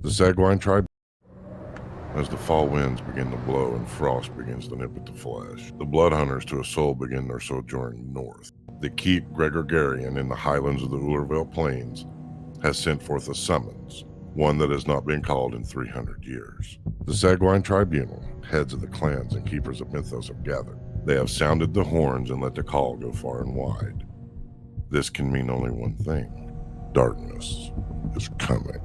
The Sagwine tribe. As the fall winds begin to blow and frost begins to nip at the flesh, the blood hunters to a soul begin their sojourn north. The keep Gregorian in the highlands of the Ullerville Plains has sent forth a summons, one that has not been called in 300 years. The Sagwine Tribunal, heads of the clans and keepers of mythos have gathered. They have sounded the horns and let the call go far and wide. This can mean only one thing: darkness is coming.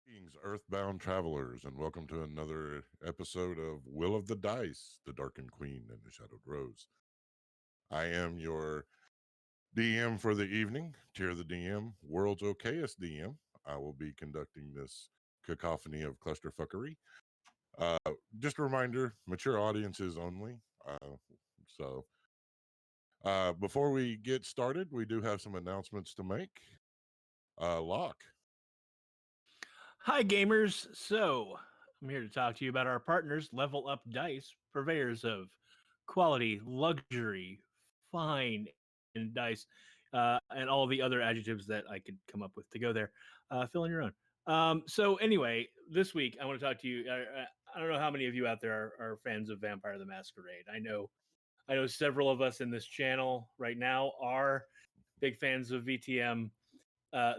Greetings, earthbound travelers, and welcome to another episode of Will of the Dice, the Darkened Queen and the Shadowed Rose. I am your DM for the evening, Tier the DM, World's Okayest DM. I will be conducting this cacophony of clusterfuckery. Just a reminder, mature audiences only. So before we get started, we do have some announcements to make. Locke. Hi, gamers. So, I'm here to talk to you about our partners, Level Up Dice, purveyors of quality, luxury, fine, and dice, and all the other adjectives that I could come up with to go there. Fill in your own. So, anyway, this week I want to talk to you. I don't know how many of you out there are fans of Vampire the Masquerade. I know several of us in this channel right now are big fans of VTM.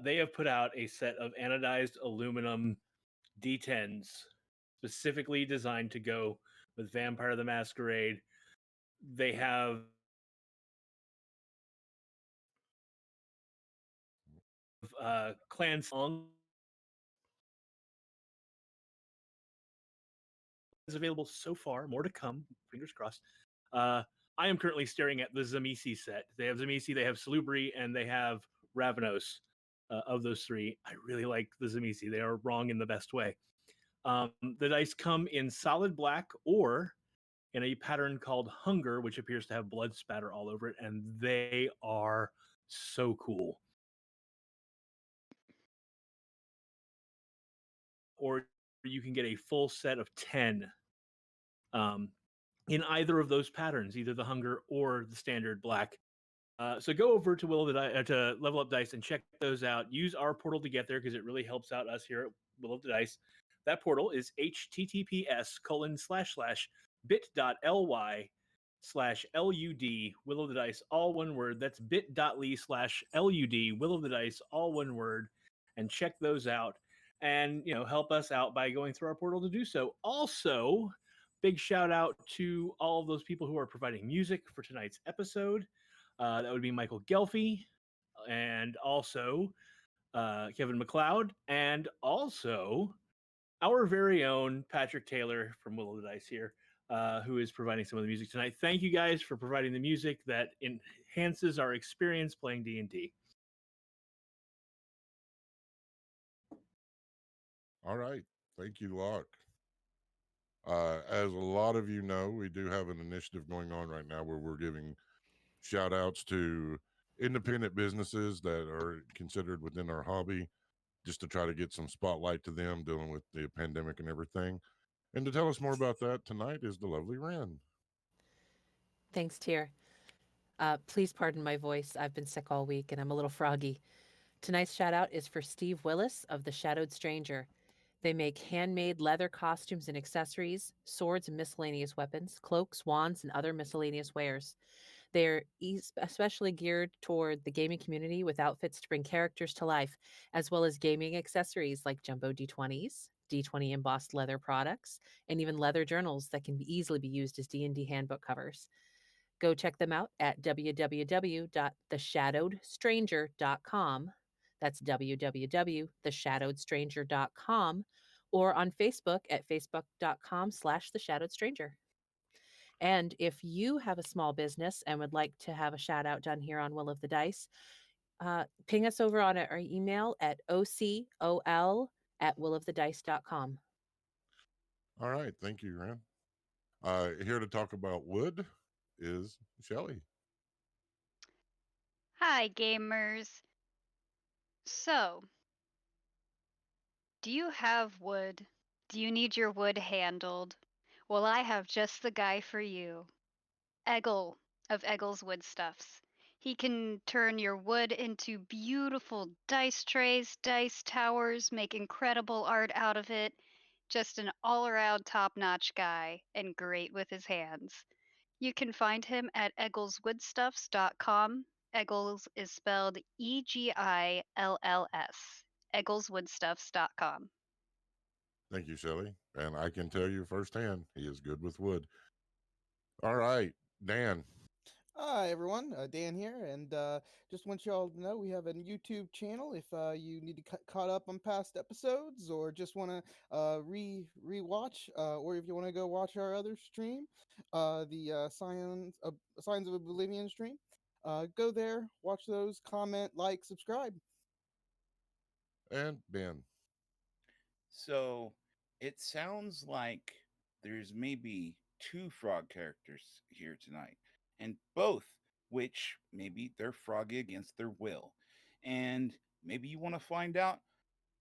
They have put out a set of anodized aluminum D10s specifically designed to go with Vampire the Masquerade. They have clan song is available so far. More to come. Fingers crossed. I am currently staring at the Zamisi set. They have Zamisi, they have Salubri, and they have Ravenos. Of those three, I really like the Zamisi. They are wrong in the best way. The dice come in solid black or in a pattern called Hunger, which appears to have blood spatter all over it, and they are so cool. Or you can get a full set of 10 in either of those patterns, either the Hunger or the standard black. So go over to to Level Up Dice and check those out. Use our portal to get there because it really helps out us here at Will of the Dice. That portal is https://bit.ly/LUD Will of the Dice, all one word. That's bit.ly/LUD Will of the Dice, all one word. And check those out and help us out by going through our portal to do so. Also, big shout out to all of those people who are providing music for tonight's episode. That would be Michael Gelfi and also Kevin McLeod and also our very own Patrick Taylor from Will of the Dice here, who is providing some of the music tonight. Thank you guys for providing the music that enhances our experience playing D&D. All right. Thank you, Locke. As a lot of you know, we do have an initiative going on right now where we're giving shout outs to independent businesses that are considered within our hobby, just to try to get some spotlight to them dealing with the pandemic and everything. And to tell us more about that tonight is the lovely Ren. Thanks, Tier. Please pardon my voice. I've been sick all week and I'm a little froggy. Tonight's shout out is for Steve Willis of The Shadowed Stranger. They make handmade leather costumes and accessories, swords and miscellaneous weapons, cloaks, wands, and other miscellaneous wares. They're especially geared toward the gaming community with outfits to bring characters to life, as well as gaming accessories like jumbo D20s, D20 embossed leather products, and even leather journals that can easily be used as D&D handbook covers. Go check them out at www.theshadowedstranger.com. That's www.theshadowedstranger.com, or on Facebook at facebook.com/theshadowedstranger. And if you have a small business and would like to have a shout out done here on Will of the Dice, ping us over on our email at ocol@willofthedice.com. All right. Thank you, Ren. Here to talk about wood is Shelly. Hi, gamers. So, do you have wood? Do you need your wood handled? Well, I have just the guy for you. Eggle of Eggle's Wood Stuffs. He can turn your wood into beautiful dice trays, dice towers, make incredible art out of it. Just an all-around top-notch guy and great with his hands. You can find him at eggleswoodstuffs.com. Eggles is spelled Egills. Eggleswoodstuffs.com. Thank you, Shelly. And I can tell you firsthand, he is good with wood. All right, Dan. Hi, everyone. Dan here, and just want y'all to know we have a YouTube channel. If you need to caught up on past episodes, or just want to rewatch, or if you want to go watch our other stream, the Signs of Oblivion stream, go there, watch those, comment, like, subscribe. And Ben. So it sounds like there's maybe two frog characters here tonight, and both which maybe they're froggy against their will. And maybe you want to find out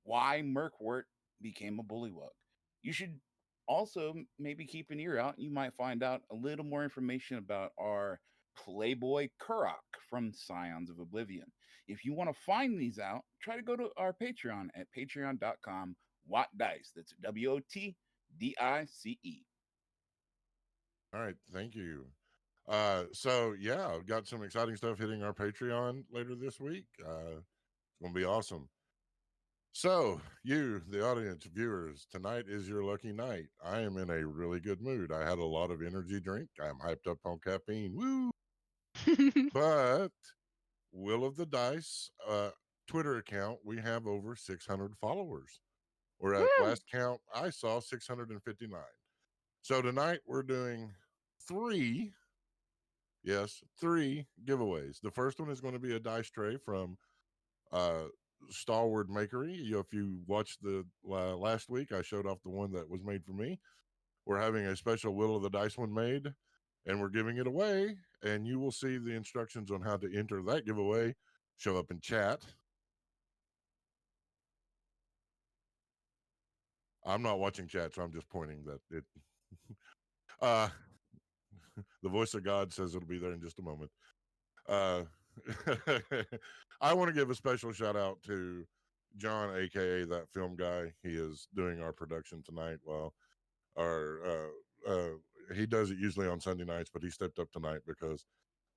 why Murkwort became a bullywug. You should also maybe keep an ear out, and you might find out a little more information about our Playboy Kurok from Scions of Oblivion. If you want to find these out, try to go to our Patreon at patreon.com WOTDICE. That's WOTDICE. All right, thank you. So yeah, I've got some exciting stuff hitting our Patreon later this week. It's gonna be awesome. So, you, the audience, viewers, tonight is your lucky night. I am in a really good mood. I had a lot of energy drink. I'm hyped up on caffeine. Woo! But Will of the Dice Twitter account, we have over 600 followers. Or at Woo! last count, I saw 659. So tonight we're doing three, yes, three giveaways. The first one is going to be a dice tray from uh, Stalwart Makery. If you watched the last week, I showed off the one that was made for me. We're having a special Will of the Dice one made, and we're giving it away. And you will see the instructions on how to enter that giveaway show up in chat. I'm not watching chat, so I'm just pointing that it. uh, the voice of God says it'll be there in just a moment. Uh, I want to give a special shout out to John, aka that film guy. He is doing our production tonight. Well, our he does it usually on Sunday nights, but he stepped up tonight because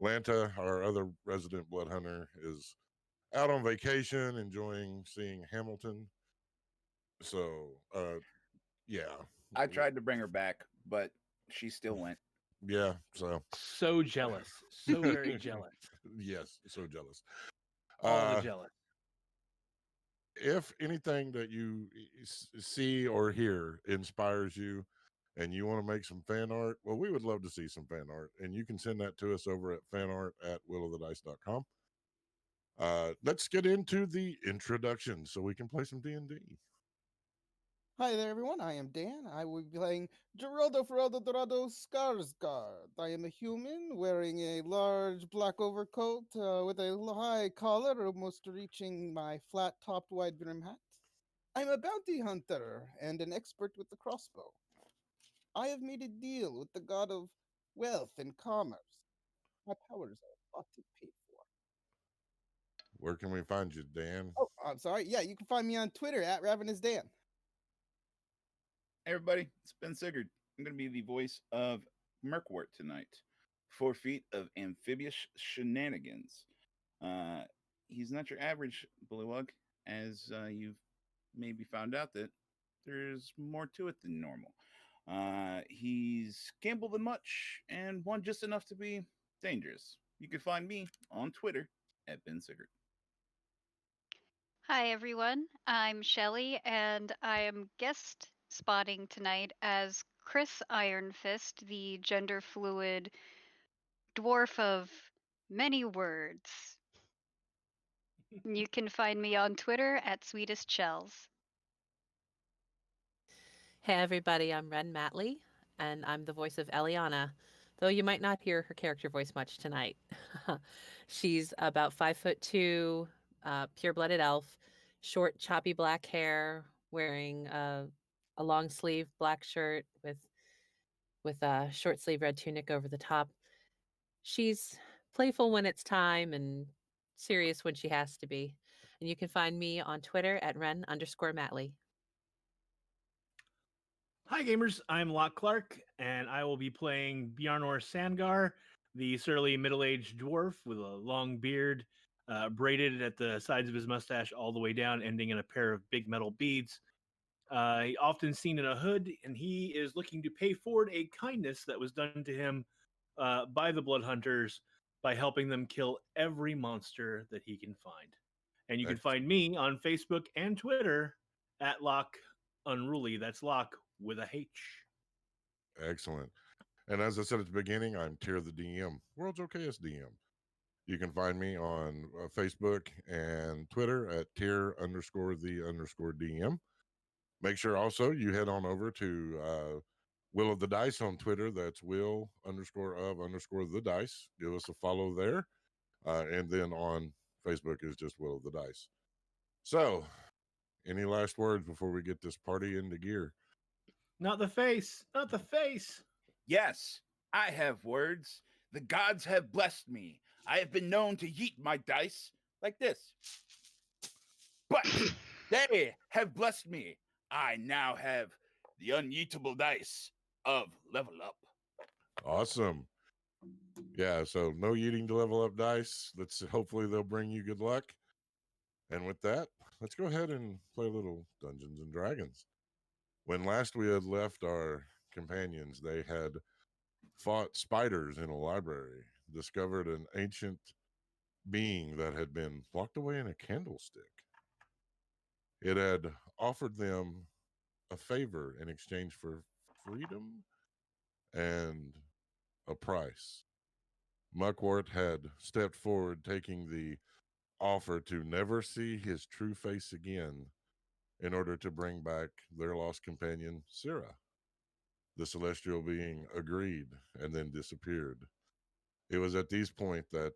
Lanta, our other resident blood hunter, is out on vacation, enjoying seeing Hamilton. So, yeah, I tried to bring her back, but she still went. yeah. So, So jealous. So very jealous. yes, so jealous. All the jealous. If anything that you see or hear inspires you and you want to make some fan art, well, we would love to see some fan art. And you can send that to us over at fanart@willofthedice.com. Let's get into the introduction so we can play some D&D. Hi there, everyone. I am Dan. I will be playing Geraldo Feraldo Dorado Skarsgård. I am a human wearing a large black overcoat with a high collar almost reaching my flat-topped wide brim hat. I'm a bounty hunter and an expert with the crossbow. I have made a deal with the god of wealth and commerce. My powers are a lot to pay for. Where can we find you, Dan? Oh, I'm sorry. Yeah, you can find me on Twitter at Ravenous Dan. Hey everybody, it's Ben Sigurd. I'm going to be the voice of Murkwort tonight. 4 feet of amphibious shenanigans. He's not your average bullywug, as you've maybe found out that there's more to it than normal. He's gambled than much and won just enough to be dangerous. You can find me on Twitter at Ben Sigurd. Hi, everyone. I'm Shelly, and I am guest spotting tonight as Chris Ironfist, the gender fluid dwarf of many words. You can find me on Twitter at Sweetest Shells. Hey everybody, I'm Ren Matley, and I'm the voice of Eliana, though you might not hear her character voice much tonight. She's about 5'2", pure-blooded elf, short, choppy black hair, wearing a long sleeve black shirt with a short sleeve red tunic over the top. She's playful when it's time and serious when she has to be. And you can find me on Twitter at Ren_Matley. Hi, gamers. I'm Locke Clark, and I will be playing Bjarnor Sangar, the surly middle-aged dwarf with a long beard, braided at the sides of his mustache all the way down, ending in a pair of big metal beads. He often seen in a hood, and he is looking to pay forward a kindness that was done to him by the Blood Hunters by helping them kill every monster that he can find. And you can find me on Facebook and Twitter at Locke Unruly. That's Locke with a H. Excellent. And as I said at the beginning, I'm Tier the DM, world's okayest DM. You can find me on Facebook and Twitter at Tier_the_DM. Make sure also you head on over to Will of the Dice on Twitter. That's Will_of_the Dice. Give us a follow there. And then on Facebook is just Will of the Dice. So, any last words before we get this party into gear? Not the face. Not the face. Yes, I have words. The gods have blessed me. I have been known to yeet my dice like this. But they have blessed me. I now have the unyeatable dice of level up. Awesome. Yeah, so no eating to level up dice. Hopefully they'll bring you good luck. And with that, let's go ahead and play a little Dungeons and Dragons. When last we had left our companions, they had fought spiders in a library, discovered an ancient being that had been locked away in a candlestick. It had offered them a favor in exchange for freedom and a price. Muckwort had stepped forward, taking the offer to never see his true face again in order to bring back their lost companion, Syrah. The celestial being agreed and then disappeared. It was at these points that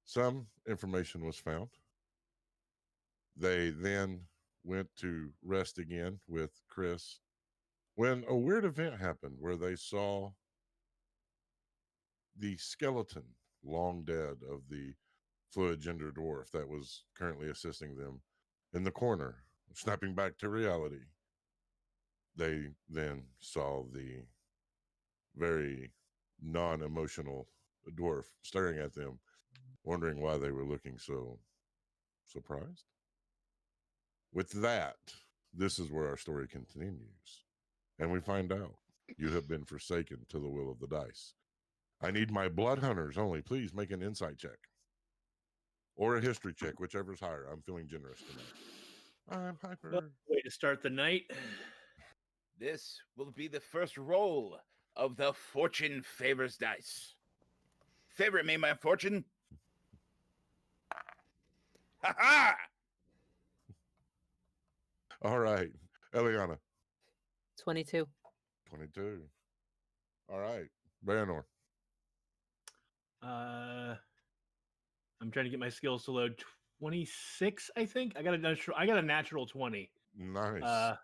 some information was found. They then went to rest again with Chris when a weird event happened where they saw the skeleton, long dead, of the fluid gender dwarf that was currently assisting them in the corner, snapping back to reality. They then saw the very non emotional dwarf staring at them, wondering why they were looking so surprised. With that, this is where our story continues. And we find out you have been forsaken to the will of the dice. I need my blood hunters only. Please make an insight check or a history check, whichever's higher. I'm feeling generous tonight. I'm hyper. Way to start the night. This will be the first roll of the Fortune Favors dice. Favorite me, my fortune. Ha ha! All right. Eliana, 22. 22. All right. Bayanor, I'm trying to get my skills to load. 26, I think. I got a natural 20. nice. Uh,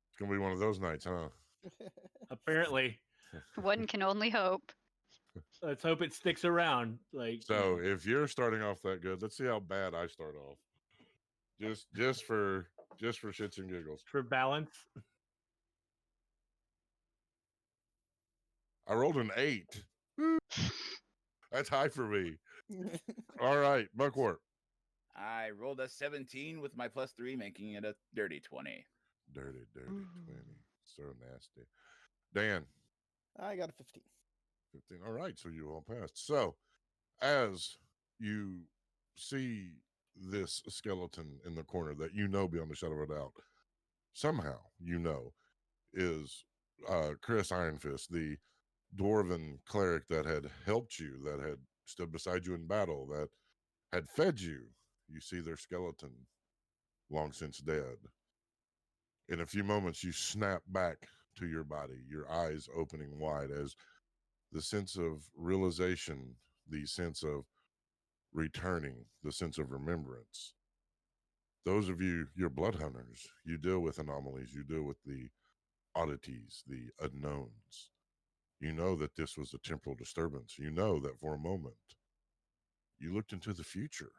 It's going to be one of those nights, huh? apparently. One can only hope. Let's hope it sticks around. Like, So if you're starting off that good, let's see how bad I start off. Just for shits and giggles. for balance. I rolled an 8. That's high for me. All right, Buckwort. I rolled a 17 with my +3, making it a dirty 20. Dirty 20. So nasty. Dan, I got a 15. 15. All right, so you all passed. So as you see this skeleton in the corner that you know beyond a shadow of a doubt, somehow you know is Chris Ironfist, the dwarven cleric that had helped you, that had stood beside you in battle, that had fed you. You see their skeleton, long since dead. In a few moments, you snap back to your body, your eyes opening wide as the sense of realization, the sense of returning, the sense of remembrance. Those of you, you're blood hunters, you deal with anomalies, you deal with the oddities, the unknowns. You know that this was a temporal disturbance. You know that for a moment, you looked into the future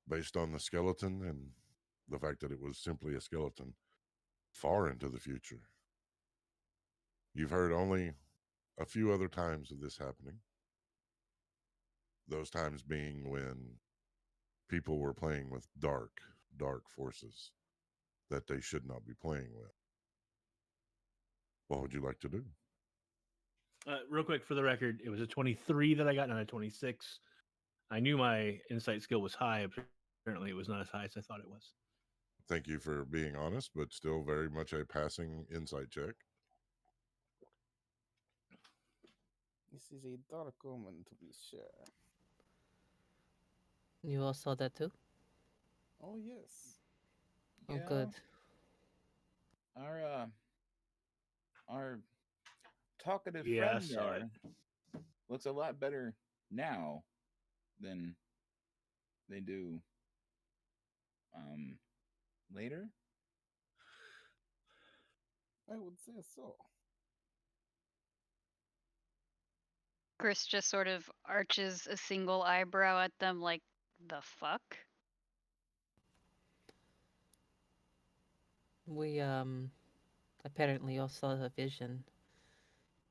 based on the skeleton and the fact that it was simply a skeleton far into the future. You've heard only a few other times of this happening. Those times being when people were playing with dark forces that they should not be playing with. What would you like to do? Real quick for the record, it was a 23 that I got, not a 26. I knew my insight skill was high. Apparently, it was not as high as I thought it was. Thank you for being honest, but still very much a passing insight check. This is a dark omen, to be sure. You all saw that too? Oh, yes. Oh, Yeah, good. our talkative Yeah, I friend saw it. there looks a lot better now than they do um later. I would say so. Chris just sort of arches a single eyebrow at them, like, the fuck? We apparently all saw a vision.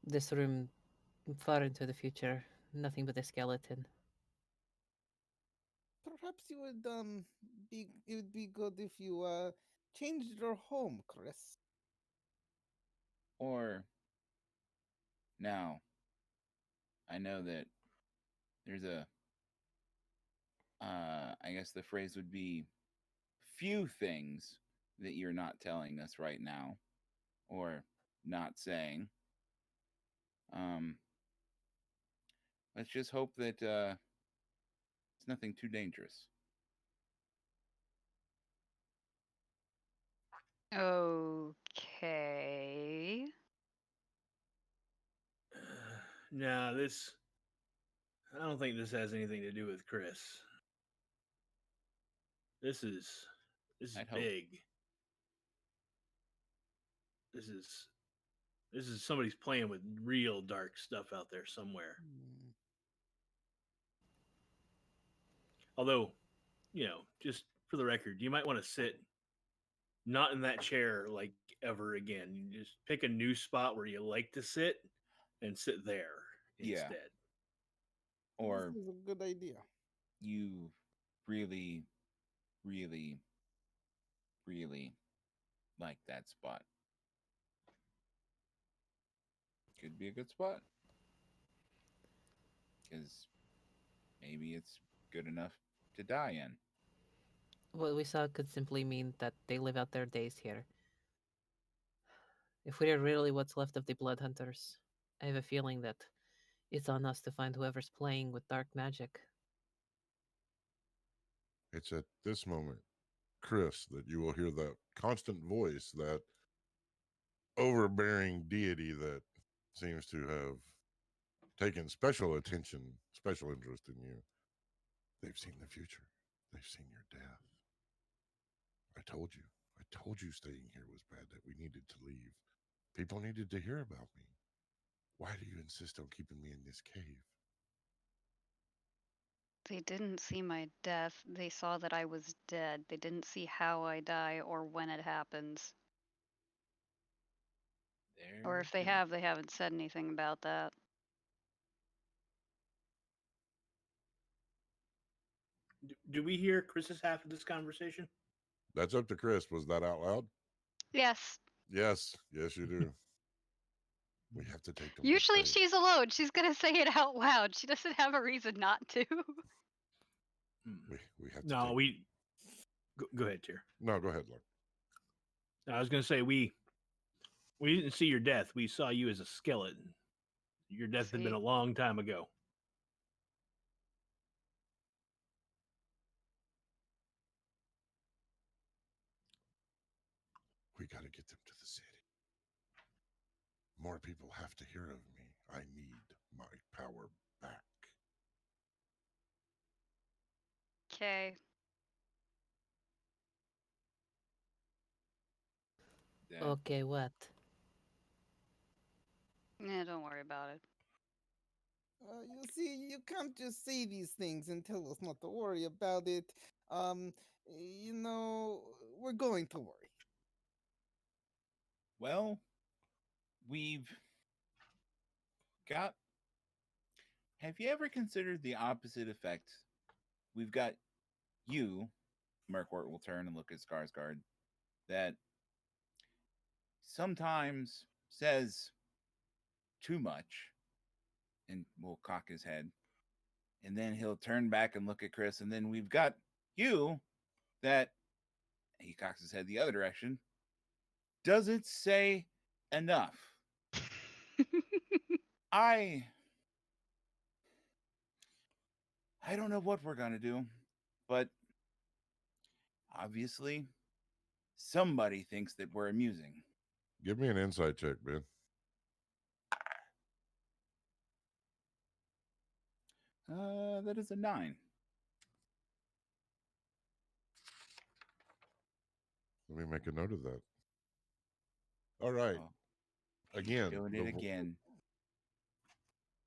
This room far into the future, nothing but a skeleton. Perhaps you would be it would be good if you changed your home, Chris. Or now, I know that there's a I guess the phrase would be few things that you're not telling us right now or not saying. Um, let's just hope that it's nothing too dangerous. Okay. No, this. I don't think this has anything to do with Chris. This is. This is I'd hope. big. This is. This is somebody's playing with real dark stuff out there somewhere. Hmm. Although, just for the record, you might want to sit not in that chair like ever again. You just pick a new spot where you like to sit and sit there Yeah. instead. Or This is a good idea. you really, really, really like that spot. Could be a good spot. Because maybe it's good enough to die in. What we saw could simply mean that they live out their days here. If we're really what's left of the Blood Hunters, I have a feeling that it's on us to find whoever's playing with dark magic. It's at this moment, Chris, that you will hear that constant voice, that overbearing deity that seems to have taken special attention, special interest in you. They've seen the future. They've seen your death. I told you. I told you staying here was bad, that we needed to leave. People needed to hear about me. Why do you insist on keeping me in this cave? They didn't see my death. They saw that I was dead. They didn't see how I die or when it happens. Or if they have, they haven't said anything about that. Do we hear Chris's half of this conversation? That's up to Chris. Was that out loud? Yes. Yes. Yes, you do. We have to take them Usually to space. she's alone. She's gonna say it out loud. She doesn't have a reason not to. We have to No, take... we. Go ahead, Tier. No, go ahead, Luke. I was going to say we didn't see your death. We saw you as a skeleton. Your death had been See? a long time ago. We got to get them to the city. More people have to hear of me. I need my power back. Okay. Okay, what? Yeah, don't worry about it. You see, you can't just say these things and tell us not to worry about it. Um, you know, we're going to worry. Well, we've got. Have you ever considered the opposite effect? We've got you, Murkwort will turn and look at Skarsgård, that sometimes says too much and will cock his head. And then he'll turn back and look at Chris. And then we've got you that he cocks his head the other direction. Doesn't say enough. I don't know what we're gonna do, but obviously somebody thinks that we're amusing. Give me an insight check, Ben. That is a 9. Let me make a note of that. All right. Oh, Again, doing it again.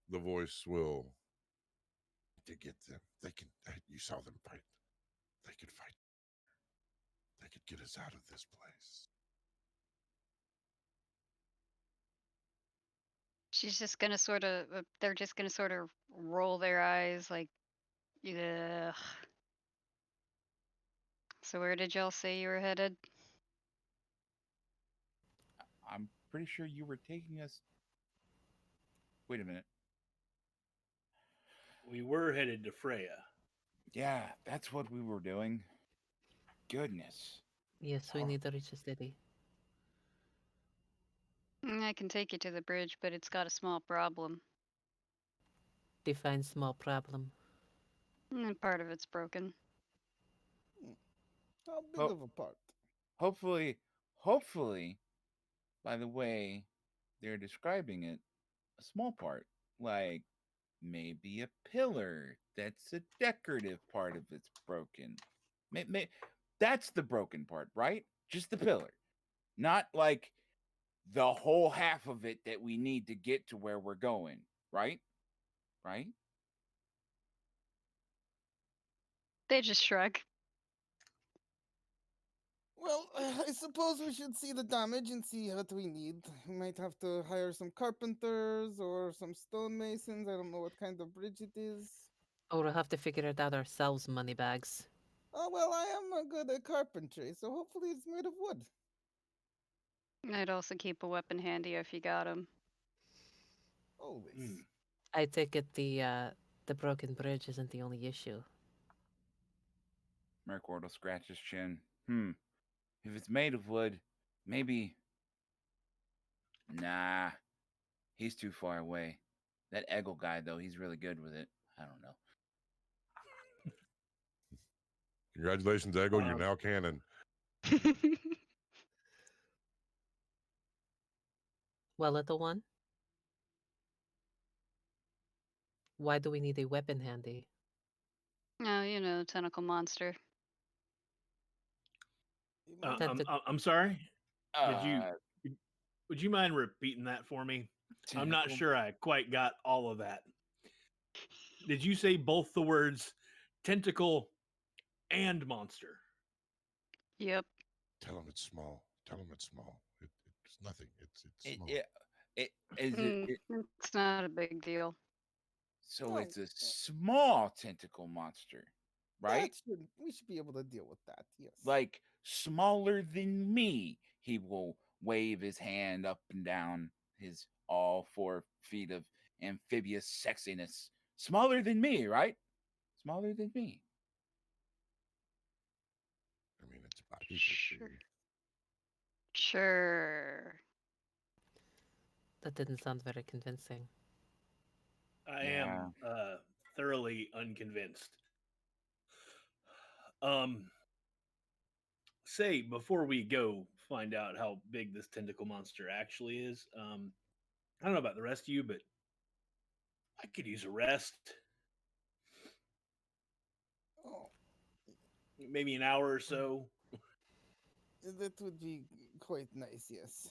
the voice will to get them. They can. You saw them fight. They could fight. They could get us out of this place. She's just gonna sort of. They're just gonna sort of roll their eyes, like, ugh. So where did y'all say you were headed? I'm pretty sure you were taking us. Wait a minute. We were headed to Freya. Yeah, that's what we were doing. Goodness. Yes, we Oh. need to reach the city. I can take you to the bridge, but it's got a small problem. Define small problem. Part of it's broken. How big Well- of a part? Hopefully, by the way they're describing it, a small part, like maybe a pillar that's a decorative part of it's broken. That's the broken part, right? Just the pillar, not like the whole half of it that we need to get to where we're going, right? Right? They just shrug. Well, I suppose we should see the damage and see what we need. We might have to hire some carpenters or some stonemasons. I don't know what kind of bridge it is. Or we'll have to figure it out ourselves, moneybags. Oh, well, I am good at carpentry, so hopefully it's made of wood. I'd also keep a weapon handy if you got him. Always. I take it the broken bridge isn't the only issue. Merkward will scratch his chin. If it's made of wood, maybe. Nah, he's too far away. That Eggle guy, though, he's really good with it. I don't know. Congratulations, Eggle. You're now canon. Well, little one, why do we need a weapon handy? Oh, tentacle monster. You might- I'm sorry. Uh, Would you mind repeating that for me? I'm not tentacle- sure I quite got all of that. Did you say both the words tentacle and monster? Yep. Tell him it's small. Tell him it's small. It's nothing. It's small. It's not a big deal. So No. it's a small tentacle monster, right? We should be able to deal with that, yes. Like smaller than me. He will wave his hand up and down his all 4 feet of amphibious sexiness. Smaller than me, right? Smaller than me. I mean, it's body. Sure. Sure. That didn't sound very convincing. I Yeah. am thoroughly unconvinced. Say, before we go find out how big this tentacle monster actually is, I don't know about the rest of you, but I could use a rest. Oh, Maybe an hour or so. that would be quite nice, yes.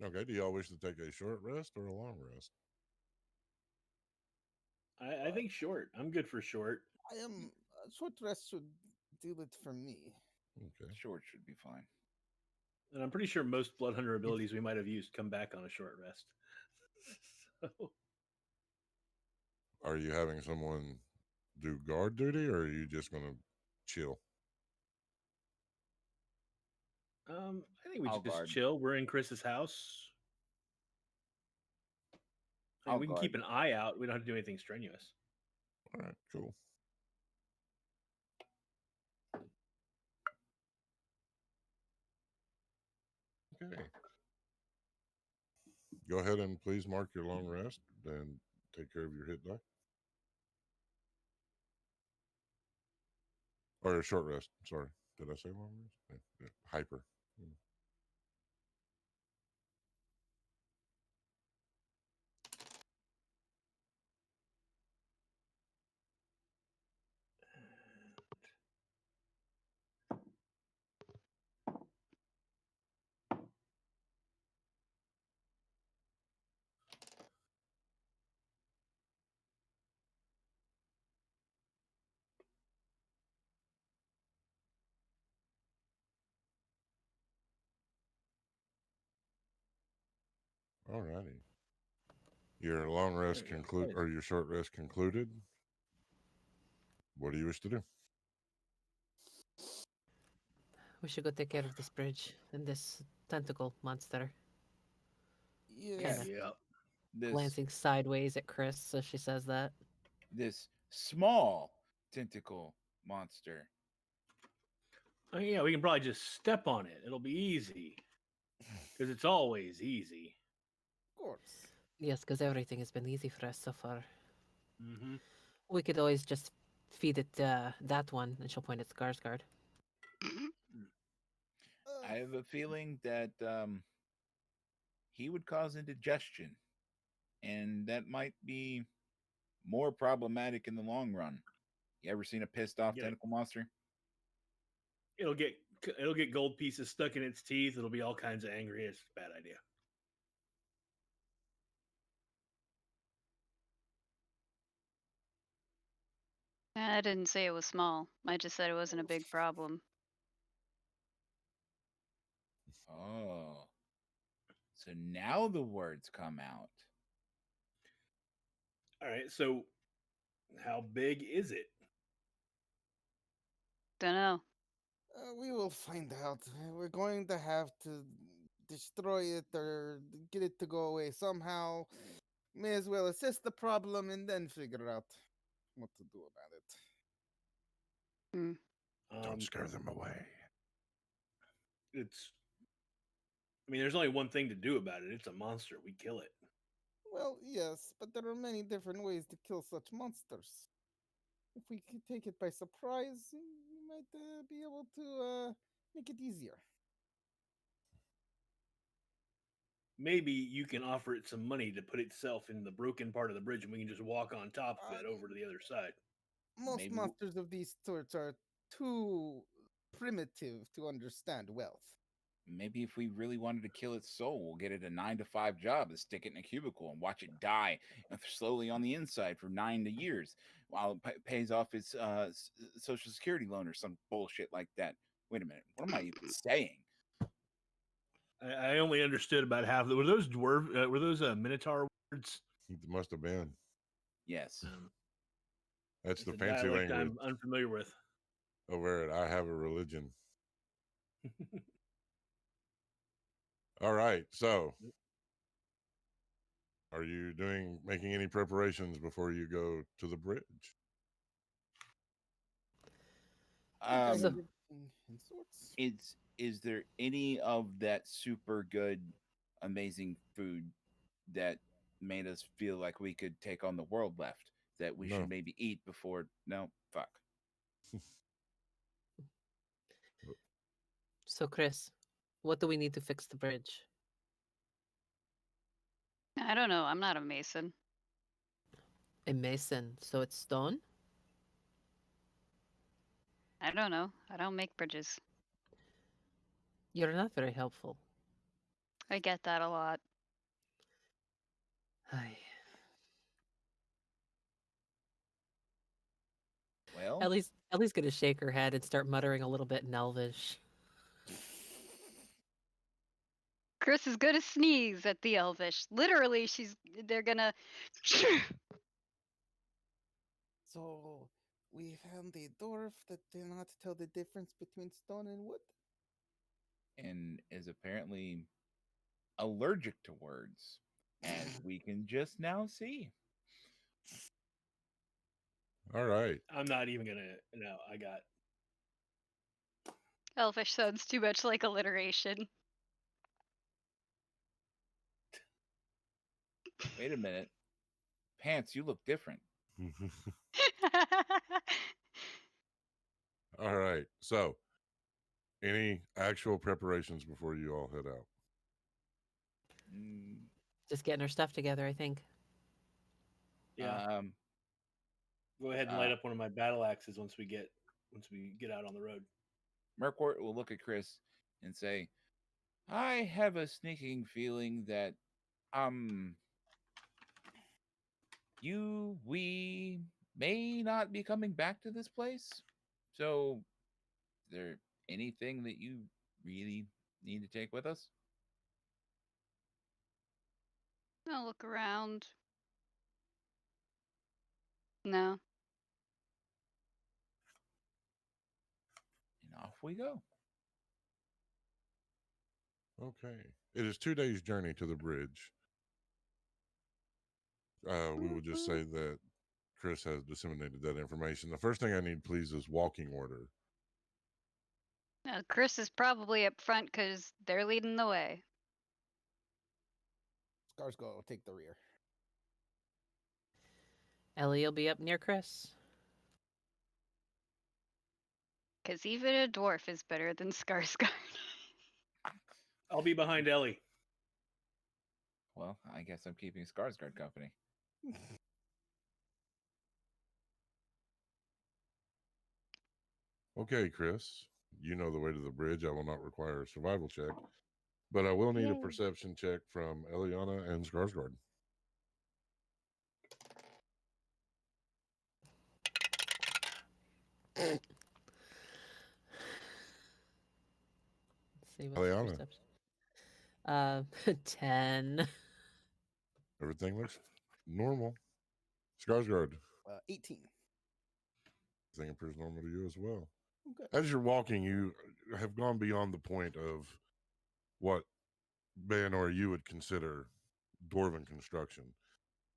Okay. Do y'all wish to take a short rest or a long rest? I think short. I'm good for short. I am. A short rest should do it for me. Okay. Short should be fine. And I'm pretty sure most Blood Hunter abilities we might have used come back on a short rest. So, Are you having someone do guard duty, or are you just going to chill? I think we I'll just guard. chill. We're in Chris's house. And I'll we can keep an eye out. We don't have to do anything strenuous. All right. Cool. Okay. Go ahead and please mark your long rest and take care of your hit die. Or your short rest. Sorry. Did I say long wrist? Yeah. Hyper. Alrighty. Your long rest There we go. conclude or your short rest concluded. What do you wish to do? We should go take care of this bridge and this tentacle monster. Yes. Kinda. Yeah. This Glancing sideways at Chris as she says that. this small tentacle monster. Oh, yeah, we can probably just step on it. It'll be easy. Because it's always easy. Of course. Yes, because everything has been easy for us so far. Mm-hmm. We could always just feed it that one, and she'll point at Skarsgård. I have a feeling that he would cause indigestion, and that might be more problematic in the long run. You ever seen a pissed off Get it. tentacle monster? It'll get gold pieces stuck in its teeth. It'll be all kinds of angry. It's a bad idea. I didn't say it was small. I just said it wasn't a big problem. Oh. So now the words come out. All right. So, how big is it? Dunno. We will find out. We're going to have to destroy it or get it to go away somehow. May as well assess the problem and then figure out what to do about it. Don't scare them away. It's. I mean, there's only one thing to do about it. It's a monster. We kill it. Well, yes, but there are many different ways to kill such monsters. If we could take it by surprise, we might be able to make it easier. Maybe you can offer it some money to put itself in the broken part of the bridge, and we can just walk on top of it over to the other side. Most Maybe monsters of these sorts are too primitive to understand wealth. Maybe if we really wanted to kill its soul, we'll get it a 9 to 5 job and stick it in a cubicle and watch it die slowly on the inside for 9 years while it pays off its social security loan or some bullshit like that. Wait a minute. What am I even saying? I only understood about half of it. Were those dwarf? Were those Minotaur words? It must have been. Yes. That's It's the a fancy dialect language I'm unfamiliar with. over it. I have a religion. All right. So, are you making any preparations before you go to the bridge? I have So- everything in sorts. Is there any of that super good, amazing food that made us feel like we could take on the world left that we No. should maybe eat before? No, fuck. So, Chris, what do we need to fix the bridge? I don't know. I'm not a mason. A mason, so it's stone? I don't know. I don't make bridges. You're not very helpful. I get that a lot. Ay. Well, Ellie's gonna shake her head and start muttering a little bit in Elvish. Chris is gonna sneeze at the Elvish. Literally, they're gonna. So we found a dwarf that cannot tell the difference between stone and wood. and is apparently allergic to words, as we can just now see. All right. I'm not even gonna. No, I got. Elvish sounds too much like alliteration. Wait a minute. Pants, you look different. All right. So, Any actual preparations before you all head out? Mm, Just getting our stuff together, I think. Yeah. Um, Go ahead and light uh, up one of my battle axes once we get out on the road. Mercourt will look at Chris and say, I have a sneaking feeling that we may not be coming back to this place. So is there anything that you really need to take with us? I'll look around. No. And off we go. Okay. It is 2 days' journey to the bridge. We will just say that Chris has disseminated that information. The first thing I need, please, is walking order. Chris is probably up front because they're leading the way. Skarsgård will take the rear. Ellie will be up near Chris. Because even a dwarf is better than Skarsgård. I'll be behind Ellie. Well, I guess I'm keeping Skarsgård company. Okay, Chris, you know the way to the bridge. I will not require a survival check, but I will need a Yay. perception check from Eliana and Skarsgård. Let's see what's Eliana. perception. 10. Everything looks normal. Skarsgård, 18. everything appears normal to you as well. Oh, good. As you're walking, you have gone beyond the point of what Bayanor you would consider dwarven construction.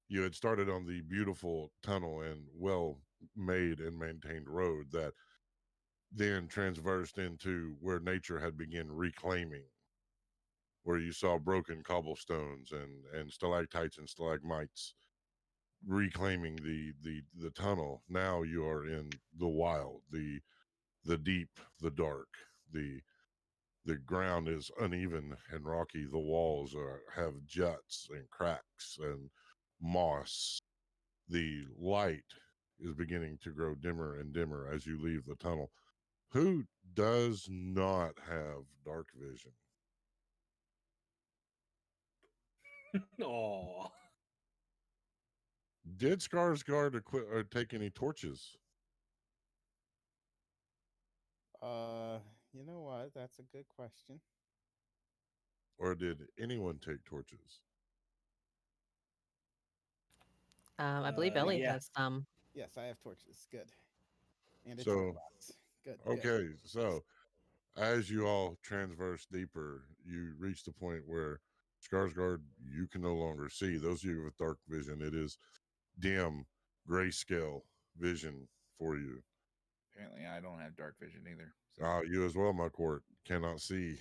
You had started on the beautiful tunnel and well made and maintained road that then transversed into where nature had begun reclaiming, where you saw broken cobblestones and stalactites and stalagmites reclaiming the tunnel. Now you are in the wild, the deep, the dark. The ground is uneven and rocky. The walls have juts and cracks and moss. The light is beginning to grow dimmer and dimmer as you leave the tunnel. Who does not have dark vision? Oh, Did Skarsgård take any torches? You know what? That's a good question. Or did anyone take torches? I believe Ellie yeah. has some. Yes, I have torches. Good. And a So, toolbox. Good. Good. okay, so as you all transverse deeper, you reach the point where Skarsgård, you can no longer see. Those of you with dark vision, it is dim, grayscale vision for you. Apparently, I don't have dark vision either. So. You as well, my court, cannot see.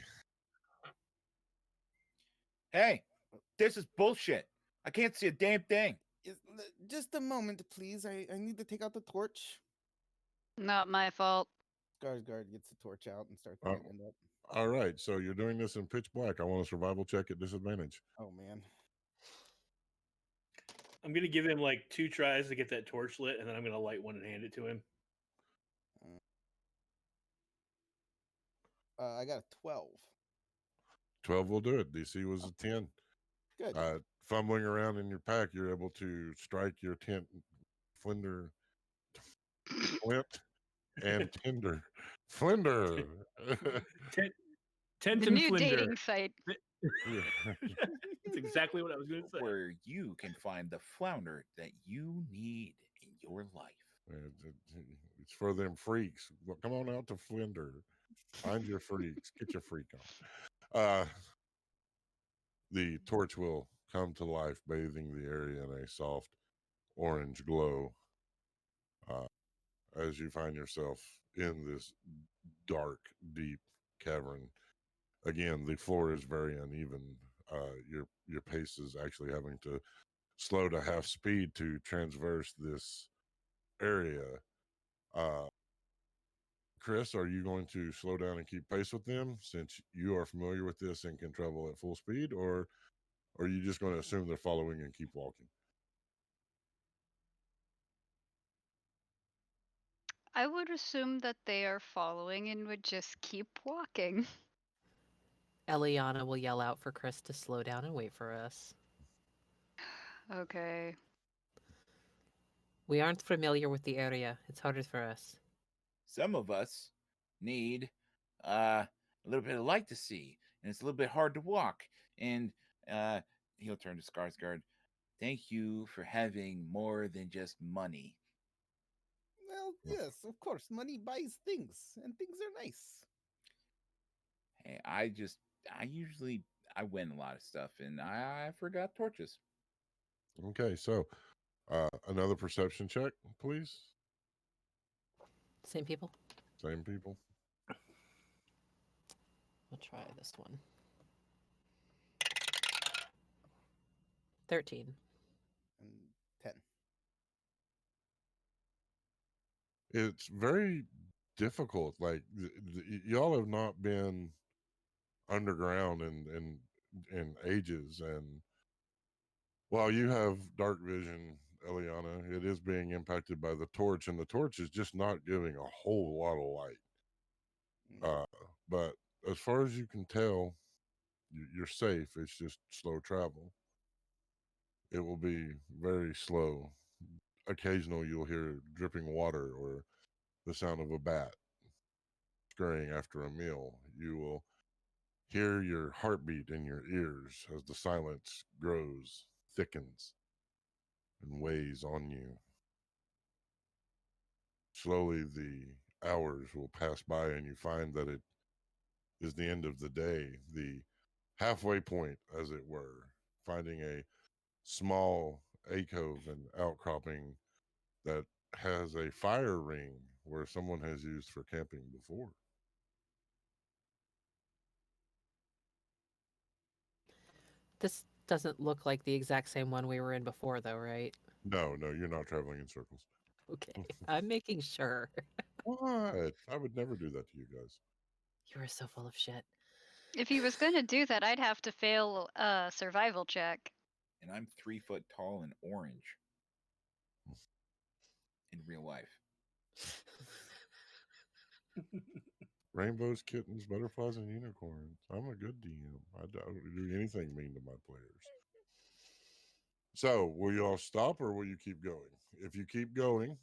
Hey, this is bullshit. I can't see a damn thing. Just a moment, please. I need to take out the torch. Not my fault. Skarsgård gets the torch out and starts Oh. lighting it up. All right, so you're doing this in pitch black. I want a survival check at disadvantage. Oh, man. I'm gonna give him like 2 tries to get that torch lit, and then I'm gonna light one and hand it to him. I got a 12. 12 will do it. DC was a 10. Good. Fumbling around in your pack, you're able to strike your tent flint and tinder. Flinder. Tent The and new Flinder. dating site. That's exactly what I was gonna say. Where you can find the flounder that you need in your life. It's for them freaks. Well, come on out to Flinder. Find your freaks. Get your freak on. The torch will come to life, bathing the area in a soft orange glow. As you find yourself in this dark, deep cavern. Again, the floor is very uneven. Your pace is actually having to slow to half speed to transverse this area. Chris, are you going to slow down and keep pace with them since you are familiar with this and can travel at full speed, or are you just going to assume they're following and keep walking? I would assume that they are following and would just keep walking. Eliana will yell out for Chris to slow down and wait for us. Okay. We aren't familiar with the area. It's harder for us. Some of us need a little bit of light to see, and it's a little bit hard to walk. And he'll turn to Skarsgård. Thank you for having more than just money. Well, yes, of course. Money buys things, and things are nice. Hey, I win a lot of stuff, and I forgot torches. Okay, so another perception check, please. Same people? Same people. I'll try this one. 13. And 10. It's very difficult. Like y'all have not been underground in ages, and while you have dark vision, Eliana, it is being impacted by the torch, and the torch is just not giving a whole lot of light. Mm. But as far as you can tell, you're safe. It's just slow travel. It will be very slow. Occasional, you'll hear dripping water or the sound of a bat scurrying after a meal. You will hear your heartbeat in your ears as the silence grows, thickens, and weighs on you. Slowly, the hours will pass by, and you find that it is the end of the day, the halfway point, as it were, finding a small alcove and outcropping that has a fire ring where someone has used for camping before. This doesn't look like the exact same one we were in before, though, right? No, you're not traveling in circles. Okay. I'm making sure. What? I would never do that to you guys. You are so full of shit. If he was gonna do that, I'd have to fail a survival check. And I'm 3 foot tall and orange in real life. Rainbows, kittens, butterflies, and unicorns. I'm a good DM. I don't do anything mean to my players. So, will you all stop or will you keep going? If you keep going,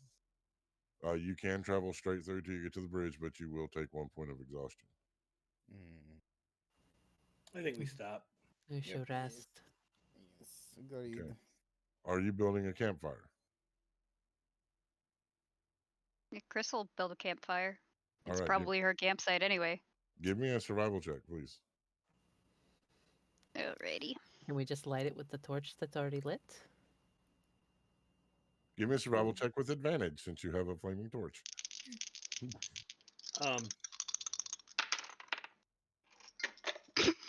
you can travel straight through till you get to the bridge, but you will take 1 point of exhaustion. Mm. I think we stop. We should rest. Yes, agreed. Okay. Are you building a campfire? Yeah, Chris will build a campfire. All It's right, probably her campsite anyway. give me a survival check, please. Alrighty. Can we just light it with the torch that's already lit? Give me a survival check with advantage since you have a flaming torch.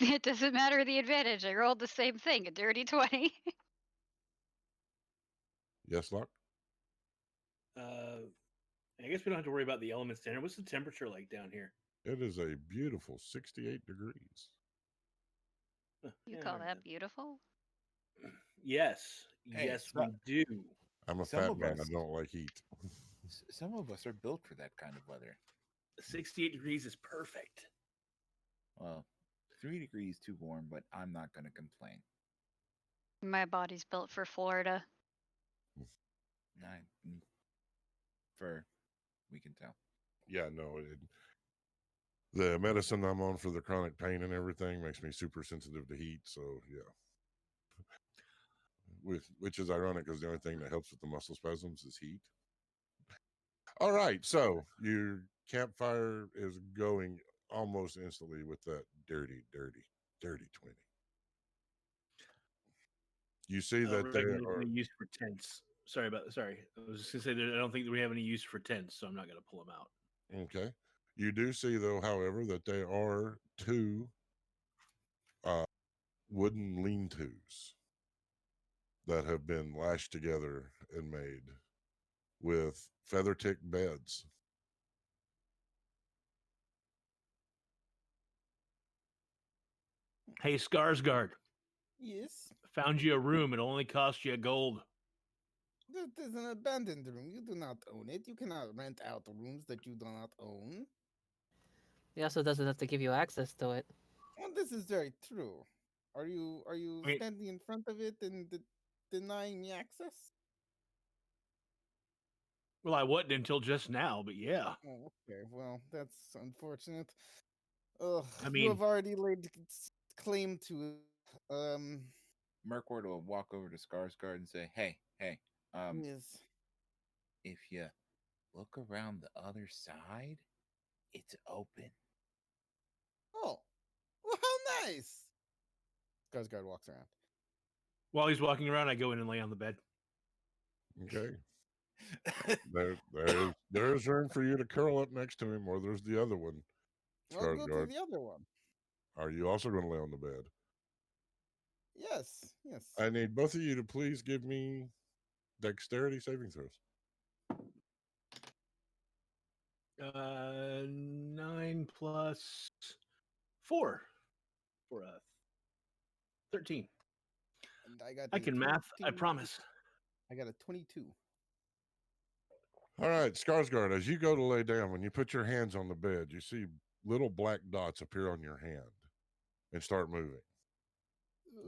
It doesn't matter the advantage. I rolled the same thing, a dirty 20. Yes, Locke? I guess we don't have to worry about the element standard. What's the temperature like down here? It is a beautiful 68 degrees. You Yeah, call never that mind. beautiful? Yes. Hey, Yes, stop. we do. I'm a Some fat of man. I us- don't like heat. Some of us are built for that kind of weather. 68 degrees is perfect. Well, 3 degrees too warm, but I'm not going to complain. My body's built for Florida. For we can tell. Yeah, no. The medicine I'm on for the chronic pain and everything makes me super sensitive to heat. So, yeah. Which is ironic because the only thing that helps with the muscle spasms is heat. All right. So, your campfire is going almost instantly with that dirty 20. You see I don't that they really have are. any use for tents. Sorry. I was just gonna say that I don't think that we have any use for tents, so I'm not gonna pull them out. Okay. You do see, though, however, that there are two wooden lean-tos that have been lashed together and made with feather tick beds. Hey, Skarsgård, Yes. found you a room. It'll only cost you gold. This is an abandoned room. You do not own it. You cannot rent out rooms that you do not own. He also doesn't have to give you access to it. Well, this is very true. Are you Wait. standing in front of it and denying me access? Well, I wasn't until just now, but yeah. Oh, okay. Well, that's unfortunate. Ugh, I you have mean, already laid claim to it. Murkward will walk over to Skarsgård and say, "Hey, Yes. if you look around the other side, it's open." Oh, well, how nice. Skarsgård walks around. while he's walking around, I go in and lay on the bed. Okay. There's room for you to curl up next to him, or there's the other one. I'll go to Skarsgård, the other one. are you also going to lay on the bed? Yes, yes. I need both of you to please give me dexterity saving throws. 9 plus 4 for 13. And I got I a can math, I 20 promise. I got a 22. All right, Skarsgård, as you go to lay down, when you put your hands on the bed, you see little black dots appear on your hand and start moving.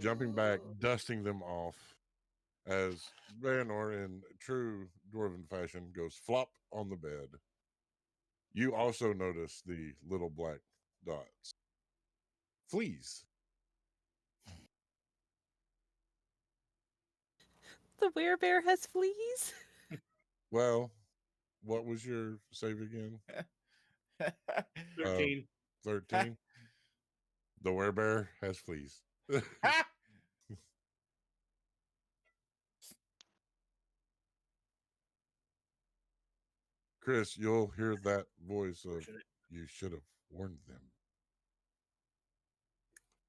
Jumping back, dusting them off, as Bayanor, in true dwarven fashion, goes flop on the bed. You also notice the little black dots. Fleas. The werebear has fleas? Well, what was your save again? 13. 13. The werebear has fleas. Chris, you'll hear that voice of, you should have warned them.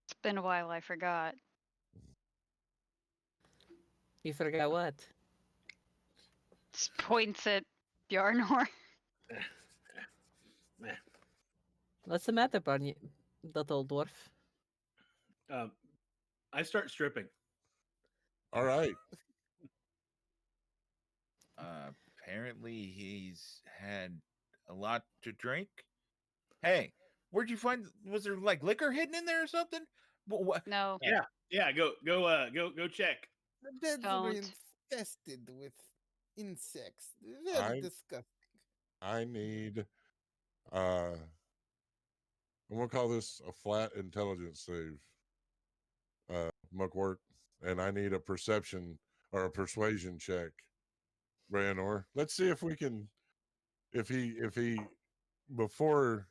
It's been a while, I forgot. You forgot what? Just points at Bjarnor. What's the matter, Barney, little dwarf? I start stripping. All right. Apparently, he's had a lot to drink. Hey, where'd you find? Was there like liquor hidden in there or something? What? No, Yeah, go check. The beds were don't. infested with insects. Very I- disgusting. I need I'm gonna call this a flat intelligence save. Muckwork. And I need a perception or a persuasion check. Rayanor. Let's see if we can if he before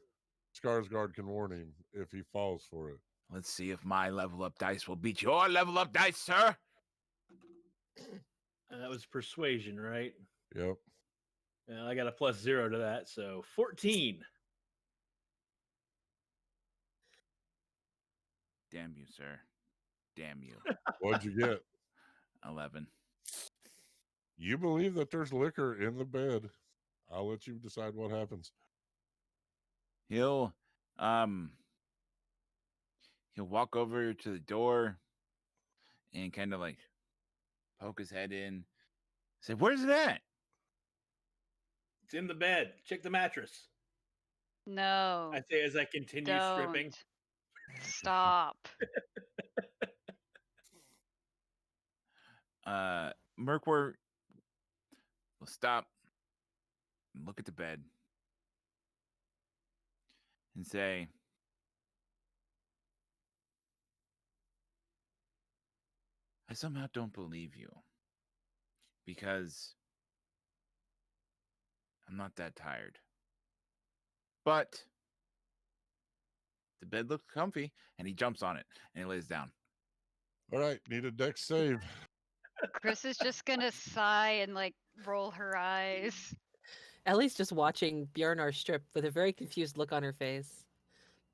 Skarsgård can warn him, if he falls for it. Let's see if my level up dice will beat your level up dice, sir. That was persuasion, right? Yep. I got a +0 to that, so 14. Damn you, sir. Damn you. What'd you get? 11. You believe that there's liquor in the bed. I'll let you decide what happens. He'll walk over to the door and kind of like poke his head in. Say, "Where's it at?" It's in the bed. Check the mattress. No. I say as I continue stripping. Don't. Stop. Merkwort will stop and look at the bed and say, "I somehow don't believe you because I'm not that tired. But the bed looks comfy," and he jumps on it and he lays down. All right, need a dex save. Chris is just gonna sigh and like roll her eyes. Ellie's just watching Bjornar strip with a very confused look on her face.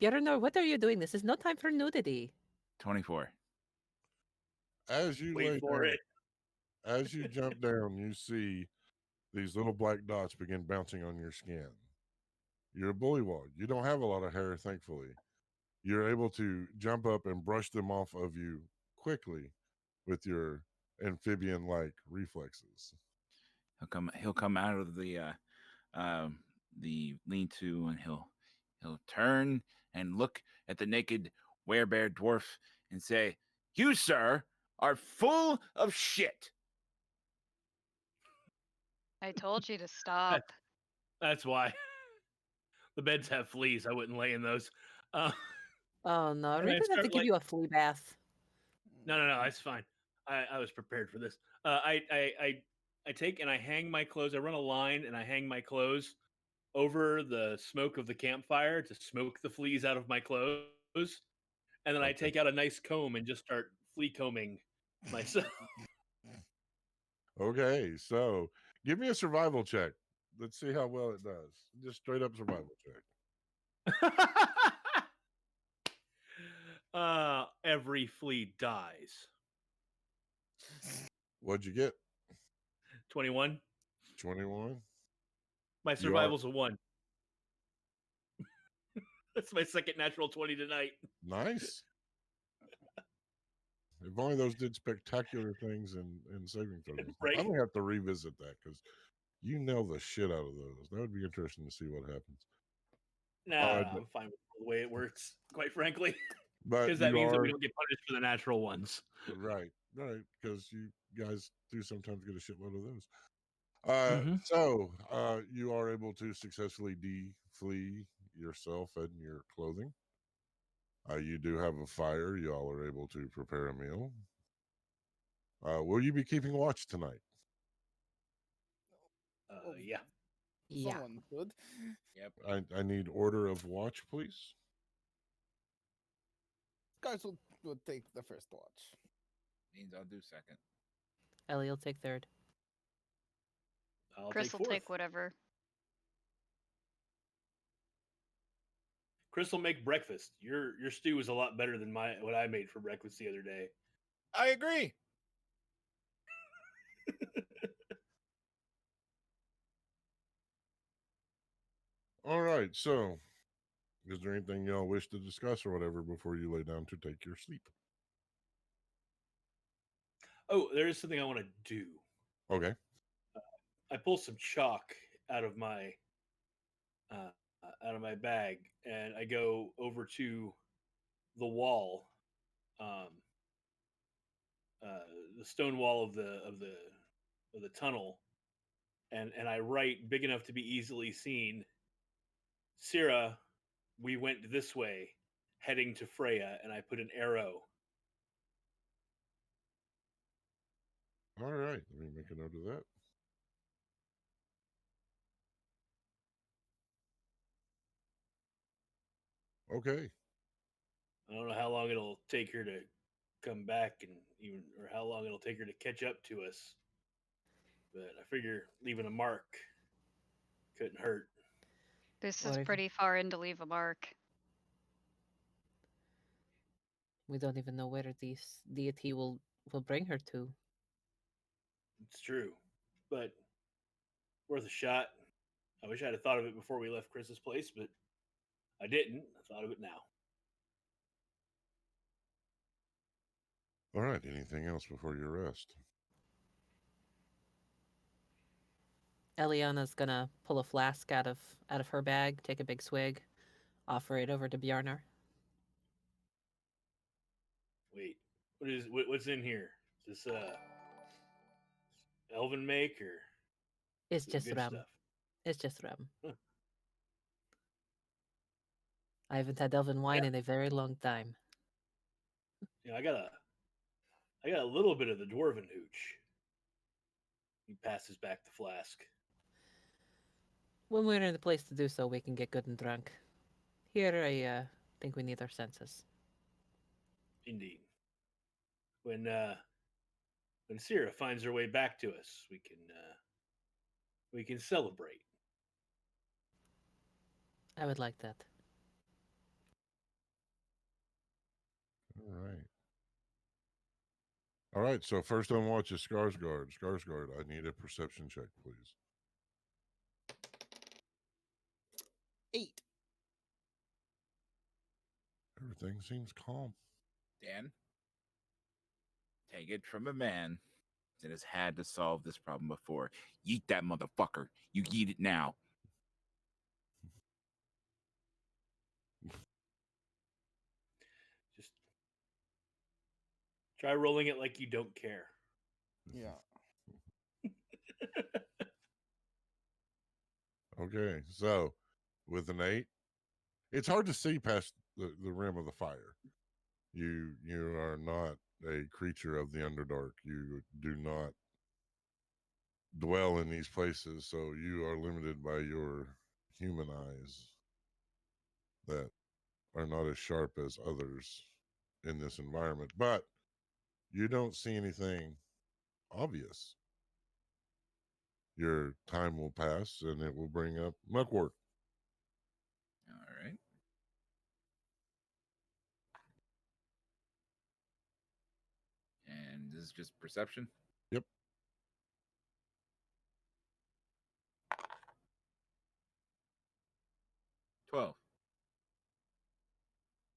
Bjornar, what are you doing? This is no time for nudity. 24. As you Wait lay for down, it. as you jump down, you see these little black dots begin bouncing on your skin. You're a bullywog. You don't have a lot of hair, thankfully. you're able to jump up and brush them off of you quickly with your amphibian-like reflexes. He'll come out of the lean-to, and he'll turn and look at the naked werebear dwarf and say, "You, sir, are full of shit." I told you to stop. That's why. The beds have fleas. I wouldn't lay in those. Oh no, I And really I have to start, give like- you a flea bath. No, it's fine. I was prepared for this. I take and I hang my clothes. I run a line and I hang my clothes over the smoke of the campfire to smoke the fleas out of my clothes. And then I Okay. take out a nice comb and just start flea combing myself. Okay, so give me a survival check. Let's see how well it does. Just straight up survival check. Every flea dies. What'd you get? 21. 21. My You are survival's a 1. That's my second natural 20 tonight. nice. If only those did spectacular things in saving throws. Right. I'm gonna have to revisit that because you nail the shit out of those. That would be interesting to see what happens. Nah, I'm fine with the way it works, quite frankly. But Because that you means that are we don't get punished for the natural ones. right, because you guys do sometimes get a shitload of those. Mhm. So you are able to successfully de-flea yourself and your clothing. You do have a fire. Y'all are able to prepare a meal. Will you be keeping watch tonight? Yeah. Yeah. Someone should. Yep. I need order of watch, please. Guys will take the first watch. Means I'll do second. Ellie will take third. I'll Chris will take 4th. take whatever. Chris will make breakfast. Your stew is a lot better than what I made for breakfast the other day. I agree. All right. So, is there anything y'all wish to discuss or whatever before you lay down to take your sleep? Oh, there is something I want to do. Okay. I pull some chalk out of my bag, and I go over to the wall, um, the stone wall of the tunnel, and I write big enough to be easily seen. Syrah, we went this way, heading to Freya, and I put an arrow. All right. Let me make a note of that. Okay. I don't know how long it'll take her to come back, or how long it'll take her to catch up to us. But I figure leaving a mark couldn't hurt. This Or is if- pretty far in to leave a mark. We don't even know where this deity will bring her to. It's true, but worth a shot. I wish I'd have thought of it before we left Chris's place, but I didn't. I thought of it now. All right. Anything else before your rest? Eliana's gonna pull a flask out of her bag, take a big swig, offer it over to Bjarnar. Wait, what's in here? Is this elven make or It's is it just good rum. stuff? It's just rum. Huh. I haven't had elven wine in a very long time. I got a little bit of the dwarven hooch. He passes back the flask. When we're in the place to do so, we can get good and drunk. Here, I think we need our senses. Indeed. When Syrah finds her way back to us, we can celebrate. I would like that. All right. All right. So first on watch is Skarsgård. Skarsgård, I need a perception check, please. 8. Everything seems calm. Dan, take it from a man that has had to solve this problem before. Yeet that motherfucker. You yeet it now. Just try rolling it like you don't care. Yeah. Okay, so with an 8, it's hard to see past the rim of the fire. You are not a creature of the Underdark. You do not dwell in these places, so you are limited by your human eyes that are not as sharp as others in this environment. But you don't see anything obvious. Your time will pass and it will bring up Muckwort. All right. And this is just perception? Yep. $12.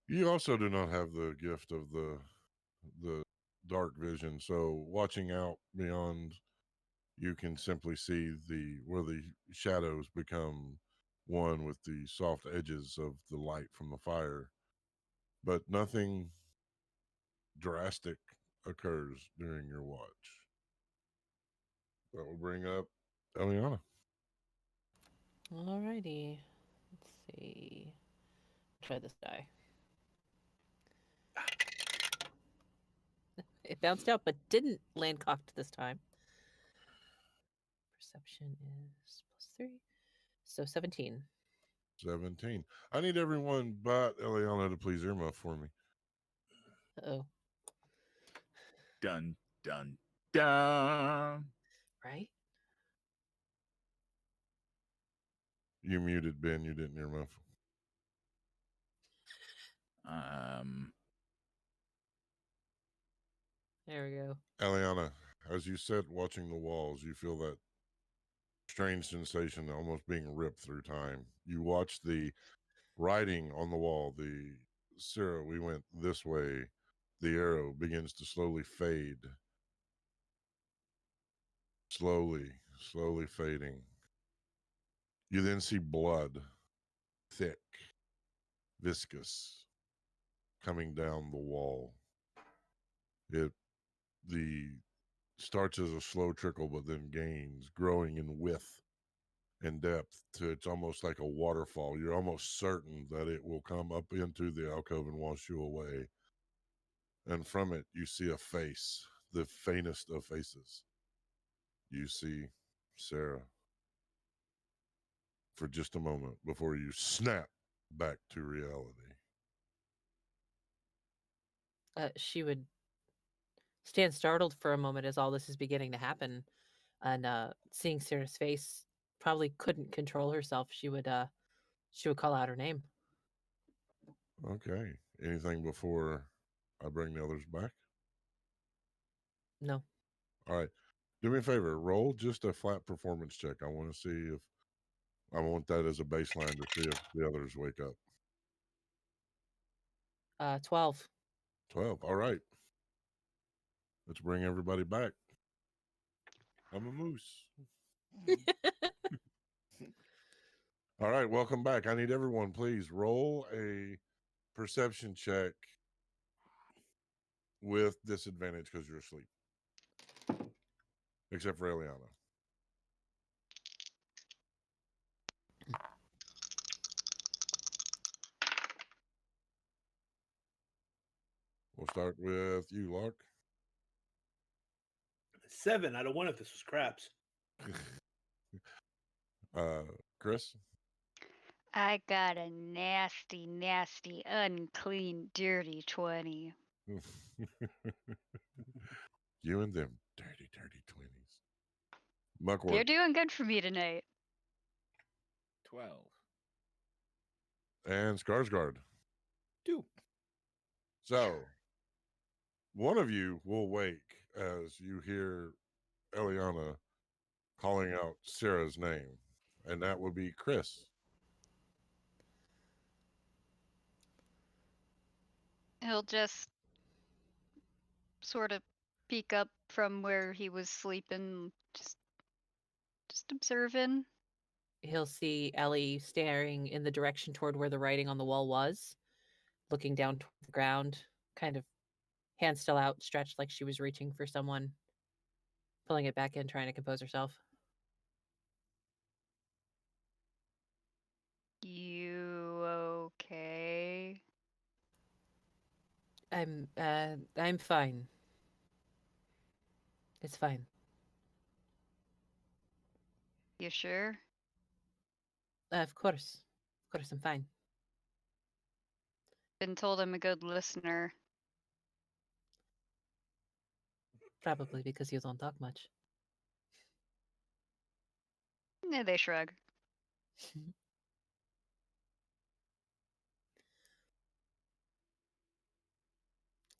You also do not have the gift of the dark vision, so watching out beyond, you can simply see where the shadows become one with the soft edges of the light from the fire, but nothing drastic occurs during your watch. That will bring up Eliana. Alrighty. Let's see. Try this die. It bounced out, but didn't land cocked this time. Perception is +3. So 17. 17. I need everyone but Eliana to please earmuff for me. Oh, Dun, dun, dun. right? You muted, Ben. You didn't earmuff. There we go. Eliana, as you sit watching the walls, you feel that strange sensation almost being ripped through time. You watch the writing on the wall, the Sarah, we went this way. The arrow begins to slowly fade. Slowly fading. You then see blood, thick, viscous, coming down the wall. It the starts as a slow trickle, but then gains, growing in width and depth to it's almost like a waterfall. You're almost certain that it will come up into the alcove and wash you away. And from it, you see a face, the faintest of faces. You see Sarah for just a moment before you snap back to reality. She would stand startled for a moment as all this is beginning to happen, and seeing Sarah's face, probably couldn't control herself. She would call out her name. Okay. Anything before I bring the others back? No. All right. Do me a favor. Roll just a flat performance check. I want to see if I want that as a baseline to see if the others wake up. 12. 12. All right. Let's bring everybody back. I'm a moose. All right. Welcome back. I need everyone, please roll a perception check with disadvantage because you're asleep. Except for Eliana. We'll start with you, Lark. 7 out of 1 if this was craps. Chris. I got a nasty, nasty, unclean, dirty 20. You and them dirty 20s. You're Muckwort. doing good for me tonight. 12. And Skarsgård. 2. So, one of you will wake as you hear Eliana calling out Sarah's name, and that would be Chris. He'll just sort of peek up from where he was sleeping, just observing. He'll see Ellie staring in the direction toward where the writing on the wall was, looking down toward the ground, kind of hand still out, stretched like she was reaching for someone, pulling it back in, trying to compose herself. You okay? I'm fine. It's fine. You sure? Of course. Of course, I'm fine. Been told I'm a good listener. Probably because you don't talk much. They shrug.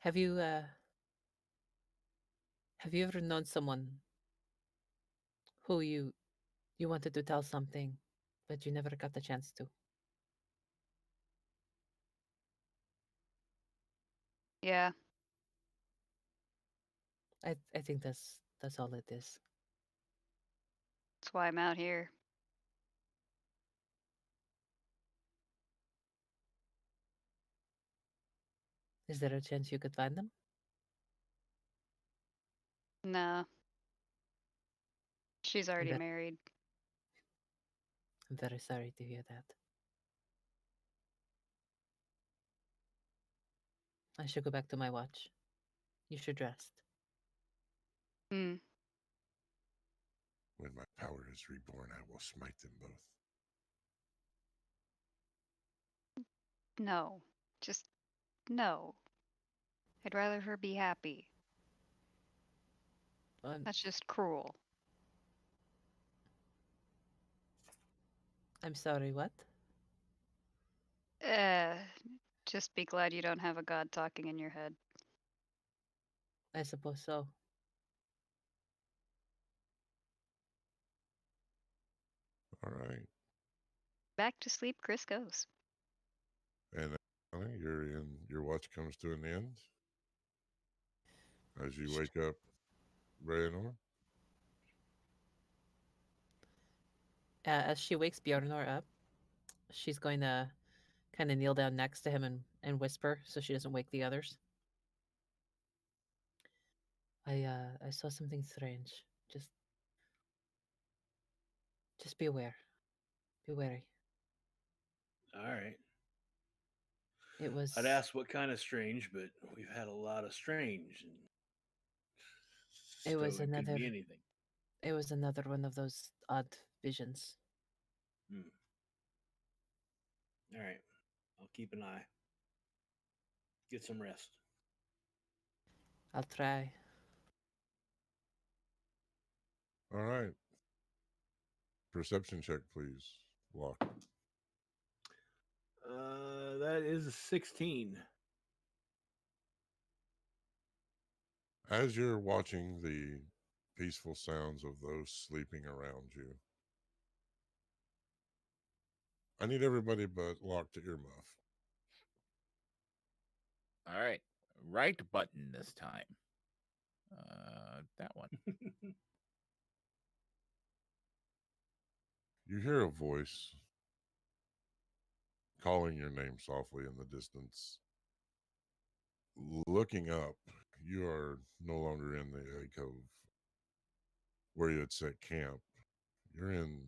Have you ever known someone who you wanted to tell something, but you never got the chance to? Yeah. I think that's all it is. That's why I'm out here. Is there a chance you could find them? No. She's already bet- married. I'm very sorry to hear that. I should go back to my watch. You should rest. Hmm. When my power is reborn, I will smite them both. No. Just no. I'd rather her be happy. That's just cruel. I'm sorry, what? Uh, just be glad you don't have a god talking in your head. I suppose so. All right. Back to sleep, Chris goes. And your watch comes to an end as you wake up, Rayanor. As she wakes Bjornor up, she's going to kind of kneel down next to him and whisper so she doesn't wake the others. I saw something strange. Just be aware. Be wary. All right. It was I'd ask what kind of strange, but we've had a lot of strange, and It was so it could another be anything. it was another one of those odd visions. Hmm. All right. I'll keep an eye. Get some rest. I'll try. All right. Perception check, please. Walk. That is a 16. As you're watching the peaceful sounds of those sleeping around you, I need everybody but Lock to earmuff. All right. Right button this time. That one. You hear a voice calling your name softly in the distance. Looking up, you are no longer in the cove where you had set camp. You're in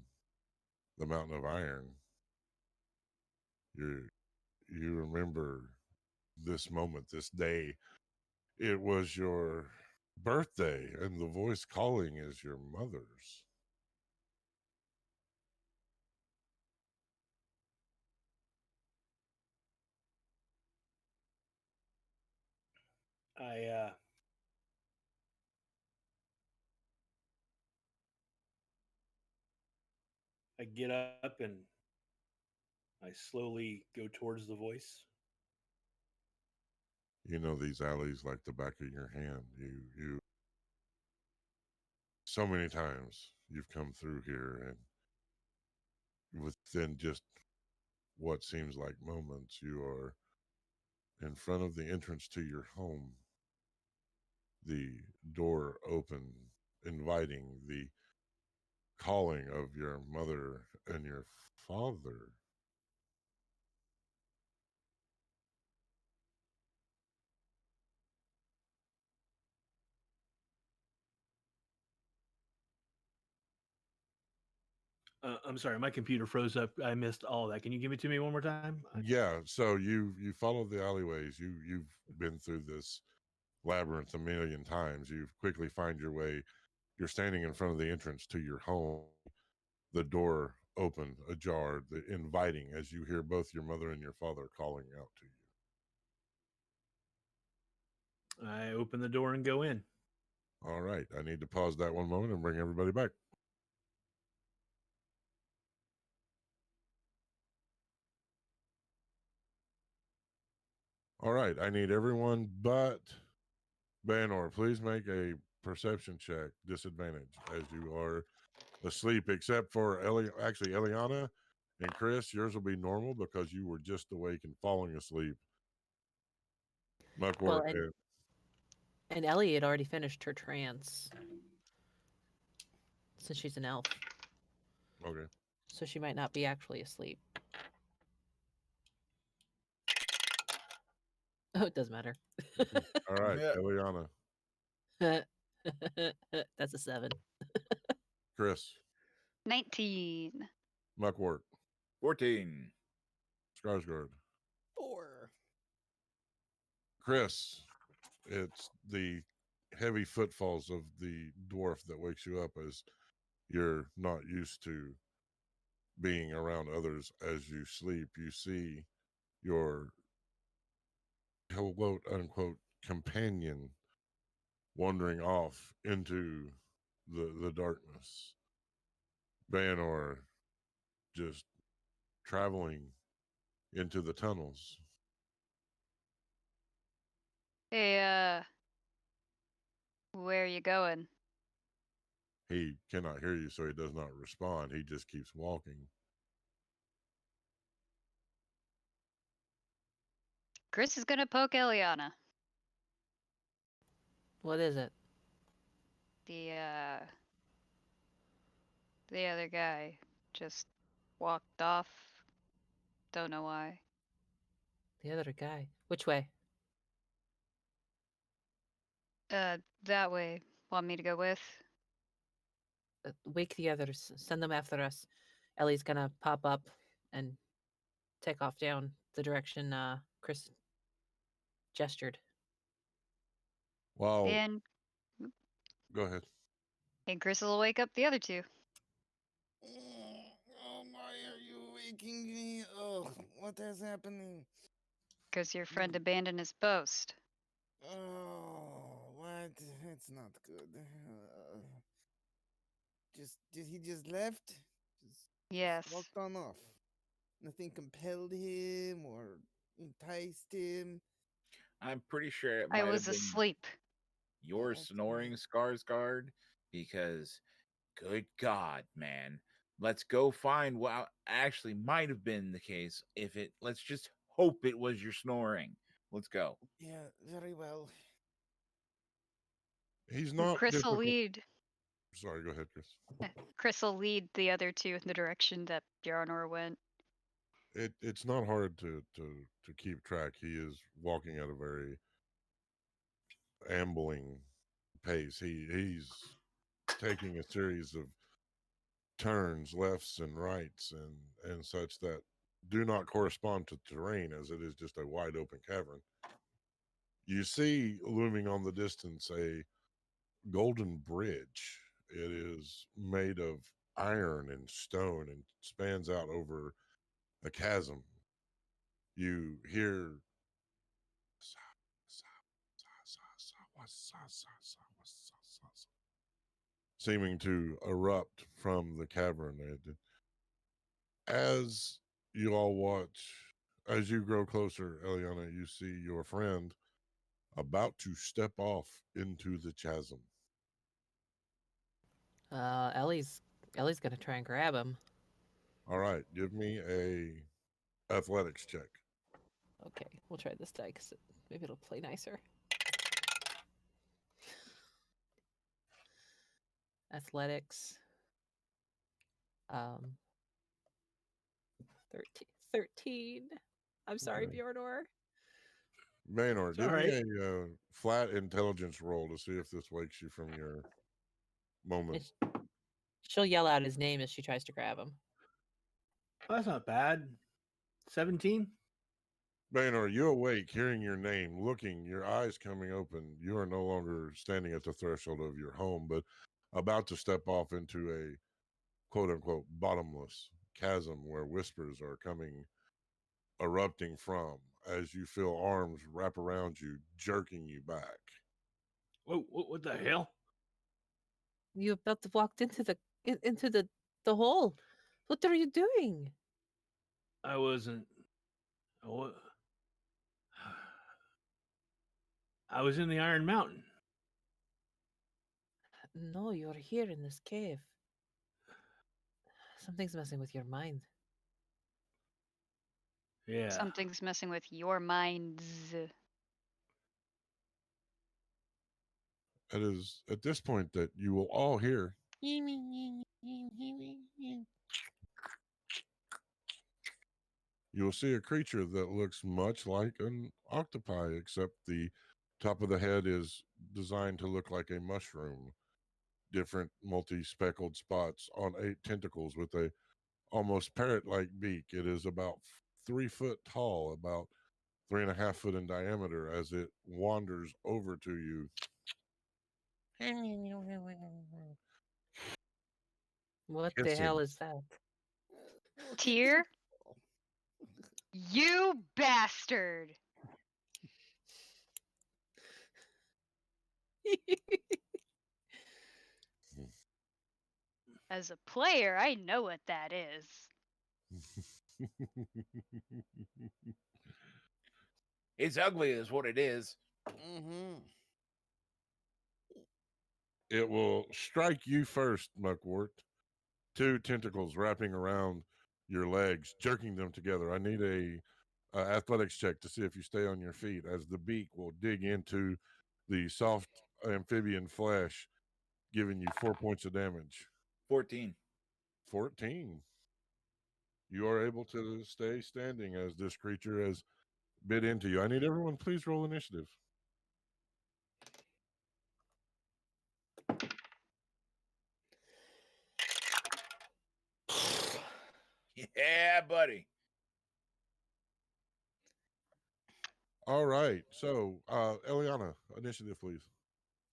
the Mountain of Iron. You remember this moment, this day. It was your birthday, and the voice calling is your mother's. I I get up and I slowly go towards the voice. You know these alleys like the back of your hand. You so many times you've come through here, and within just what seems like moments, you are in front of the entrance to your home, the door open, inviting the calling of your mother and your father. I'm sorry, my computer froze up. I missed all that. Can you give it to me one more time? Yeah, so you follow the alleyways. You've been through this labyrinth a million times. You quickly find your way. You're standing in front of the entrance to your home. The door open, ajar, the inviting as you hear both your mother and your father calling out to you. I open the door and go in. All right, I need to pause that one moment and bring everybody back. All right, I need everyone but Banor. Please make a perception check, disadvantage, as you are asleep, except for actually Eliana and Chris. Yours will be normal because you were just awake and falling asleep. Well, Muckwort and Ellie had already finished her trance since she's an elf, okay. so she might not be actually asleep. Oh, it doesn't matter. All right, Yeah. Eliana, That's a 7. Chris, 19. Muckwort, 14. Skarsgård. 4. Chris, it's the heavy footfalls of the dwarf that wakes you up as you're not used to being around others as you sleep. You see your quote unquote companion wandering off into the darkness. Bayanor just traveling into the tunnels. Hey, where are you going? He cannot hear you, so he does not respond. He just keeps walking. Chris is gonna poke Eliana. What is it? The other guy just walked off. Don't know why. The other guy. Which way? That way. Want me to go with? Wake the others. Send them after us. Ellie's gonna pop up and take off down the direction Chris gestured. Wow. And Go ahead. Chris will wake up the other two. Oh, why are you waking me? Oh, what is happening? Because your friend abandoned his post. Oh, what? It's not good. Did he just left? Yes. Just walked on off. Nothing compelled him or enticed him. I'm pretty sure it I might was have been asleep. your Okay. snoring, Skarsgård, because good God, man. Let's go find what actually might have been the case. Let's just hope it was your snoring. Let's go. Yeah, very well. He's not Chris will difficult. lead. Sorry, go ahead, Chris. Chris will lead the other two in the direction that Bjarnor went. It's not hard to keep track. He is walking at a very ambling pace. He's taking a series of turns, lefts and rights and such that do not correspond to terrain, as it is just a wide open cavern. You see looming on the distance a golden bridge. It is made of iron and stone and spans out over a chasm. You hear seeming to erupt from the cavern. As you all watch, as you grow closer, Eliana, you see your friend about to step off into the chasm. Ellie's gonna try and grab him. All right, give me a athletics check. Okay, we'll try this die because maybe it'll play nicer. Athletics. 13. 13. I'm sorry, Okay. Bjornor. Baynor, It's give all me right. a flat intelligence roll to see if this wakes you from your moment. She'll yell out his name as she tries to grab him. Well, that's not bad. 17. Baynor, you awake, hearing your name, looking, your eyes coming open. You are no longer standing at the threshold of your home, but about to step off into a quote unquote bottomless chasm where whispers are coming, erupting from as you feel arms wrap around you, jerking you back. Whoa, what the hell? You about to walked into the hole. What are you doing? I wasn't. I wa- I was in the Iron Mountain. No, you're here in this cave. Something's messing with your mind. Yeah. Something's messing with your minds. It is at this point that you will all hear you will see a creature that looks much like an octopi, except the top of the head is designed to look like a mushroom. Different multi-speckled spots on 8 tentacles with a almost parrot-like beak. It is about 3 foot tall, about 3.5 foot in diameter as it wanders over to you. What the Hissing. hell is that? Tyr? You bastard! As a player, I know what that is. It's ugly, is what it is. Mm-hmm. It will strike you first, Muckwort. 2 tentacles wrapping around your legs, jerking them together. I need a athletics check to see if you stay on your feet as the beak will dig into the soft amphibian flesh, giving you 4 points of damage. 14. 14. You are able to stay standing as this creature has bit into you. I need everyone, please roll initiative. Yeah, buddy. All right. So, Eliana, initiative, please.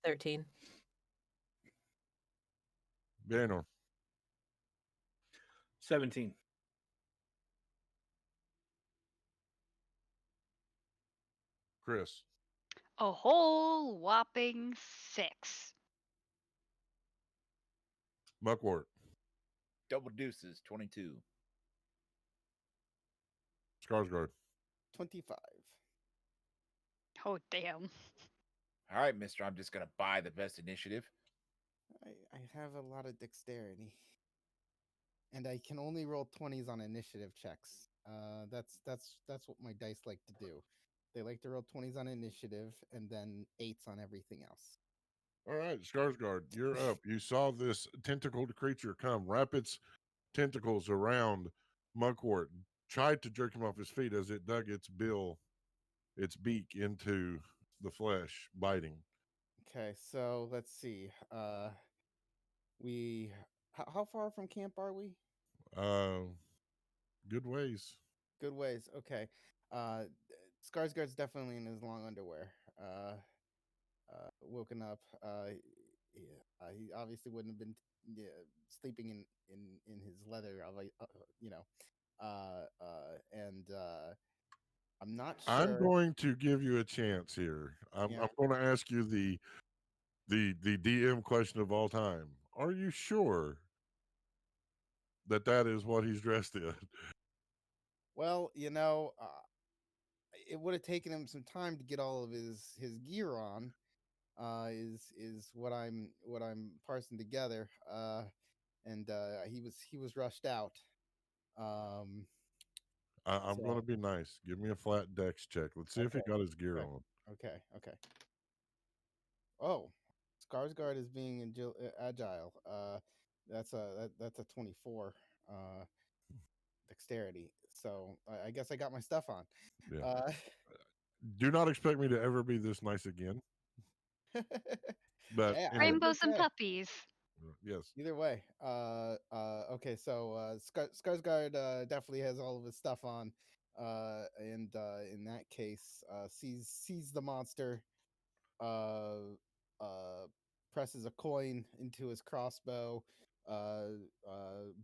13. Banner, 17. Chris, A whole whopping 6. Muckwort, Double deuces, 22. Skarsgård. 25. Oh, damn. All right, mister, I'm just going to buy the best initiative. I have a lot of dexterity. And I can only roll 20s on initiative checks. That's what my dice like to do. They like to roll 20s on initiative and then 8s on everything else. All right, Skarsgård, you're up. You saw this tentacled creature come, wrap its tentacles around Muckwort, tried to jerk him off his feet as it dug its beak into the flesh, biting. Okay, so let's see. We how far from camp are we? Uh, good ways. Good ways. Okay. Uh, Skarsgård's definitely in his long underwear. Woken up. He obviously wouldn't have been sleeping in his leather. You know. And I'm not I'm sure. going to give you a chance here. I'm Yeah. going to ask you the DM question of all time. Are you sure that that is what he's dressed in? Well, it would have taken him some time to get all of his gear on. Is what I'm parsing together. And he was rushed out. Um, I'm going to So be nice. Give me a flat dex check. Let's see if he okay, got his gear okay, on. okay. Oh, Skarsgård is being agile. That's a 24 dexterity. So I guess I got my stuff on. Yeah. Uh, Do not expect me to ever be this nice again. But hey, anyway, Rainbows and okay. puppies. yes. Either way, okay. So Skarsgård definitely has all of his stuff on, and in that case, sees the monster, uh, presses a coin into his crossbow,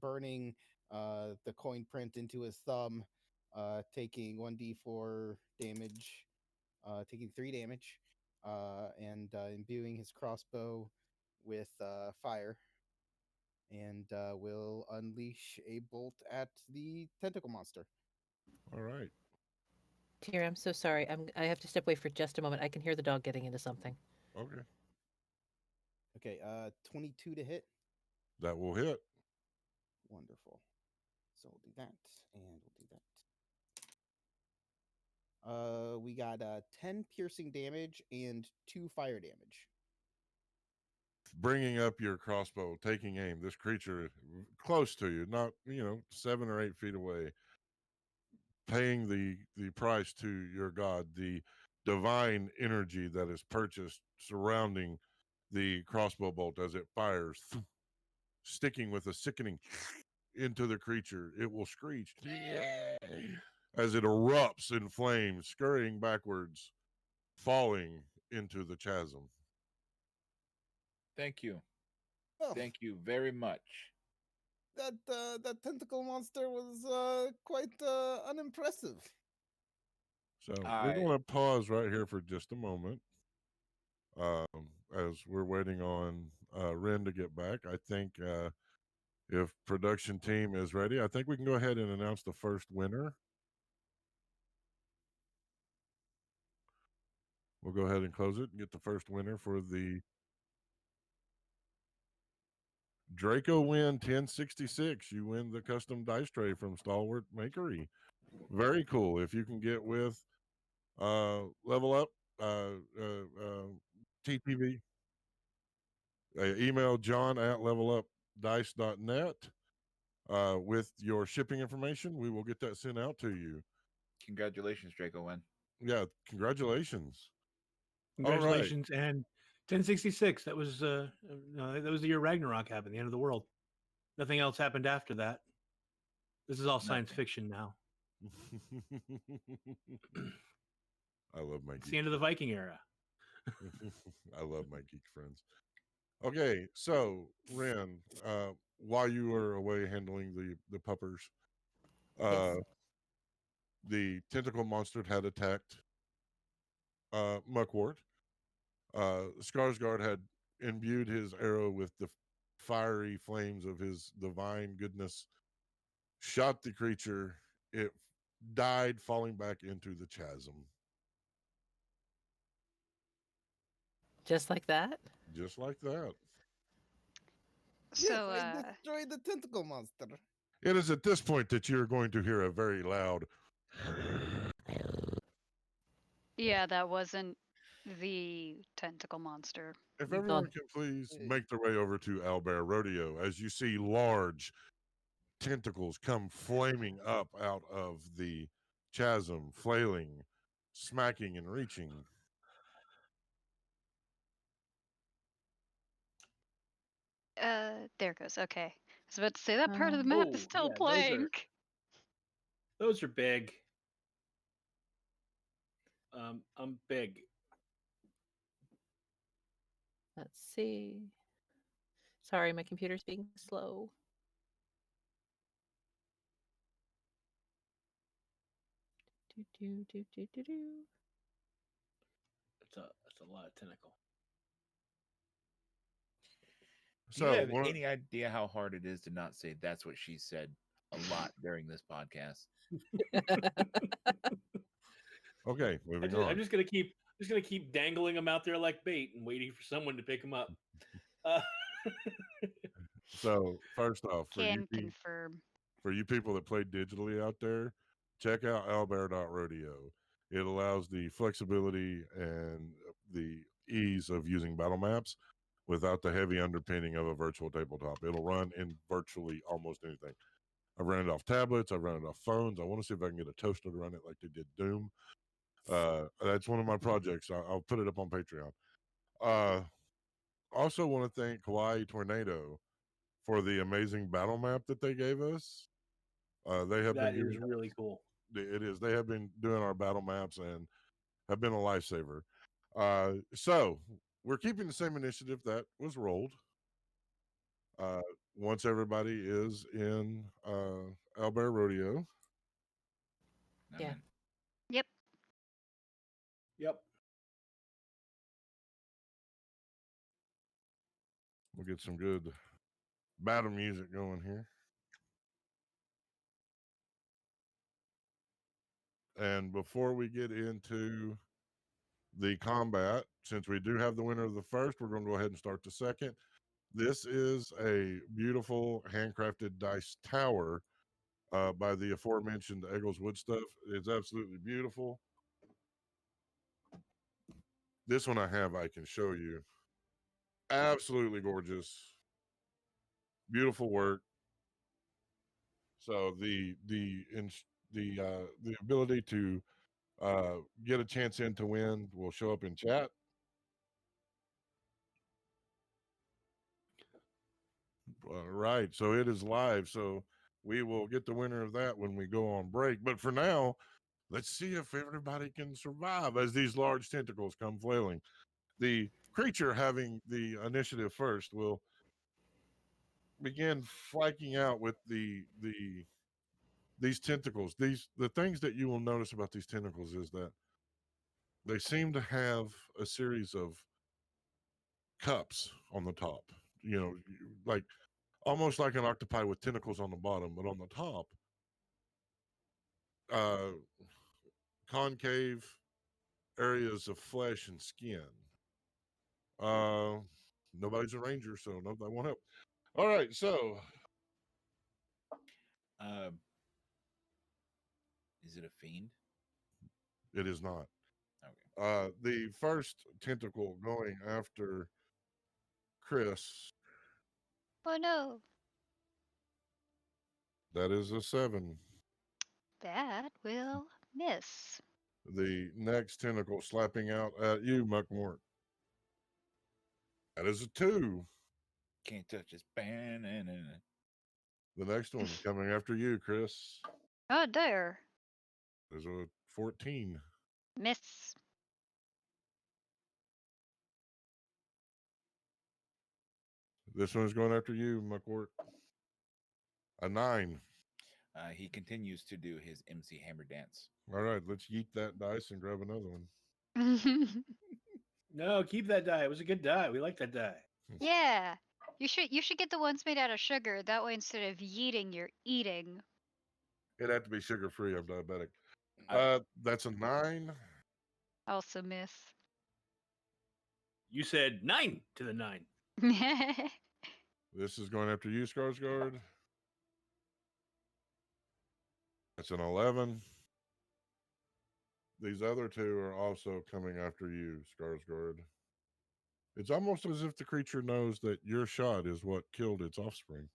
burning the coin print into his thumb, taking 1d4 damage, taking 3 damage, and imbuing his crossbow with fire, and will unleash a bolt at the tentacle monster. All right. Tyr, I'm so sorry. I have to step away for just a moment. I can hear the dog getting into something. Okay. Okay, 22 to hit. That will hit. Wonderful. So we'll do that, and we'll do that. We got 10 piercing damage and 2 fire damage. Bringing up your crossbow, taking aim. This creature close to you, not 7 or 8 feet away, paying the price to your god, the divine energy that is purchased surrounding the crossbow bolt as it fires, sticking with a sickening into the creature. It will screech as it erupts in flames, scurrying backwards, falling into the chasm. Thank you. Oh, Thank you very much. that tentacle monster was quite unimpressive. So we're going to pause right here for just a moment, as we're waiting on Ren to get back. I think if production team is ready, I think we can go ahead and announce the first winner. We'll go ahead and close it and get the first winner for the Draco win 1066. You win the custom dice tray from Stalwart Makery. Very cool. If you can get with Level Up, TTV, email John at levelupdice.net with your shipping information. We will get that sent out to you. Congratulations, Draco Win. Yeah, congratulations. Congratulations. And 1066, that was no, that was the year Ragnarok happened, the end of the world. Nothing else happened after that. This is all science Nothing. fiction now. I love my It's geek the end of the Viking era. I love my geek friends. Okay, so Ren, while you were away handling the puppers, Yes. the tentacle monster had attacked Muckwort. Skarsgård had imbued his arrow with the fiery flames of his divine goodness, shot the creature. It died, falling back into the chasm. Just like that? Just like that. Yes, So, I destroyed the tentacle monster. It is at this point that you're going to hear a very loud. yeah, that wasn't the tentacle monster. If everyone can please make their way over to Owlbear Rodeo, as you see large tentacles come flaming up out of the chasm, flailing, smacking, and reaching. There it goes. Okay. I was about to say that part of the map is still yeah, playing. Those are big. I'm big. Let's see. Sorry, my computer's being slow. Do. That's a lot of tentacle. Do you have any idea how hard it is to not say that's what she said a lot during this podcast? Okay, moving on. I'm just gonna keep dangling them out there like bait and waiting for someone to pick them up. So first off, Can confirm. for you people that play digitally out there, check out owlbear.rodeo. It allows the flexibility and the ease of using battle maps without the heavy underpinning of a virtual tabletop. It'll run in virtually almost anything. I've run it off tablets. I've run it off phones. I want to see if I can get a toaster to run it like they did Doom. That's one of my projects. I'll put it up on Patreon. Also want to thank Hawaii Tornado for the amazing battle map that they gave us. They have That been is giving really cool. it is. They have been doing our battle maps and have been a lifesaver. So we're keeping the same initiative that was rolled. Once everybody is in Owlbear Rodeo, I'm Yeah. in. Yep. Yep. we'll get some good battle music going here. And before we get into the combat, since we do have the winner of the first, we're going to go ahead and start the second. This is a beautiful handcrafted dice tower by the aforementioned Eggles Wood Stuff. It's absolutely beautiful. This one I can show you. Absolutely gorgeous. Beautiful work. So the ability to get a chance in to win will show up in chat. Right. So it is live. So we will get the winner of that when we go on break. But for now, let's see if everybody can survive as these large tentacles come flailing. The creature having the initiative first will begin flaking out with these tentacles. The things that you will notice about these tentacles is that they seem to have a series of cups on the top. You know, like almost like an octopi with tentacles on the bottom, but on the top, uh, concave areas of flesh and skin. Uh, Nobody's a ranger, so no, that won't help. All right, so Uh, is it a fiend? it is not. Okay. The first tentacle going after Chris, Oh no. that is a 7. That will miss. The next tentacle slapping out at you, Muckmort. That is a 2. Can't touch this. Banana. The next one coming after you, Chris, Oh there. is a 14. Miss. This one's going after you, Muckwort. A 9. He continues to do his MC Hammer dance. All right, let's yeet that dice and grab another one. No, keep that die. It was a good die. We like that die. Yeah. You should get the ones made out of sugar. That way instead of yeeting, you're eating. It'd have to be sugar free. I'm diabetic. Uh, That's a 9. Also miss. You said 9 to the 9. This is going after you, Skarsgård. That's an 11. These other two are also coming after you, Skarsgård. It's almost as if the creature knows that your shot is what killed its offspring.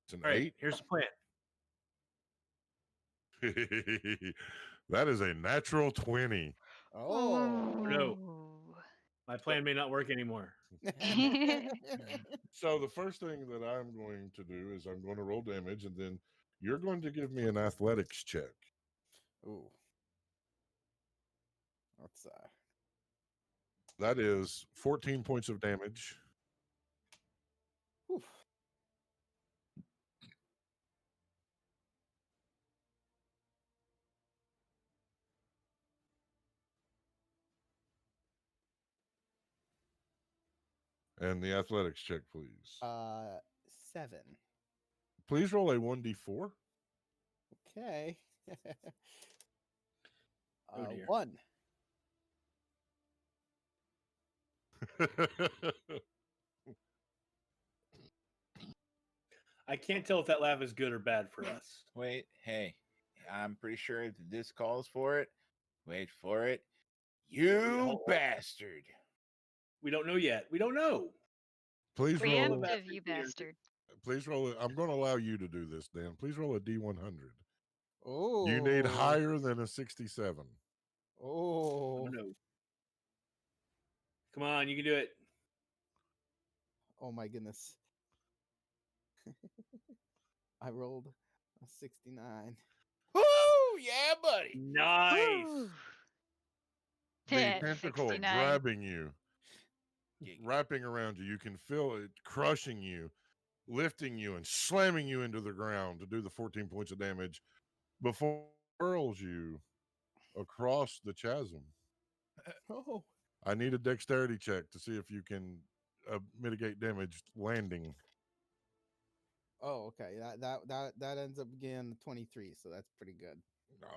It's an All right, 8. here's the plan. That is a natural 20. Oh. No. My plan may not work anymore. So the first thing that I'm going to do is I'm going to roll damage, and then you're going to give me an athletics check. Ooh. Let's That is 14 points of damage. whew. And the athletics check, please. 7. Please roll a 1d4. Okay. Oh, dear. 1. I can't tell if that laugh is good or bad for us. Wait, hey, I'm pretty sure that this calls for it. Wait for it. You hold- bastard. We don't know yet. We don't know. Please roll. Preemptive, you bastard. Please roll it. I'm going to allow you to do this, Dan. Please roll a D100. Oh. You need higher than a 67. I Oh. don't know. Come on, you can do it. Oh my goodness. I rolled a 69. Woo! Yeah, buddy. Nice. Woo. The Hit tentacle 69. grabbing you, Giggity. wrapping around you. You can feel it crushing you, lifting you, and slamming you into the ground to do the 14 points of damage before it hurls you across the chasm. Oh. I need a dexterity check to see if you can mitigate damage landing. Oh, okay. That ends up being 23, so that's pretty good.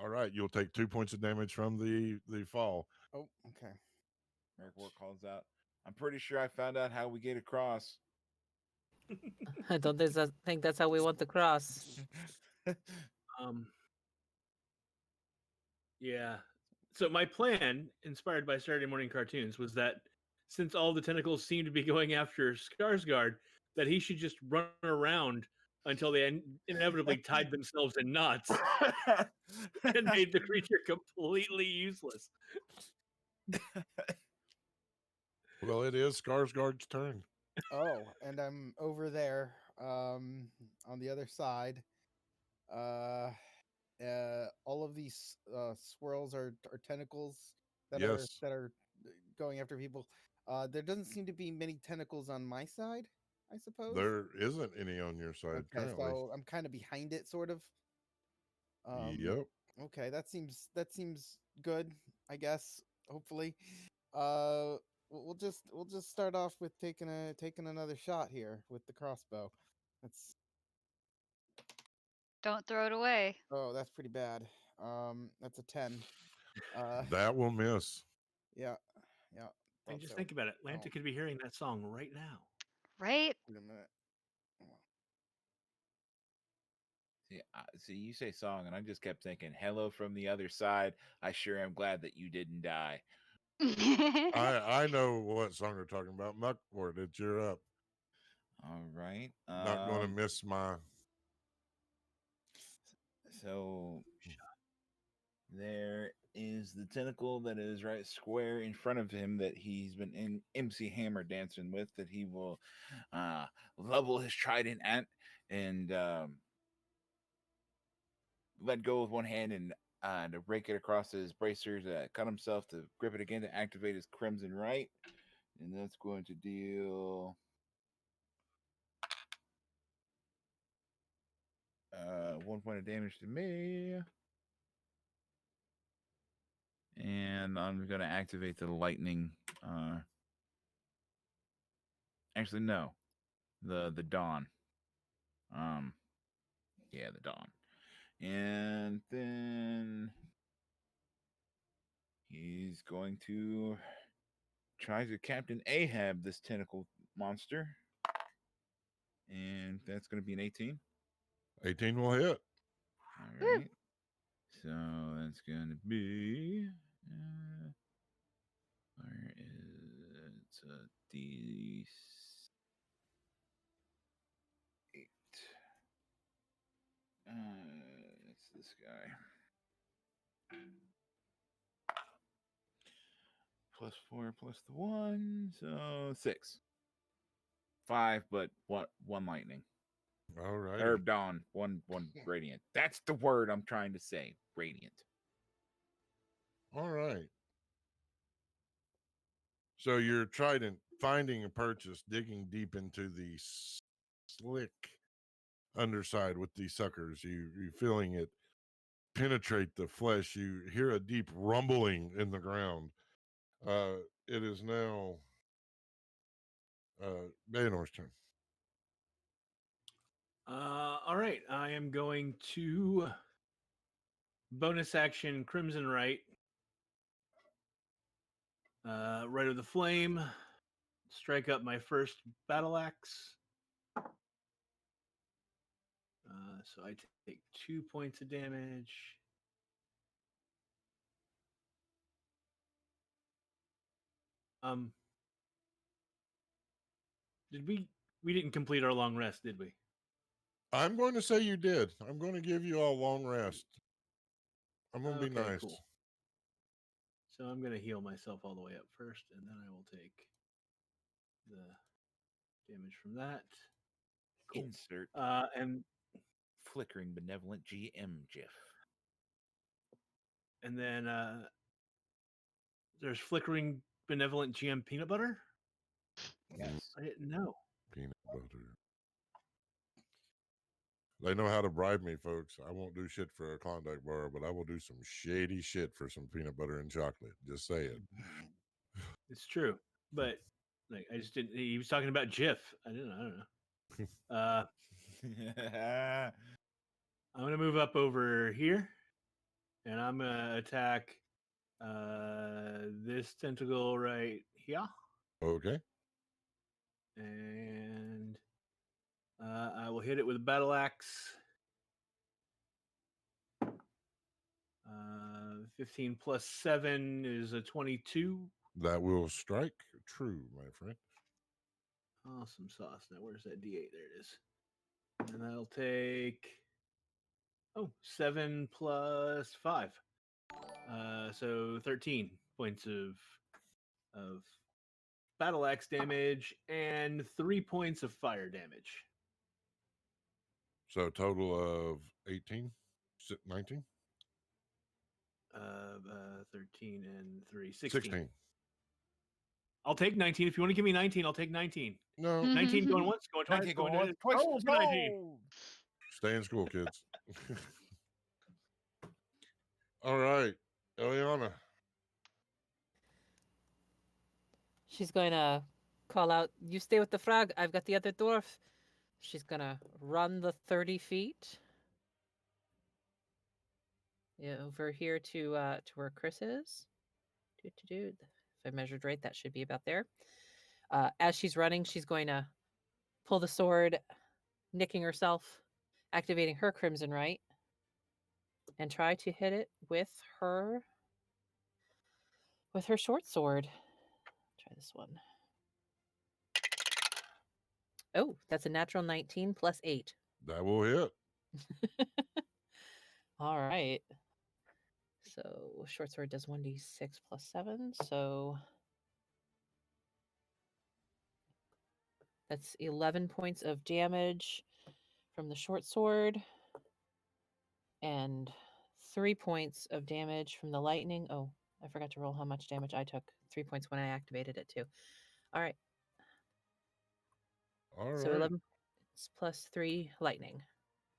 All right, you'll take 2 points of damage from the fall. Oh, okay. Merc War calls out. I'm pretty sure I found out how we get across. I don't think that's how we want the cross. Yeah. So my plan, inspired by Saturday morning cartoons, was that since all the tentacles seem to be going after Skarsgård, that he should just run around until they inevitably tied themselves in knots and made the creature completely useless. Well, it is Skarsgård's turn. Oh, and I'm over there on the other side. All of these swirls are tentacles that Yes. are going after people. There doesn't seem to be many tentacles on my side, I suppose. There isn't any on your side Okay, currently. so I'm kind of behind it, sort of. Yep. Okay, that seems good, I guess. Hopefully, we'll just start off with taking another shot here with the crossbow. Don't throw it away. That's pretty bad. That's a 10. That will miss. Yeah. And thought just so. think about it. Lanta Oh. could be hearing that song right now. Right? Wait a minute. See, you say song, and I just kept thinking, "Hello from the other side." I sure am glad that you didn't die. I know what song you're talking about. Muckboard, it's you're up. All right. Not going to miss my. So there is the tentacle that is right square in front of him that he's been in MC Hammer dancing with, that he will level his trident at and let go with one hand and to break it across his bracers, cut himself to grip it again to activate his Crimson Right. And that's going to deal 1 point of damage to me. And I'm going to activate the lightning. Actually, no. The dawn. Yeah, the dawn. And then he's going to try to Captain Ahab this tentacle monster. And that's going to be an 18. 18 will hit. All right. So that's going to be. Where is it's a D8. It's this guy. +4 plus the 1, so 6. 5, but one lightning. All right. Herb Dawn, one radiant. That's the word I'm trying to say. Radiant. All right. So you're trident finding a purchase, digging deep into the slick underside with these suckers. You feeling it penetrate the flesh. You hear a deep rumbling in the ground. It is now Bayonor's turn. All right. I am going to bonus action Crimson Right. Right of the Flame. Strike up my first battle axe. So I take 2 points of damage. Did we didn't complete our long rest, did we? I'm going to say you did. I'm going to give you a long rest. I'm going to be nice. Cool. So I'm going to heal myself all the way up first, and then I will take the damage from that. Cool. Insert And flickering benevolent GM GIF. and then there's flickering benevolent GM peanut butter. Yes. I didn't know. Peanut butter. They know how to bribe me, folks. I won't do shit for a Klondike bar, but I will do some shady shit for some peanut butter and chocolate. Just say it. It's true, but like I just didn't. He was talking about Jif. I don't know. I'm gonna move up over here, and I'm gonna attack this tentacle right here, Okay. and I will hit it with a battle axe. 15 plus 7 is a 22. That will strike true, my friend. Awesome sauce. Now, where's that D8? There it is. And that'll take 7 plus 5. So 13 points of battle axe damage and 3 points of fire damage. So total of 18, 19? 13 and 3, 16. 16. I'll take 19. If you want to give me 19, I'll take 19. No, 19 going once, going twice, 19 going going twice. once, Oh, 19. stay in school, kids. All right, Eliana. She's going to call out, "You stay with the frog. I've got the other dwarf." She's going to run the 30 feet. Yeah, over here to where Chris is. If I measured right, that should be about there. As she's running, she's going to pull the sword, nicking herself, activating her Crimson Right, and try to hit it with her short sword. Try this one. Oh, that's a natural 19 plus 8. That will hit. All right. So short sword does 1d6 plus 7. So that's 11 points of damage from the short sword and 3 points of damage from the lightning. Oh, I forgot to roll how much damage I took. 3 points when I activated it too. All right. All right. So 11 plus 3 lightning.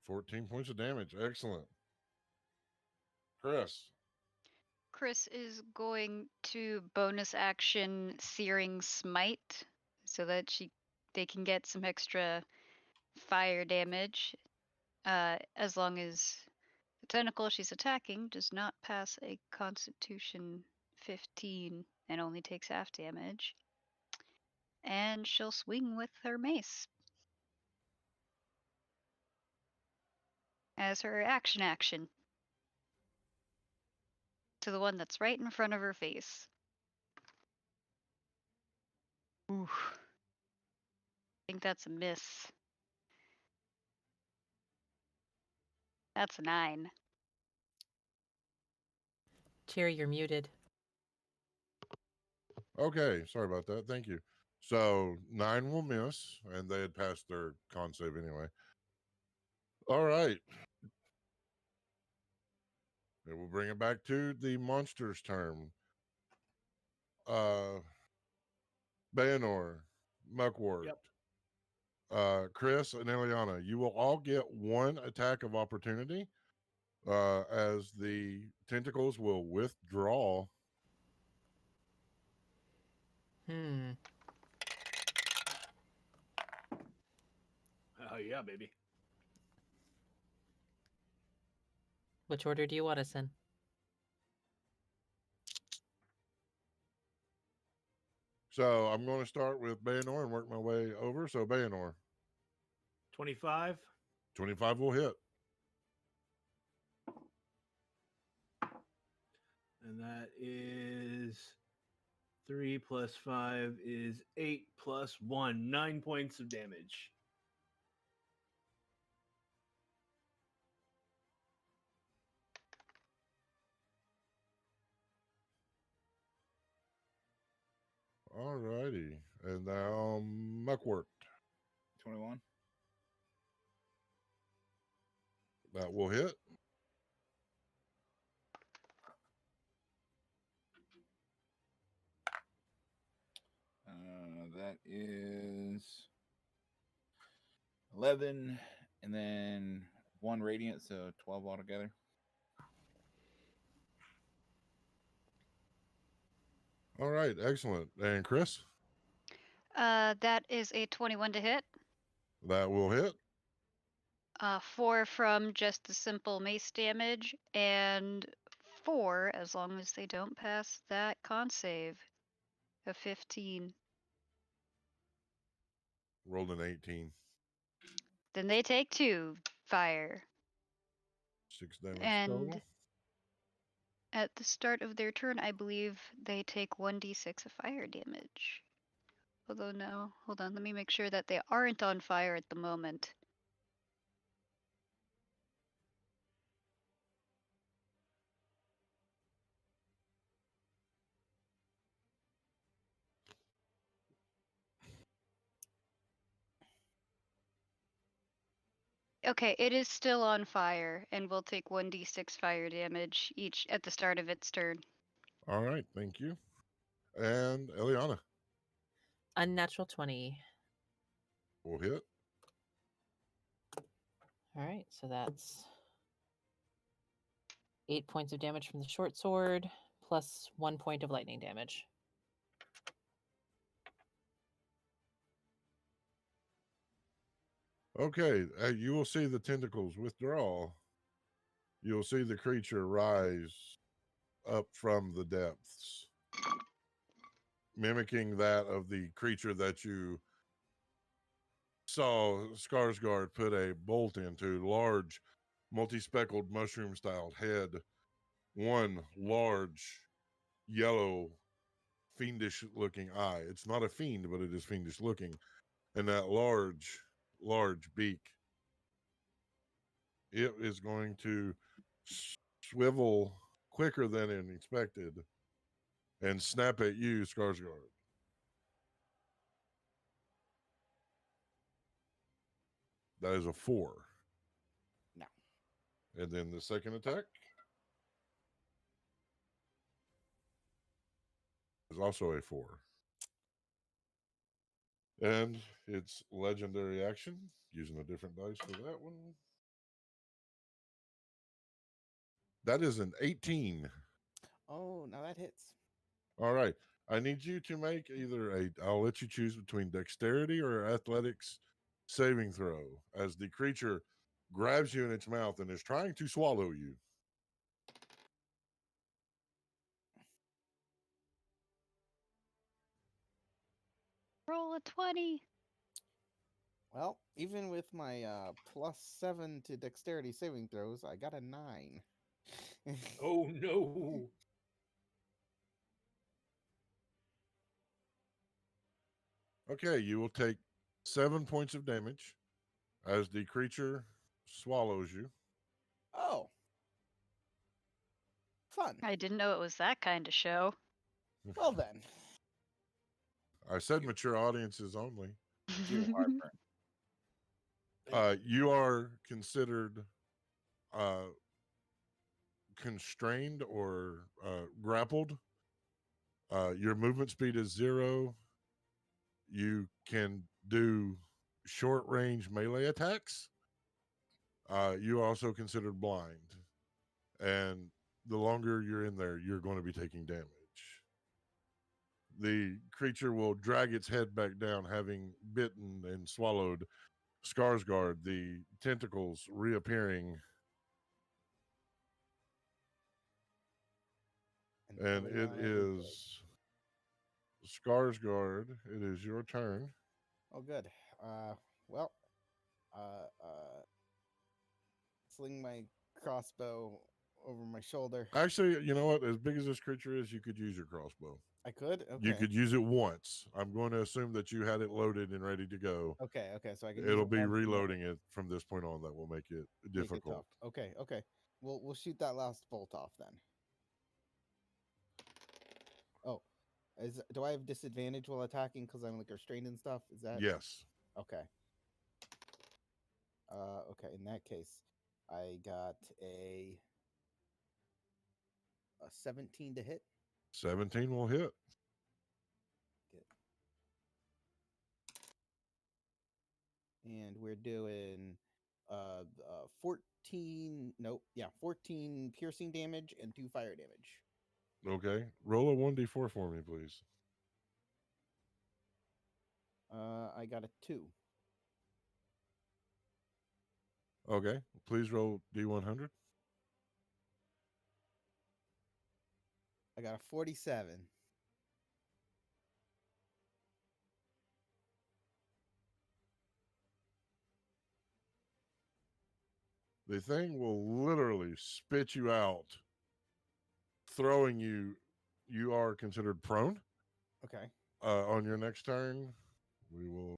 14 points of damage. Excellent. Chris. Chris is going to bonus action Searing Smite so that they can get some extra fire damage as long as the tentacle she's attacking does not pass a Constitution 15 and only takes half damage. And she'll swing with her mace as her action to the one that's right in front of her face. Ooh. I think that's a miss. That's a 9. Tyr, you're muted. Okay, sorry about that. Thank you. So 9 will miss, and they had passed their con save anyway. All right. And we'll bring it back to the monster's turn. Bayanor, Muckwort, Chris, and Eliana, you will all get 1 attack of opportunity as the tentacles will withdraw. Oh, yeah, baby. Which order do you want us in? So I'm going to start with Bayanor and work my way over. So Bayanor. 25. 25 will hit. And that is 3 plus 5 is 8 plus 1, 9 points of damage. All righty. And now Muckwort. 21. That will hit. That is 11, and then 1 radiant, so 12 altogether. All right, excellent. And Chris? That is a 21 to hit. That will hit. 4 from just the simple mace damage, and 4 as long as they don't pass that con save of 15. Rolled an 18. Then they take 2 fire. 6 damage And total. at the start of their turn, I believe they take 1d6 of fire damage. Although no, hold on, let me make sure that they aren't on fire at the moment. Okay, it is still on fire and will take 1d6 fire damage each at the start of its turn. All right, thank you. And Eliana Unnatural 20. will hit. All right, so that's 8 points of damage from the short sword, plus 1 point of lightning damage. Okay, you will see the tentacles withdraw. You'll see the creature rise up from the depths, mimicking that of the creature that you saw Skarsgård put a bolt into. Large, multi-speckled mushroom-styled head, one large, yellow, fiendish-looking eye. It's not a fiend, but it is fiendish-looking. And that large, large beak. It is going to swivel quicker than expected and snap at you, Skarsgård. That is a 4. No. And then the second attack is also a 4. And it's legendary action, using a different dice for that one. That is an 18. Oh, now that hits. All right. I need you to make either I'll let you choose between dexterity or athletics saving throw as the creature grabs you in its mouth and is trying to swallow you. Roll a 20. Well, even with my +7 to dexterity saving throws, I got a 9. Oh no. Okay, you will take 7 points of damage as the creature swallows you. Oh. Fun. I didn't know it was that kind of show. Well then. I said mature audiences only. Dear heartburn. You are considered constrained or grappled. Your movement speed is 0. You can do short range melee attacks. You are also considered blind. And the longer you're in there, you're going to be taking damage. The creature will drag its head back down, having bitten and swallowed Skarsgård, the tentacles reappearing. And it is Skarsgård. It is your turn. Oh, good. Well, sling my crossbow over my shoulder. Actually, you know what? As big as this creature is, you could use your crossbow. I could. Okay. You could use it once. I'm going to assume that you had it loaded and ready to go. Okay. So I can. use It'll it be once and then reloading it from this point on. That will make it make it difficult. tough. Okay. We'll shoot that last bolt off then. Oh, do I have disadvantage while attacking because I'm like restrained and stuff? Is that Yes. okay? Okay. In that case, I got a 17 to hit. 17 will hit. Good. And we're doing 14. Nope. Yeah, 14 piercing damage and 2 fire damage. Okay. Roll a 1d4 for me, please. I got a 2. Okay. Please roll d100. I got a 47. The thing will literally spit you out, throwing you. You are considered prone. Okay. On your next turn, we'll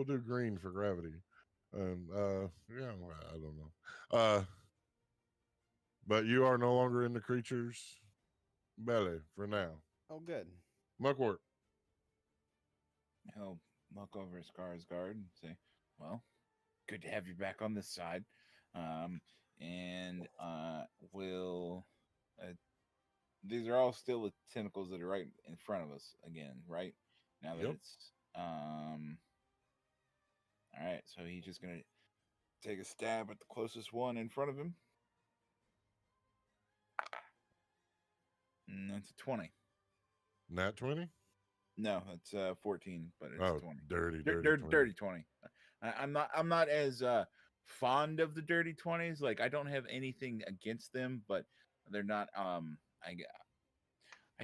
do green for gravity. And yeah, I don't know. But you are no longer in the creature's belly for now. Oh, good. Muckwort. He'll look over at Skarsgård and say, "Well, good to have you back on this side." And will these are all still the tentacles that are right in front of us again, right? Now that Yep. it's all right, so he's just gonna take a stab at the closest one in front of him. And that's a 20. Nat 20? No, that's 14, but it's 20. Dirty 20. I'm not as fond of the dirty 20s. Like, I don't have anything against them, but they're not I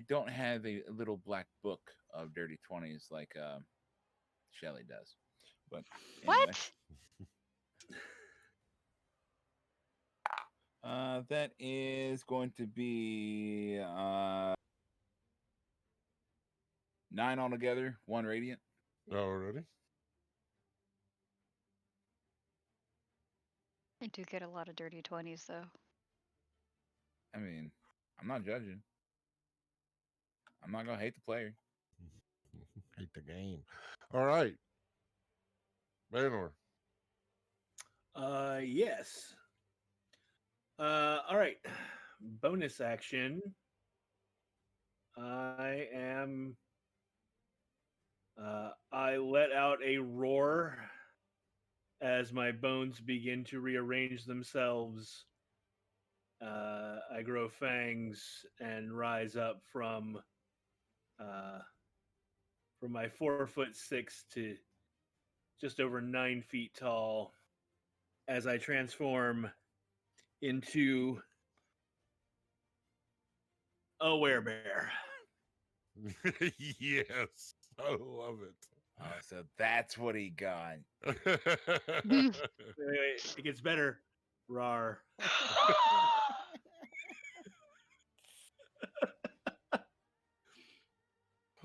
don't have a little black book of dirty 20s like Shelly does. But anyway. What? That is going to be 9 altogether, 1 radiant. Already? I do get a lot of dirty 20s, though. I mean, I'm not judging. I'm not gonna hate the player. Hate the game. All right. Baylor. Yes. All right. Bonus action. I let out a roar as my bones begin to rearrange themselves. I grow fangs and rise up from my 4'6" to just over 9 feet tall as I transform into a werebear. Yes. I love it. Oh, so that's what he got. Wait, it gets better. Rar.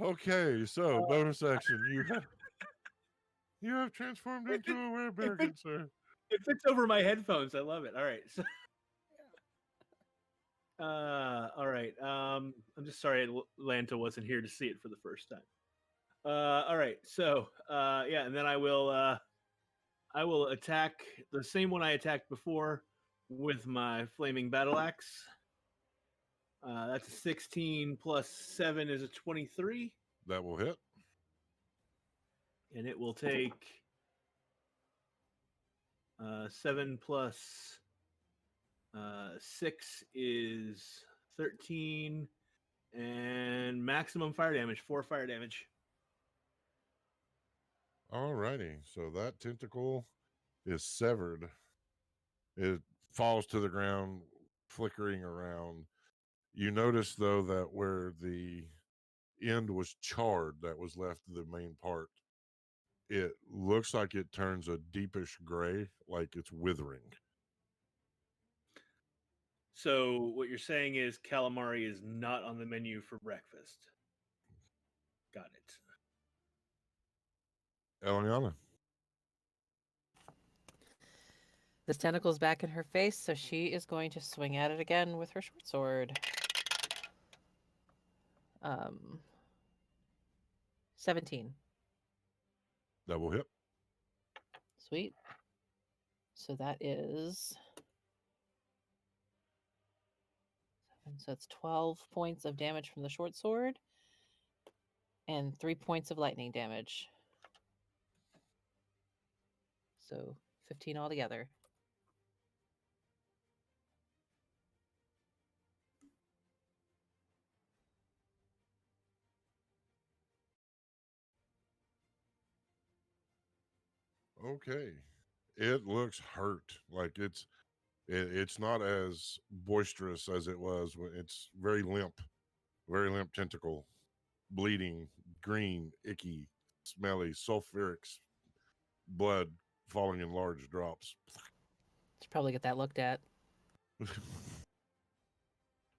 Okay, so bonus action. You have transformed into a werebear, good sir. It fits over my headphones. I love it. All right. So, all right. I'm just sorry Lanta wasn't here to see it for the first time. All right. So, yeah, and then I will attack the same one I attacked before with my flaming battle axe. That's a 16 plus 7 is a 23. That will hit. And it will take 7 plus 6 is 13. And maximum fire damage, 4 fire damage. Alrighty. So that tentacle is severed. It falls to the ground, flickering around. You notice, though, that where the end was charred, that was left the main part, it looks like it turns a deepish gray, like it's withering. So what you're saying is calamari is not on the menu for breakfast. Got it. Eliana. This tentacle's back in her face, so she is going to swing at it again with her short sword. 17. That will hit. Sweet. So that is... So that's 12 points of damage from the short sword and 3 points of lightning damage. So 15 altogether. Okay. It looks hurt. Like it's not as boisterous as it was. It's very limp tentacle, bleeding, green, icky, smelly, sulfuric blood falling in large drops. Should probably get that looked at.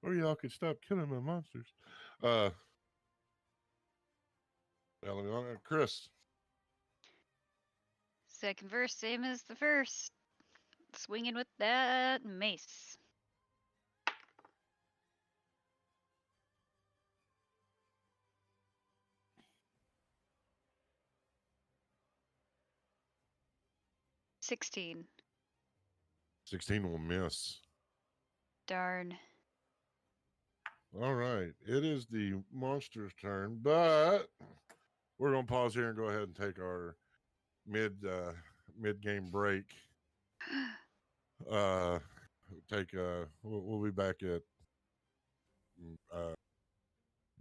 Or y'all could stop killing my monsters. Chris. Second verse, same as the first. Swinging with that mace. $16. 16 will miss. Darn. All right. It is the monster's turn, but we're going to pause here and go ahead and take our mid game break. We'll be back at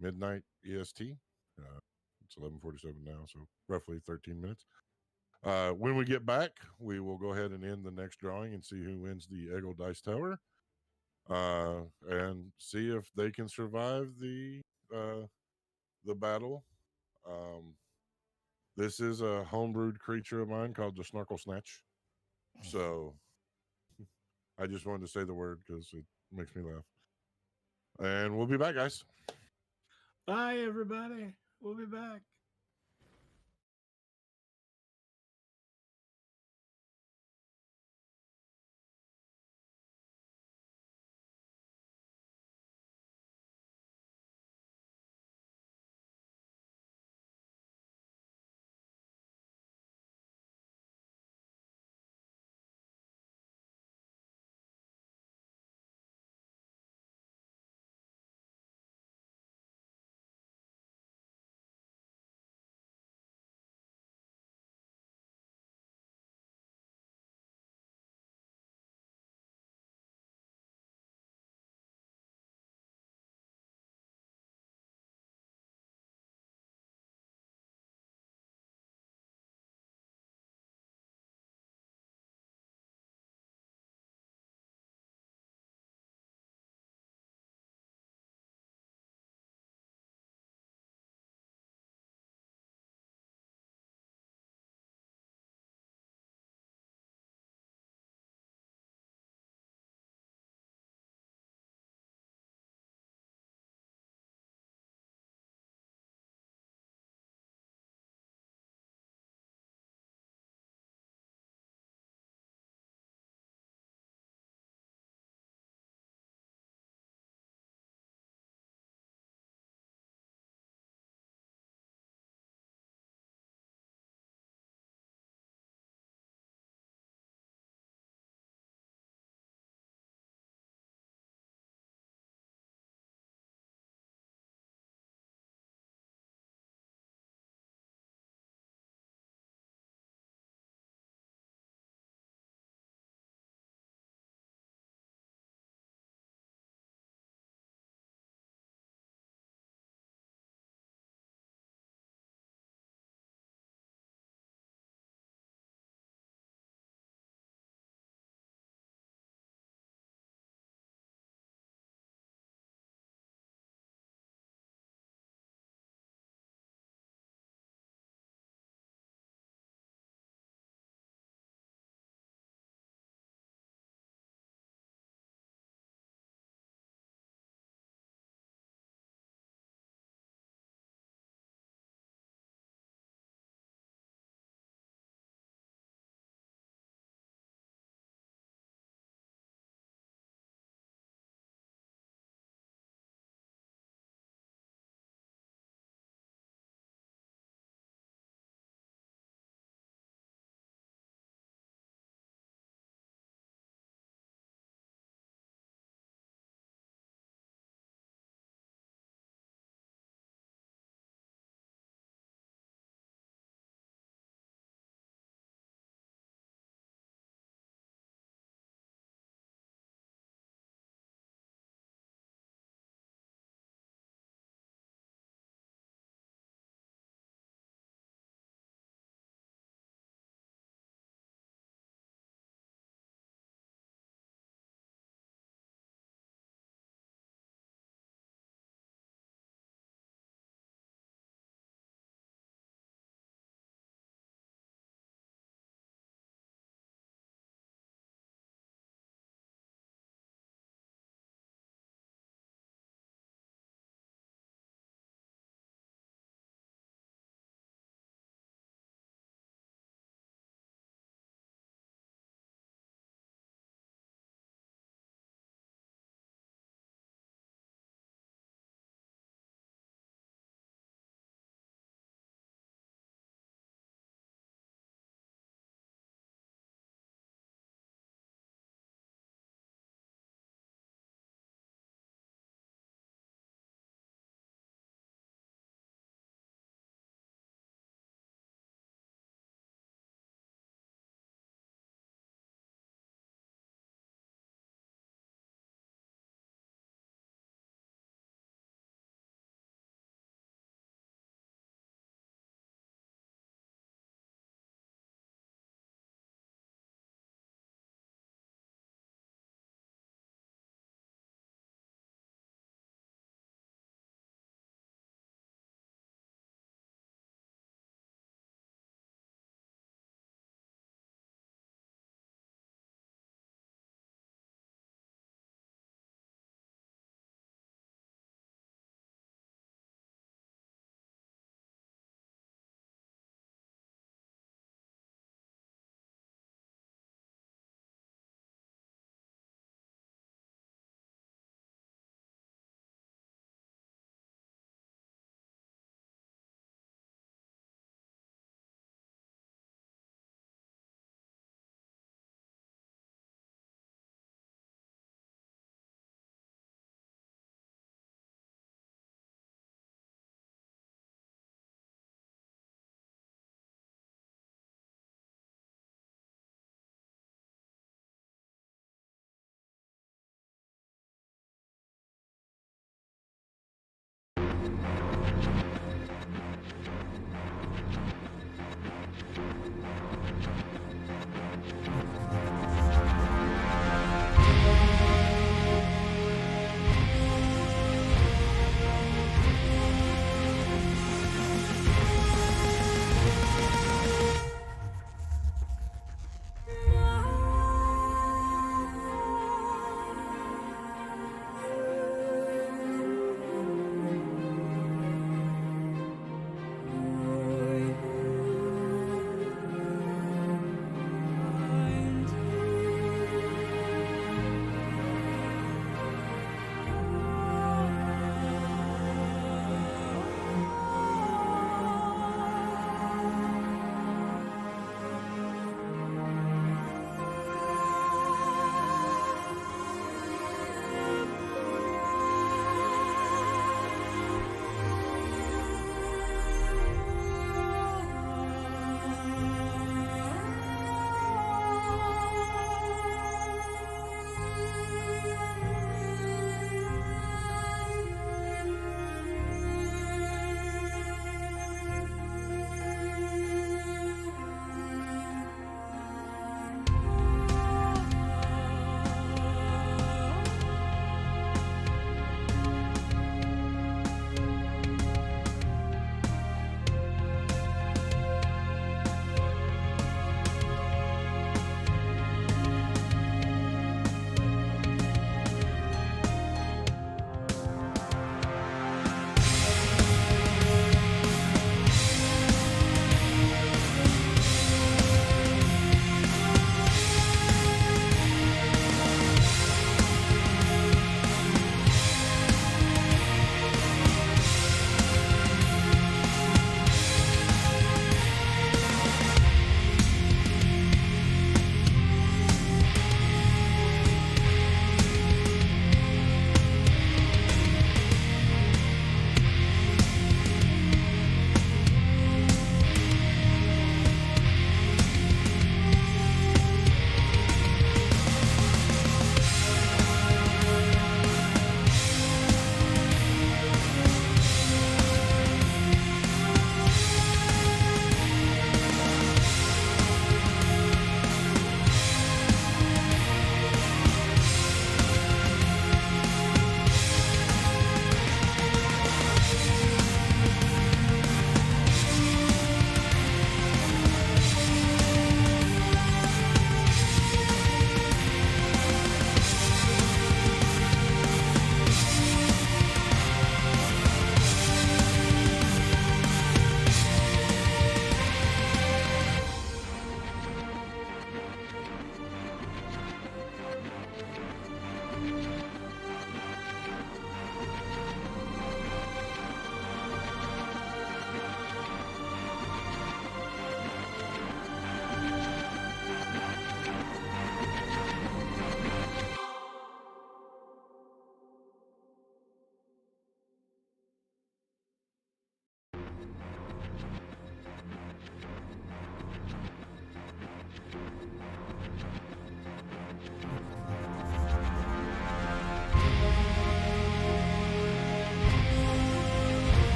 midnight EST. It's 11:47 now, so roughly 13 minutes. When we get back, we will go ahead and end the next drawing and see who wins the Eggle Dice Tower, and see if they can survive the battle. This is a homebrewed creature of mine called the Snarkle Snatch. So I just wanted to say the word because it makes me laugh. And we'll be back, guys. Bye, everybody. We'll be back.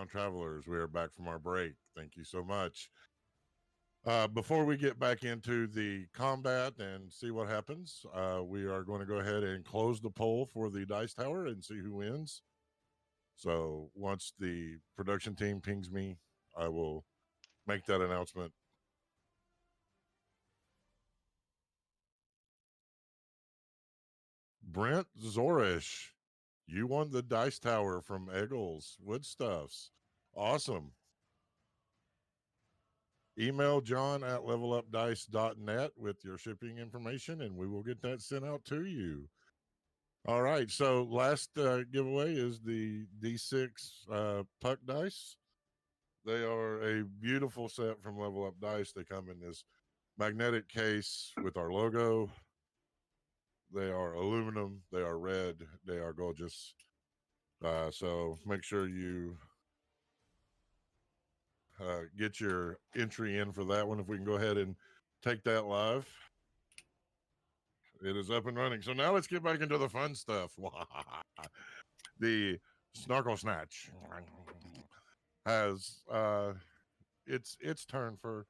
travelers, we are back from our break. Thank you so much. Before we get back into the combat and see what happens, we are going to go ahead and close the poll for the dice tower and see who wins. So once the production team pings me, I will make that announcement. Brent Zorish, you won the dice tower from Eggles Woodstuffs. Awesome. Email John at levelupdice.net with your shipping information, and we will get that sent out to you. All right. So last giveaway is the D6 puck dice. They are a beautiful set from Level Up Dice. They come in this magnetic case with our logo. They are aluminum. They are red. They are gorgeous. So make sure you get your entry in for that one. If we can go ahead and take that live. It is up and running. So now let's get back into the fun stuff. The Snarkle Snatch has its turn for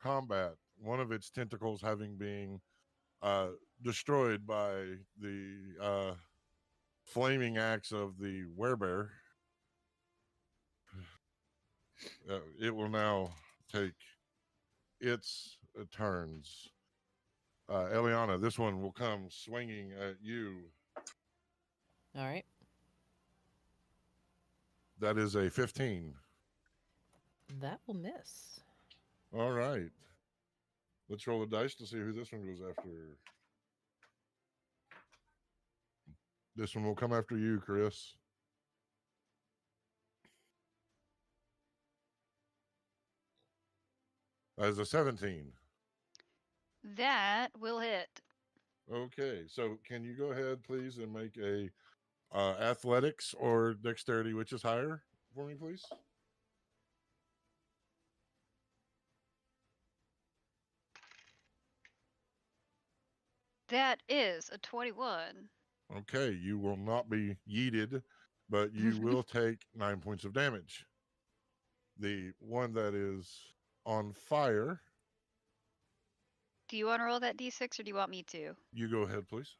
combat. One of its tentacles having been destroyed by the flaming axe of the werebear. It will now take its turns. Eliana, this one will come swinging at you. All right. That is a 15. That will miss. All right. Let's roll the dice to see who this one goes after. This one will come after you, Chris. As a 17. That will hit. Okay, so can you go ahead, please, and make a athletics or dexterity, which is higher, for me, please? That is a 21. Okay, you will not be yeeted, but you will take 9 points of damage. The one that is on fire. Do you want to roll that d6 or do you want me to? You go ahead, please.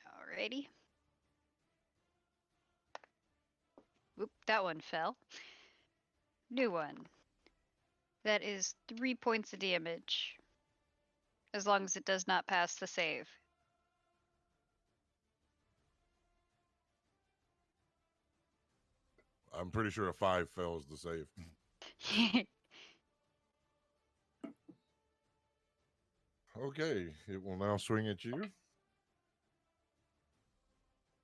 Alrighty. Oop, that one fell. New one. That is 3 points of damage. As long as it does not pass the save. I'm pretty sure a 5 fails the save. Okay, it will now swing at you.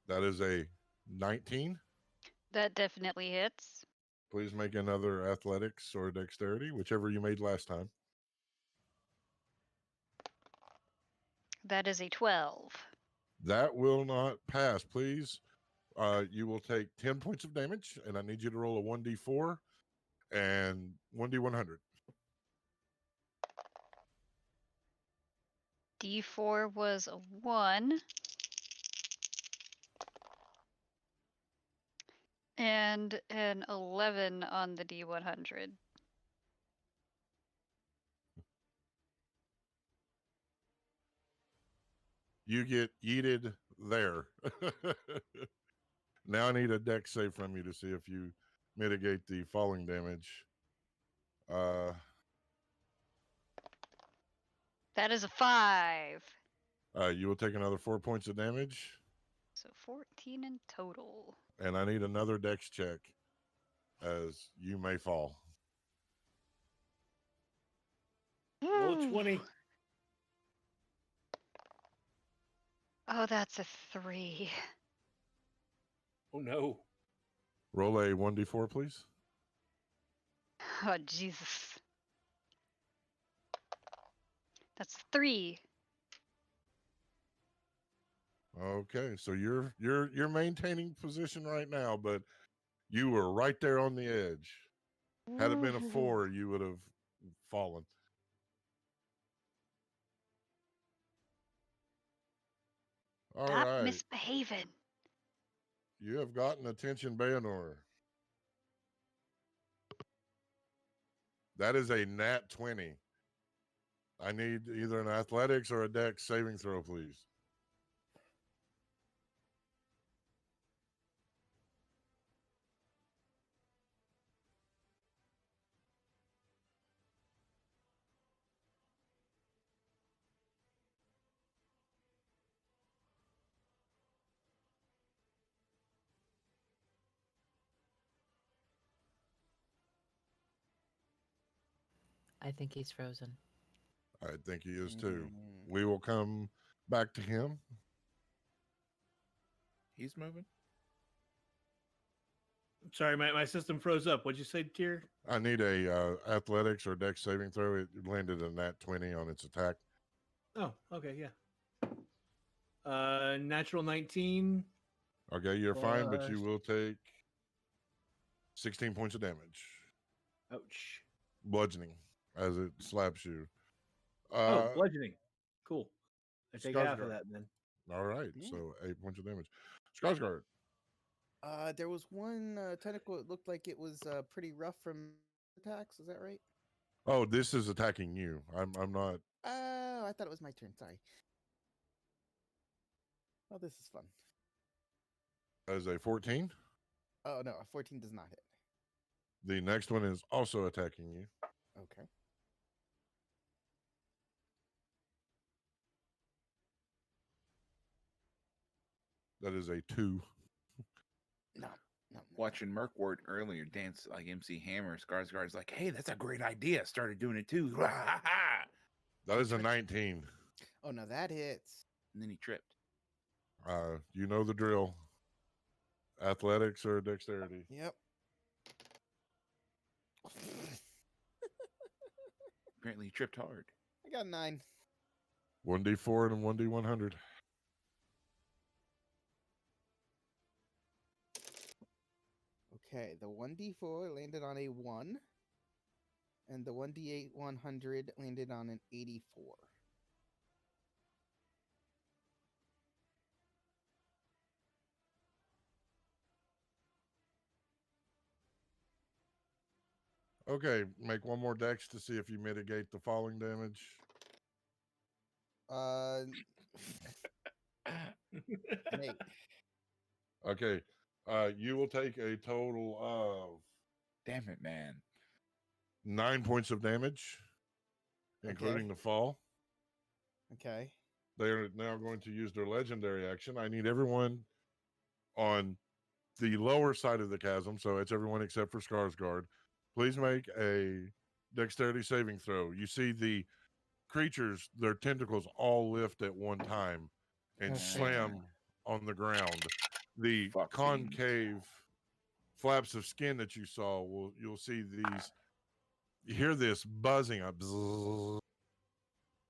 That is a 19. That definitely hits. Please make another athletics or dexterity, whichever you made last time. That is a 12. That will not pass. Please, you will take 10 points of damage, and I need you to roll a 1d4 and 1d100. D4 was a 1. And an 11 on the D100. You get yeeted there. Now I need a dex save from you to see if you mitigate the falling damage. That is a 5. You will take another 4 points of damage. So 14 in total. And I need another dex check as you may fall. Roll 20. Oh, that's a 3. Oh no. Roll a 1d4, please. Oh, Jesus. That's 3. Okay, so you're maintaining position right now, but you were right there on the edge. Had it been a 4, you would have fallen. All Stop right. misbehaving. You have gotten attention, Bayanor. That is a nat 20. I need either an athletics or a dex saving throw, please. I think he's frozen. I think he is too. Mm. We will come back to him. He's moving. Sorry, my system froze up. What'd you say, Tier? I need a athletics or dex saving throw. It landed a nat 20 on its attack. Oh, okay, yeah. Natural 19. Okay, you're fine, but you Plus- will take 16 points of damage. Ouch. Bludgeoning as it slaps you. Oh, bludgeoning. Cool. I take half of Skarsgård. that then. All right, Yeah. so 8 points of damage. Skarsgård. There was one tentacle. It looked like it was pretty rough from attacks. Is that right? Oh, this is attacking you. I'm not. Oh, I thought it was my turn. Sorry. Oh, this is fun. As a 14. Oh no, a 14 does not hit. The next one is also attacking you. Okay. That is a 2. No, no. Watching Merkward earlier dance like MC Hammer, Skarsgård's like, hey, that's a great idea. Started doing it too. That is a 19. Oh no, that hits. And then he tripped. You know the drill. Athletics or dexterity. Yep. Apparently he tripped hard. I got 9. 1d4 and a 1d100. Okay, the 1d4 landed on a 1, and the 1d8 100 landed on an 84. Okay, make one more dex to see if you mitigate the falling damage. Nate. Okay, you will take a total of Damn it, man. 9 points of damage, including the fall. Okay. They are now going to use their legendary action. I need everyone on the lower side of the chasm, so it's everyone except for Skarsgård. Please make a dexterity saving throw. You see the creatures, their tentacles all lift at one time and Okay. slam on the ground. The Fuck concave flaps of skin that you saw, you'll see these. You hear this buzzing up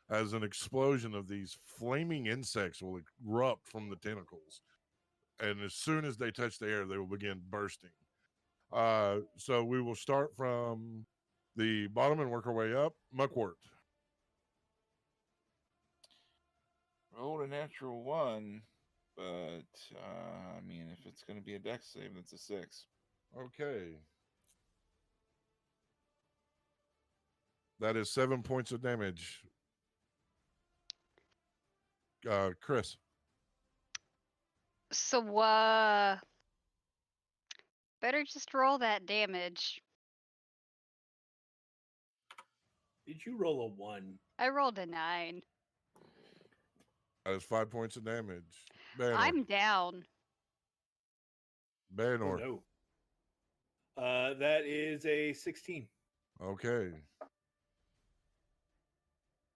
as an explosion of these flaming insects will erupt from the tentacles. And as soon as they touch the air, they will begin bursting. So we will start from the bottom and work our way up. Muckwort. Rolled a natural 1, but I mean, if it's going to be a dex save, that's a 6. Okay. That is 7 points of damage. Chris. So, better just roll that damage. Did you roll a 1? I rolled a 9. That is 5 points of damage. Bayanor. I'm down. Oh, Bayanor. no. That is a 16. Okay.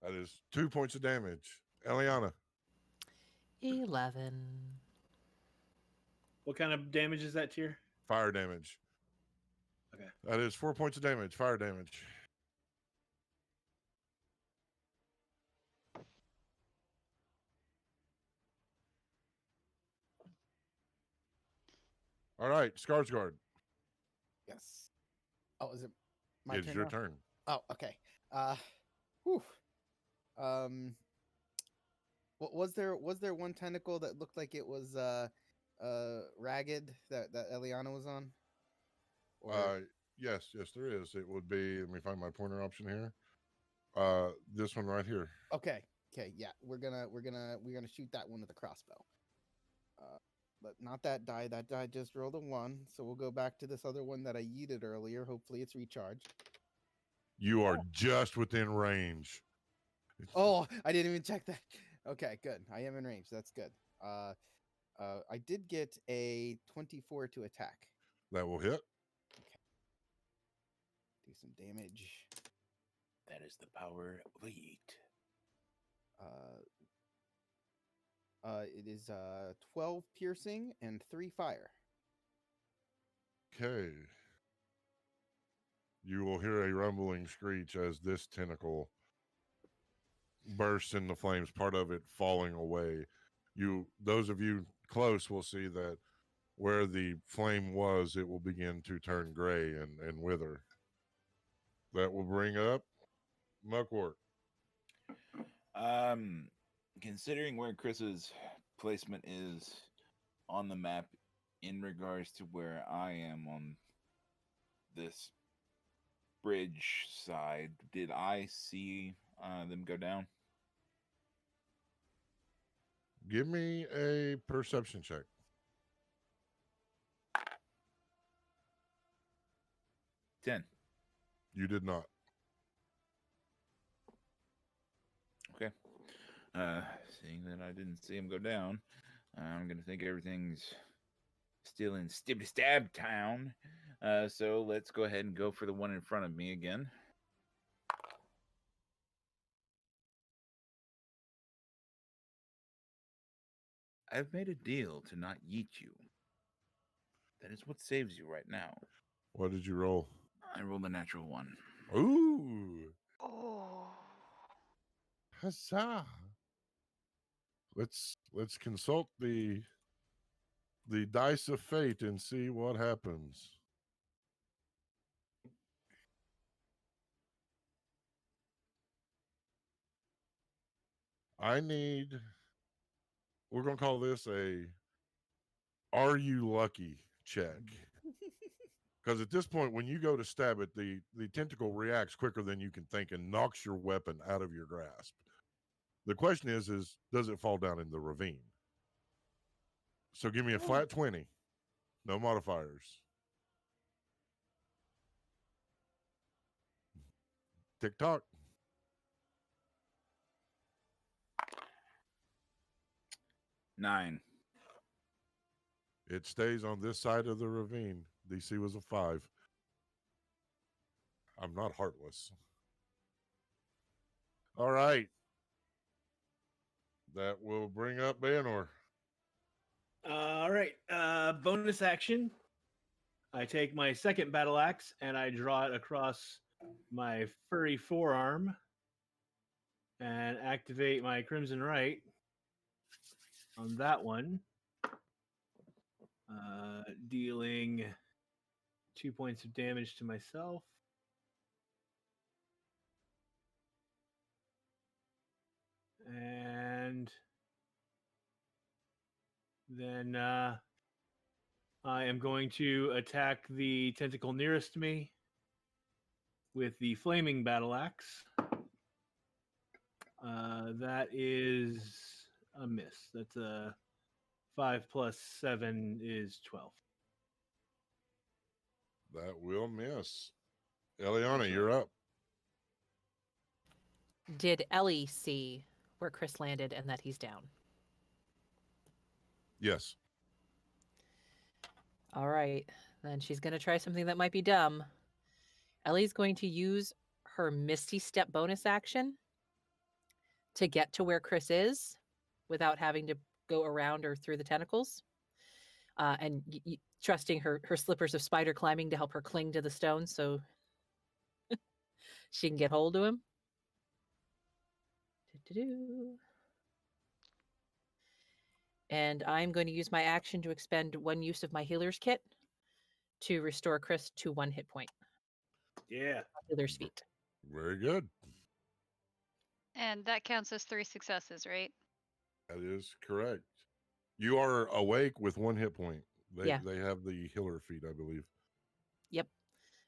That is 2 points of damage. Eliana. 11. What kind of damage is that, Tier? Fire damage. Okay. That is 4 points of damage. Fire damage. All right, Skarsgård. Yes. Oh, is it my It's turn? your now? turn. Oh, okay. Whew. Was there one tentacle that looked like it was ragged that Eliana was on? Or Yes, there is. It would be. Let me find my pointer option here. This one right here. Okay. Okay. Yeah, we're gonna shoot that one with a crossbow. But not that die. That die just rolled a 1. So we'll go back to this other one that I yeeted earlier. Hopefully it's recharged. You are just within range. Oh, I didn't even check that. Okay, good. I am in range. That's good. I did get a 24 to attack. That will hit. Do some damage. That is the power of a yeet. It is 12 piercing and 3 fire. Okay. You will hear a rumbling screech as this tentacle bursts into flames, part of it falling away. Those of you close will see that where the flame was, it will begin to turn gray and wither. That will bring up Muckwort. Considering where Chris's placement is on the map in regards to where I am on this bridge side, did I see them go down? Give me a perception check. 10. You did not. Okay. Seeing that I didn't see him go down, I'm gonna think everything's still in Stibby Stab Town. So let's go ahead and go for the one in front of me again. I've made a deal to not yeet you. That is what saves you right now. What did you roll? I rolled a natural 1. Ooh. Oh. Huzzah. Let's consult the dice of fate and see what happens. We're going to call this a are you lucky check. Because at this point, when you go to stab it, the tentacle reacts quicker than you can think and knocks your weapon out of your grasp. The question is does it fall down in the ravine? So give me a flat 20. No modifiers. Tick tock. 9. It stays on this side of the ravine. DC was a 5. I'm not heartless. All right. That will bring up Bayanor. All right. Bonus action. I take my second battle axe and I draw it across my furry forearm and activate my Crimson Right on that one, dealing 2 points of damage to myself. And then I am going to attack the tentacle nearest to me with the flaming battle axe. That is a miss. That's a 5 plus 7 is 12. That will miss. Eliana, you're up. Did Ellie see where Chris landed and that he's down? Yes. All right. Then she's going to try something that might be dumb. Ellie's going to use her Misty Step bonus action to get to where Chris is without having to go around or through the tentacles. And trusting her slippers of spider climbing to help her cling to the stone so she can get hold of him. And I'm going to use my action to expend 1 use of my healer's kit to restore Chris to 1 hit point. Yeah. Healer's feet. Very good. And that counts as 3 successes, right? That is correct. You are awake with 1 hit point. They have the healer feat, I believe. Yep.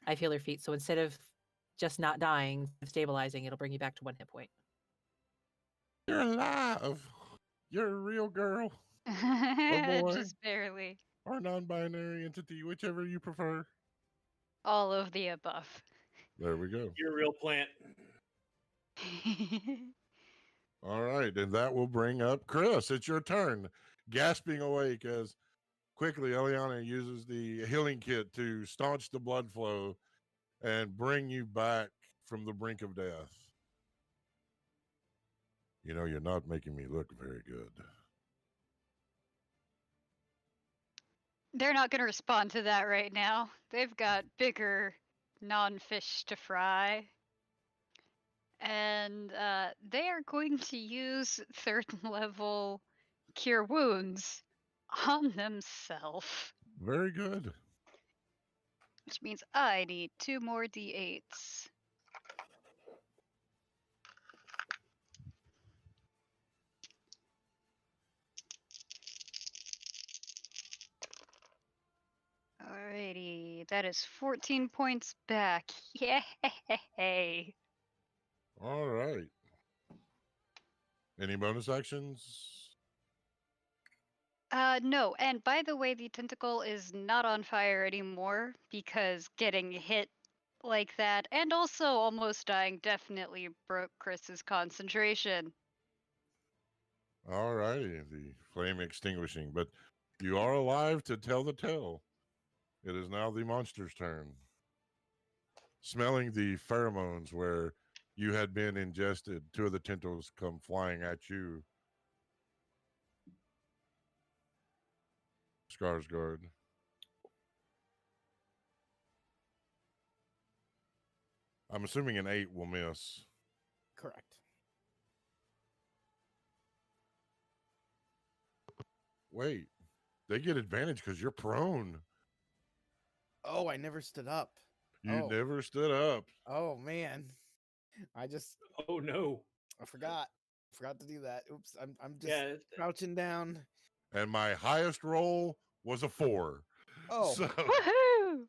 I feel her feet. So instead of just not dying, stabilizing, it'll bring you back to 1 hit point. You're alive. You're a real girl or boy Just barely. or non-binary entity, whichever you prefer. All of the above. There we go. You're a real plant. All right, and that will bring up Chris. It's your turn. Gasping awake as quickly Eliana uses the healing kit to staunch the blood flow and bring you back from the brink of death. You know, you're not making me look very good. They're not going to respond to that right now. They've got bigger non-fish to fry. And they are going to use 3rd level Cure Wounds on themselves. Very good. Which means I need 2 more d8s. Alrighty, that is 14 points back. Yay! All right. Any bonus actions? No, and by the way, the tentacle is not on fire anymore because getting hit like that and also almost dying definitely broke Chris's concentration. All righty. The flame extinguishing, but you are alive to tell the tale. It is now the monster's turn. Smelling the pheromones where you had been ingested, 2 of the tentacles come flying at you. Skarsgård. I'm assuming an 8 will miss. Correct. Wait, they get advantage because you're prone. Oh, I never stood up. You Oh. never stood up. Oh man, I Oh no. forgot. Forgot to do that. Oops. I'm just Yeah. crouching down. And my highest roll was a 4. Oh. So Woohoo!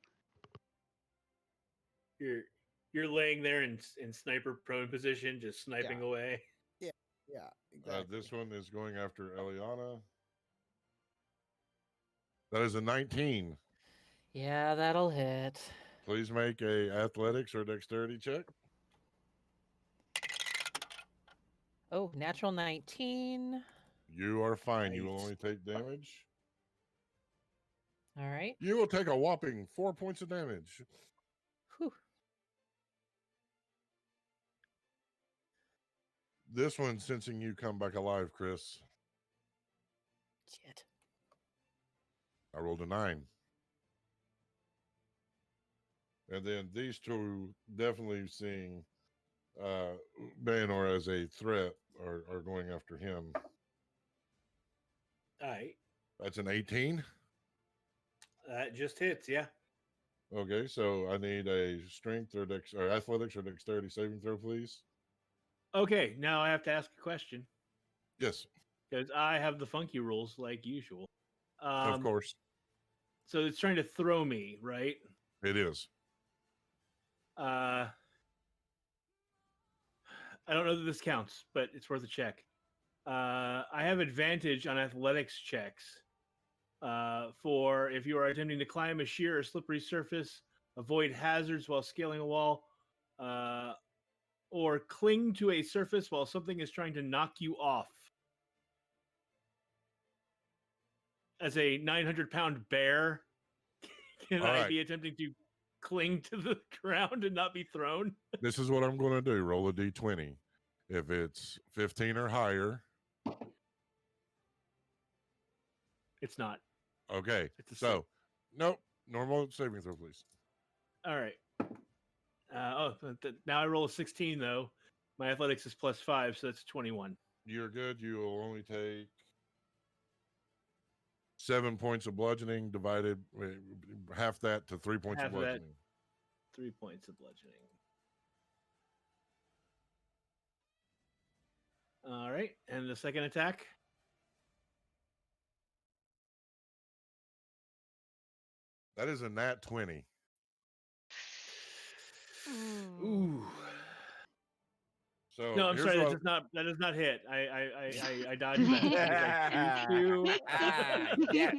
You're laying there in sniper prone position, just sniping Yeah. away. Yeah, exactly. this one is going after Eliana. That is a 19. Yeah, that'll hit. Please make a athletics or dexterity check. Oh, natural 19. You are fine. You will Nice. only take damage. All right. You will take a whopping 4 points of damage. Whew. This one sensing you come back alive, Chris. Shit. I rolled a 9. And then these two definitely seeing Bayanor as a threat are going after him. All right. That's an 18. That just hits, yeah. Okay, so I need a strength or athletics or dexterity saving throw, please. Okay, now I have to ask a question Yes, because I have the funky rules like usual. of course. So it's trying to throw me, right? It is. I don't know that this counts, but it's worth a check. I have advantage on athletics checks for if you are attempting to climb a sheer or slippery surface, avoid hazards while scaling a wall, or cling to a surface while something is trying to knock you off. As a 900-pound bear, can All I right. be attempting to cling to the ground and not be thrown? This is what I'm going to do. Roll a d20. If it's 15 or higher. It's not. Okay. It's a So, nope. Normal saving throw, please. All right. Now I roll a 16, though. My athletics is +5, so that's 21. You're good. You will only take 7 points of bludgeoning divided half that to 3 points Half of of that. bludgeoning. 3 points of bludgeoning. All right. And the second attack? That is a nat 20. Ooh. So No, I'm here's sorry. what That does not hit. I dodged that. Yeah.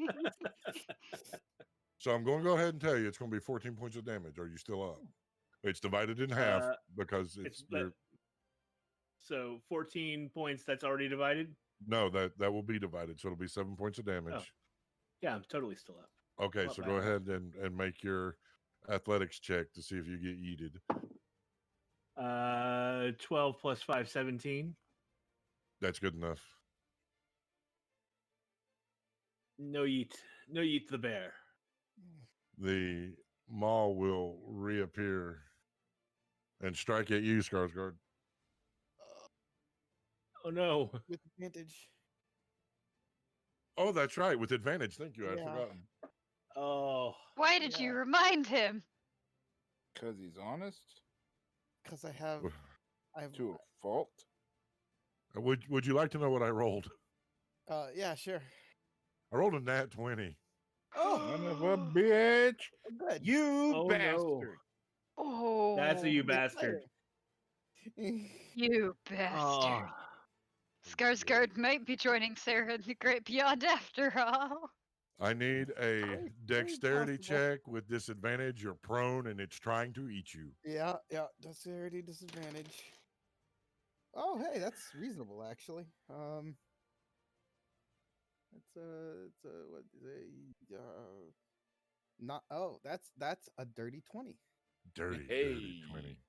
So I'm going to go ahead and tell you it's going to be 14 points of damage. Are you still up? It's divided in half because it's your. So 14 points. That's already divided. No, that will be divided, so it'll be 7 points of damage. Oh. Yeah, I'm totally still up. Okay, Not so bad. go ahead and make your athletics check to see if you get yeeted. 12 plus 5, 17. That's good enough. No yeet. No yeet the bear. The maw will reappear and strike at you, Skarsgård. Oh no. With advantage. Oh, that's right, with advantage. Thank you. I'd Yeah. forgotten. Oh. Why did you remind him? Because he's honest Because I have to a fault. Would you like to know what I rolled? Yeah, sure. I rolled a nat 20. Son of a bitch! Good. You Oh, bastard! no. Oh, That's a you Good bastard. you bastard. Oh. Skarsgård might be joining Sarah in the great beyond after all. I need a Very dexterity possible. check with disadvantage. You're prone and it's trying to eat you. Yeah. Dexterity disadvantage. Oh, hey, that's reasonable actually. It's what is a not that's a dirty 20. Dirty 20.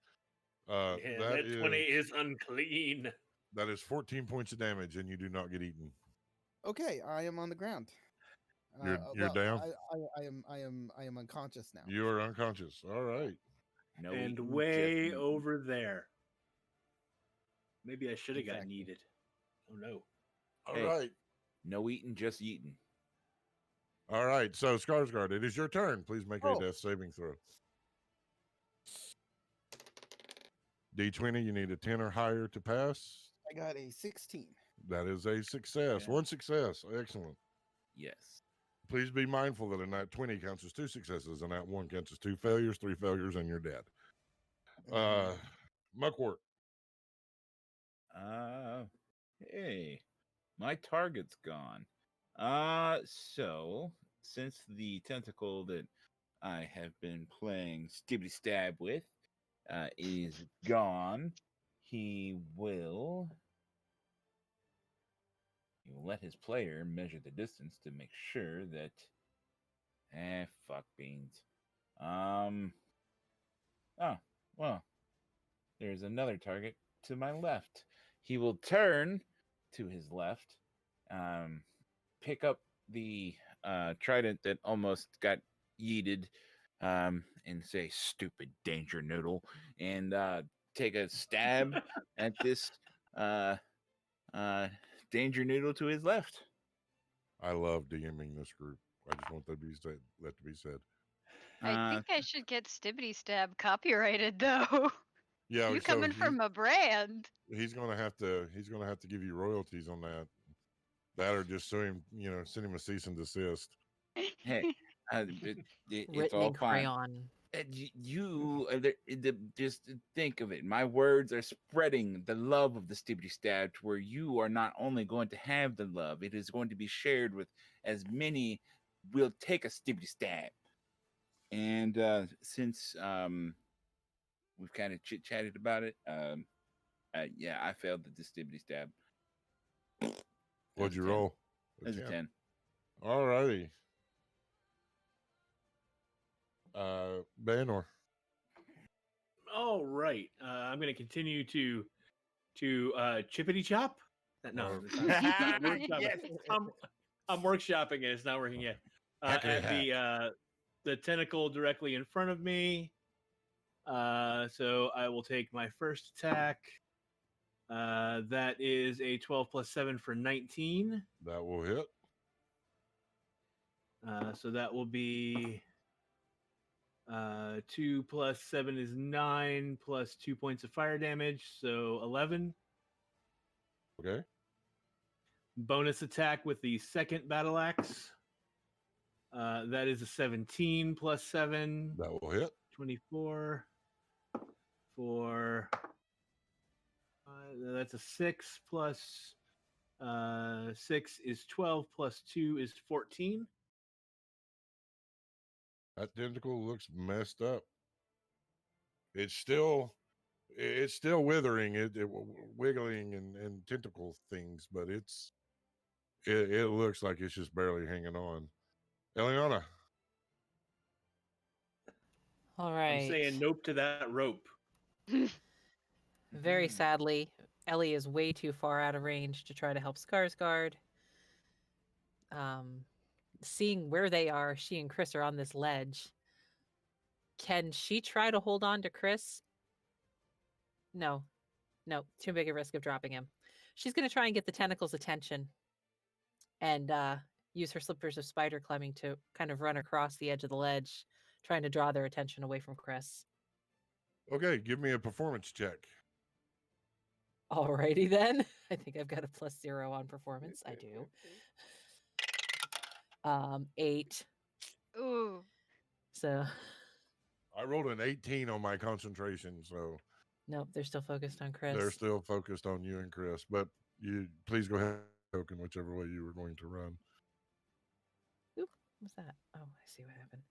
Yeah, that 20 is unclean. That is 14 points of damage, and you do not get eaten. Okay, I am on the ground. You're down. I am unconscious now. You are unconscious. All right. No And eating, way just over there. Maybe I should have gotten Exactly. yeeted. Oh no. All Hey. right. no eating, just eating. All right. So, Skarsgård, it is your turn. Please make a Oh. death saving throw. D20, you need a 10 or higher to pass. I got a 16. That is a success. Yeah. One success. Excellent. Yes. Please be mindful that a nat 20 counts as 2 successes, and that 1 counts as 2 failures, 3 failures, and you're dead. Muckwort. Hey, my target's gone. So since the tentacle that I have been playing Stibbity Stab with is gone, he will let his player measure the distance to make sure that fuck beans. Oh, well, there's another target to my left. He will turn to his left, pick up the trident that almost got yeeted, and say, "Stupid danger noodle," and take a stab at this danger noodle to his left. I love DMing this group. I just want that to be said. I think I should get Stibbity Stab copyrighted though. Yeah, You so coming from a brand. he's gonna have to give you royalties on that. That or just send him a cease and desist. Hey, it's Written all in fine. crayon. Just think of it. My words are spreading the love of the Stibbity Stab to where you are not only going to have the love, it is going to be shared with as many. Will take a Stibbity Stab. And since we've kind of chit-chatted about it, yeah, I failed the Stibbity Stab. What'd you roll? That's a 10. All righty. Banor. All right. I'm going to continue to chippity chop. No, it's not workshopping. Yes. I'm workshopping it. It's not working yet. At the tentacle directly in front of me. So I will take my first attack. That is a 12 plus 7 for 19. That will hit. So that will be 2 plus 7 is 9 plus 2 points of fire damage, so 11. Okay. Bonus attack with the second battle axe. That is a 17 plus 7. That will hit. 24. for that's a 6 plus 6 is 12 plus 2 is 14. That tentacle looks messed up. It's still withering, wiggling and tentacle things, but it looks like it's just barely hanging on. Eliana, All right. I'm saying nope to that rope. Very Mhm. sadly, Ellie is way too far out of range to try to help Skarsgård. Seeing where they are, she and Chris are on this ledge. Can she try to hold on to Chris? No, too big a risk of dropping him. She's going to try and get the tentacles' attention and use her slippers of spider climbing to kind of run across the edge of the ledge, trying to draw their attention away from Chris. okay, give me a performance check. Alrighty then. I think I've got a +0 on performance. I do. 8. Ooh. So I rolled an 18 on my concentration, so nope, they're still focused on Chris. they're still focused on you and Chris. But you please go ahead, token whichever way you were going to run. Oop, what's that? Oh, I see what happened.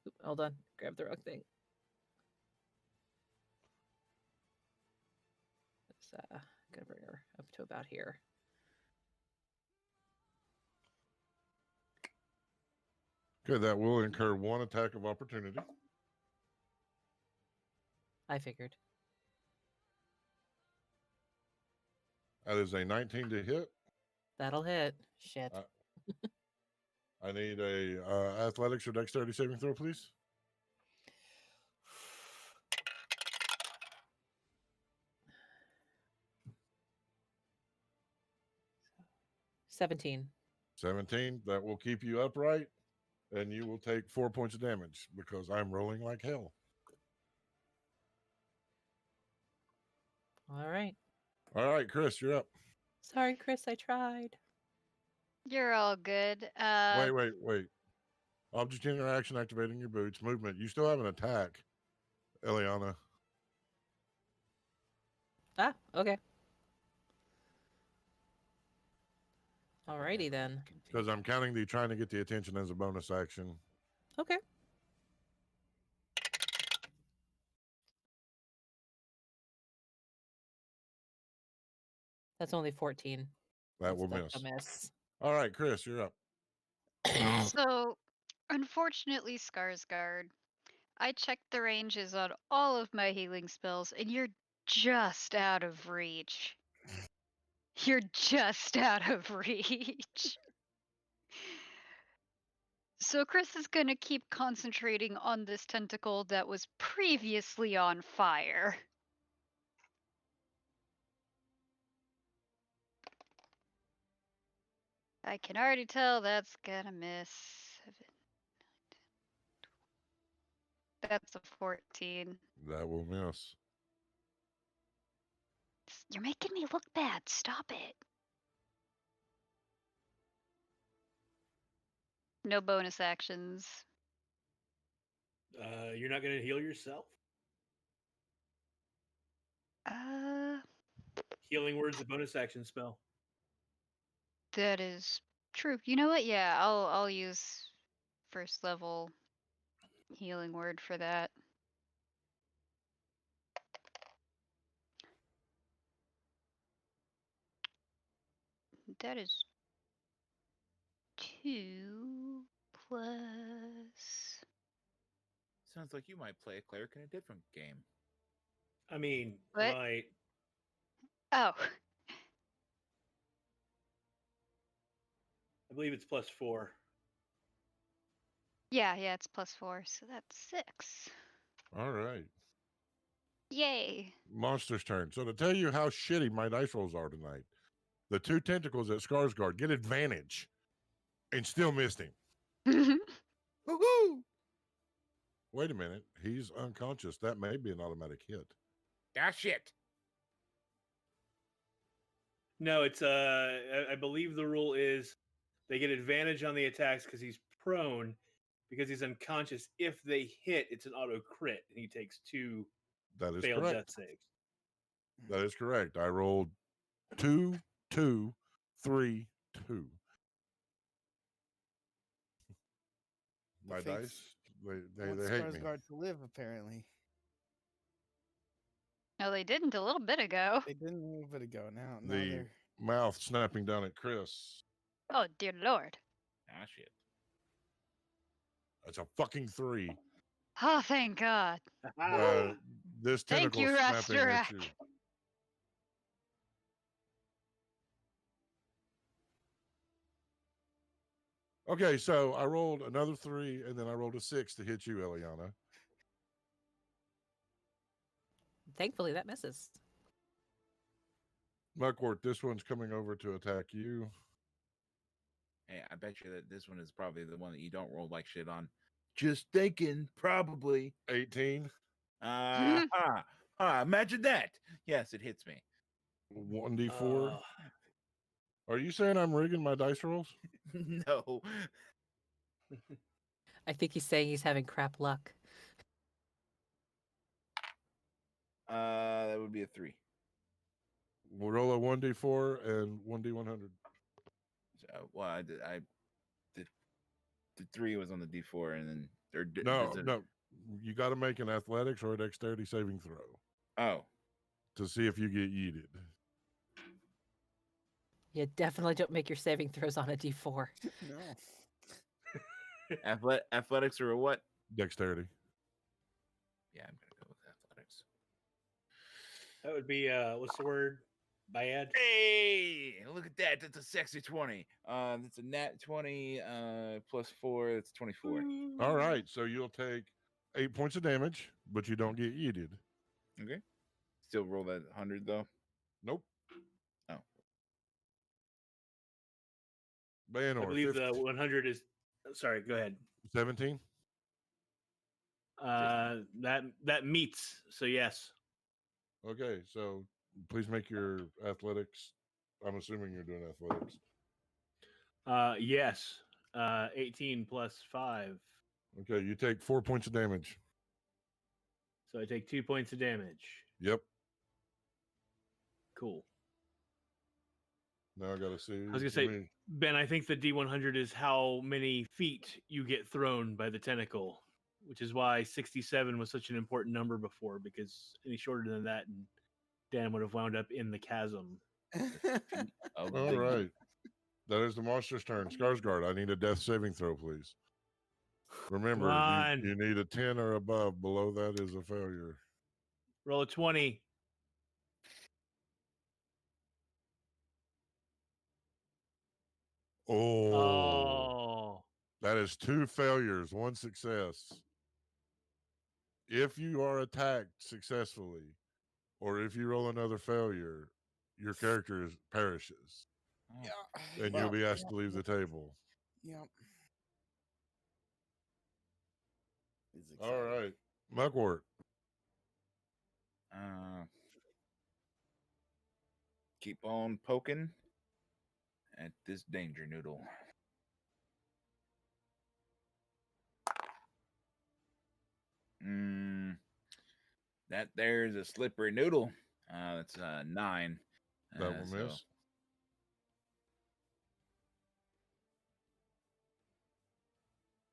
Oop, hold on, grab the wrong thing. Let's gotta bring her up to about here. Okay, that will incur 1 attack of opportunity. I figured. That is a 19 to hit. That'll hit. Shit. I need a athletics or dexterity saving throw, please. 17. 17. That will keep you upright, and you will take 4 points of damage because I'm rolling like hell. All right. All right, Chris, you're up. Sorry, Chris, I tried. You're all good. Wait. Object interaction, activating your boots. Movement. You still have an attack, Eliana. Ah, okay. Alrighty then. Because I'm counting the trying to get the attention as a bonus action. Okay. That's only 14. That will That's miss. a miss. All right, Chris, you're up. So, unfortunately, Skarsgård, I checked the ranges on all of my healing spells, and you're just out of reach. You're just out of reach. So Chris is gonna keep concentrating on this tentacle that was previously on fire. I can already tell that's gonna miss. 7, 9, 10. That's a 14. That will miss. You're making me look bad. Stop it. No bonus actions. You're not going to heal yourself? Healing word's a bonus action spell. That is true. You know what? Yeah, I'll use first level healing word for that. That is 2 plus. Sounds like you might play a cleric in a different game. I mean, What? right. Oh, I believe it's +4. yeah, it's +4, so that's 6. All right. Yay. Monster's turn. So to tell you how shitty my dice rolls are tonight, the 2 tentacles at Skarsgård get advantage and still missed him. Woohoo! Wait a minute. He's unconscious. That may be an automatic hit. Ah, shit. No, it's I believe the rule is they get advantage on the attacks because he's prone, because he's unconscious. If they hit, it's an auto crit, and he takes 2 That is failed correct. death saves. That is correct. I rolled 2, 2, 3, 2. The My fates dice, they want hate me. Skarsgård to live, apparently. No, they didn't a little bit ago. They didn't a little bit ago. Now The they're mouth snapping down at Chris. Oh, dear Lord. Ah, shit. That's a fucking 3. Oh, thank God. This Thank tentacle you, snapping at you. Rasterak. Okay, so I rolled another 3, and then I rolled a 6 to hit you, Eliana. Thankfully, that misses. Muckwort, this one's coming over to attack you. Hey, I bet you that this one is probably the one that you don't roll like shit on. Just thinking, probably. 18. Imagine that. Yes, it hits me. 1d4. Are you saying I'm rigging my dice rolls? No. I think he's saying he's having crap luck. That would be a 3. We'll roll a 1d4 and 1d100. So, well, the 3 was on the D4, and then No. You got to make an athletics or a dexterity saving throw. Oh, to see if you get yeeted. You definitely don't make your saving throws on a D4. no. Athletics or a what? Dexterity. Yeah, I'm gonna go with athletics. That would be what's the word? Bad. Hey, look at that. That's a sexy 20. That's a nat 20 plus 4. That's 24. All right, so you'll take 8 points of damage, but you don't get yeeted. Okay. Still roll that 100 though. Nope. Oh. Bayanor, I believe the 100 is. Sorry, go ahead. 17. That meets. So yes. Okay, so please make your athletics. I'm assuming you're doing athletics. Yes. 18 plus 5. Okay, you take 4 points of damage. So I take 2 points of damage. Yep. Cool. Now I gotta see. I was gonna say, Ben, I think the D100 is how many feet you get thrown by the tentacle, which is why 67 was such an important number before, because any shorter than that, and Dan would have wound up in the chasm. All right. That is the monster's turn. Skarsgård, I need a death saving throw, please. Remember, you need a 10 or above. Below that is a failure. Roll a 20. Oh. That is 2 failures, 1 success. If you are attacked successfully, or if you roll another failure, your character perishes. Yeah. And you'll be asked to leave the table. Yep. All right. Muckwort. Keep on poking at this danger noodle. That there's a slippery noodle. That's 9. That will miss.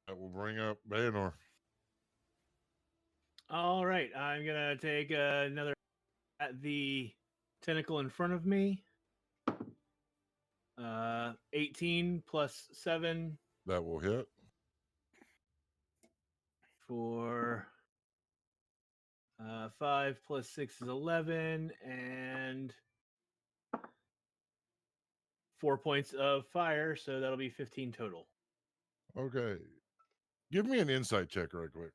That will bring up Bayanor. All right, I'm gonna take another at the tentacle in front of me. 18 plus 7. That will hit. For 5 plus 6 is 11, and 4 points of fire, so that'll be 15 total. Okay. Give me an insight check right quick.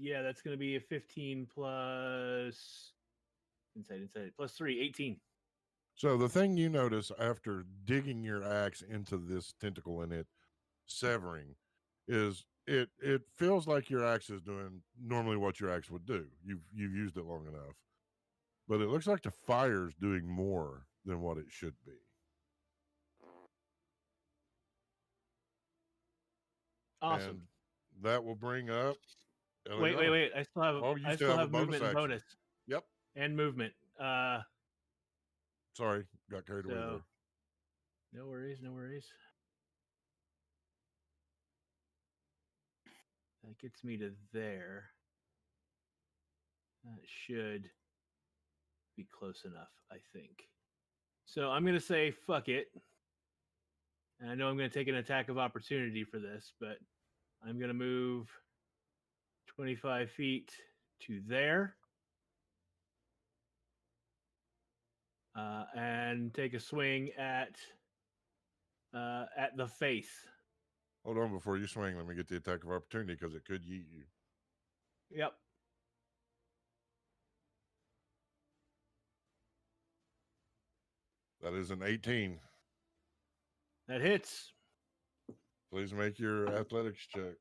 Yeah, that's going to be a 15 plus insight plus 3, 18. So the thing you notice after digging your axe into this tentacle and it severing is it feels like your axe is doing normally what your axe would do. You've used it long enough. But it looks like the fire's doing more than what it should be. Awesome. And that will bring up. Wait. Eliana. I still have. Oh, you I still still have a have bonus movement and action. bonus Yep. and movement. Sorry, got carried away So there. no worries. That gets me to there. That should be close enough, I think. So I'm gonna say fuck it. And I know I'm gonna take an attack of opportunity for this, but I'm gonna move 25 feet to there. And take a swing at the face. Hold on before you swing. Let me get the attack of opportunity because it could yeet you. Yep. That is an 18. That hits. Please make your athletics check.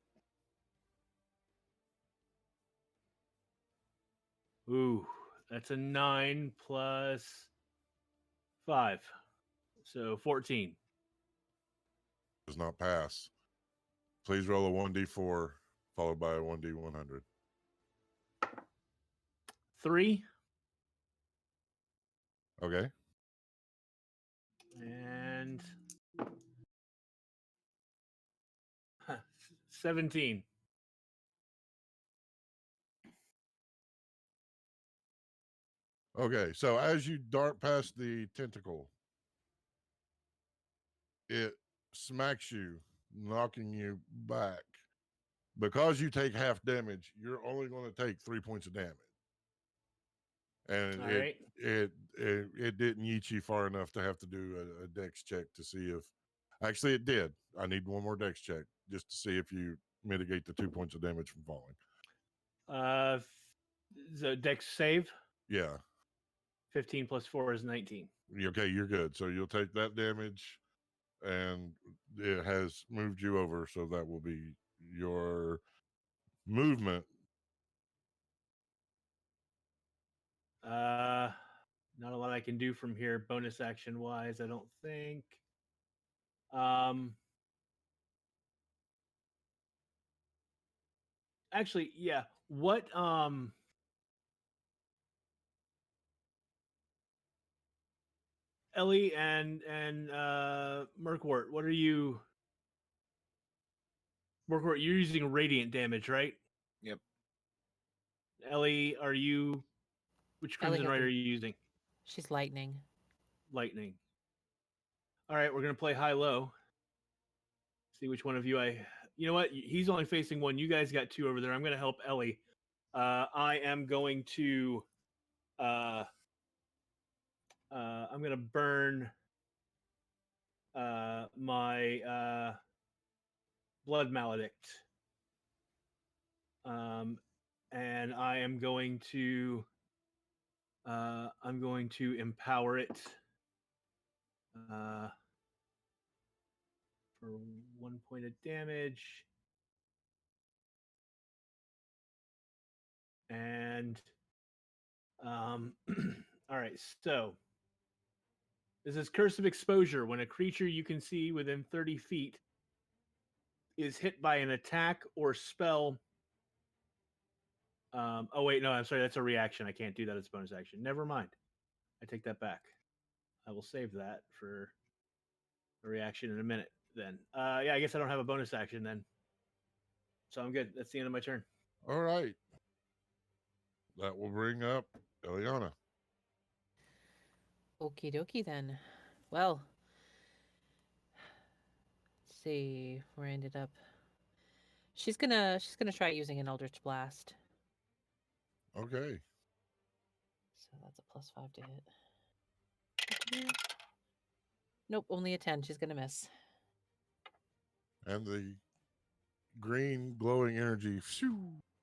Ooh, that's a 9 plus 5. So 14. Does not pass. Please roll a 1d4 followed by a 1d100. 3. Okay. And 17. Okay. So as you dart past the tentacle, it smacks you, knocking you back. Because you take half damage, you're only going to take 3 points of damage. And All right. it didn't yeet you far enough to have to do a dex check to see if. Actually, it did. I need one more dex check just to see if you mitigate the 2 points of damage from falling. So dex save. Yeah. 15 plus 4 is 19. Okay, you're good. So you'll take that damage, and it has moved you over. So that will be your movement. Not a lot I can do from here, bonus action wise. I don't think. Actually, yeah. What Ellie and Merkwort, what are you? Merkwort, you're using radiant damage, right? Yep. Ellie, are you? Which Ellie Crimson has Rite a- are you using? She's lightning. Lightning. All right, we're gonna play high low. See which one of you I. You know what? He's only facing one. You guys got 2 over there. I'm gonna help Ellie. I am going to. I'm gonna burn my blood maledict. And I'm going to empower it for 1 point of damage. And all right, so this is Curse of Exposure. When a creature you can see within 30 feet is hit by an attack or spell. Oh wait, no, I'm sorry. That's a reaction. I can't do that as a bonus action. Never mind. I take that back. I will save that for a reaction in a minute. Then, yeah, I guess I don't have a bonus action then, so I'm good. That's the end of my turn. All right. That will bring up Eliana. Okie dokie then. Well, let's see where I ended up. She's gonna try using an Eldritch Blast. Okay. So that's a +5 to hit. Nope, only a 10. She's gonna miss. And the green glowing energy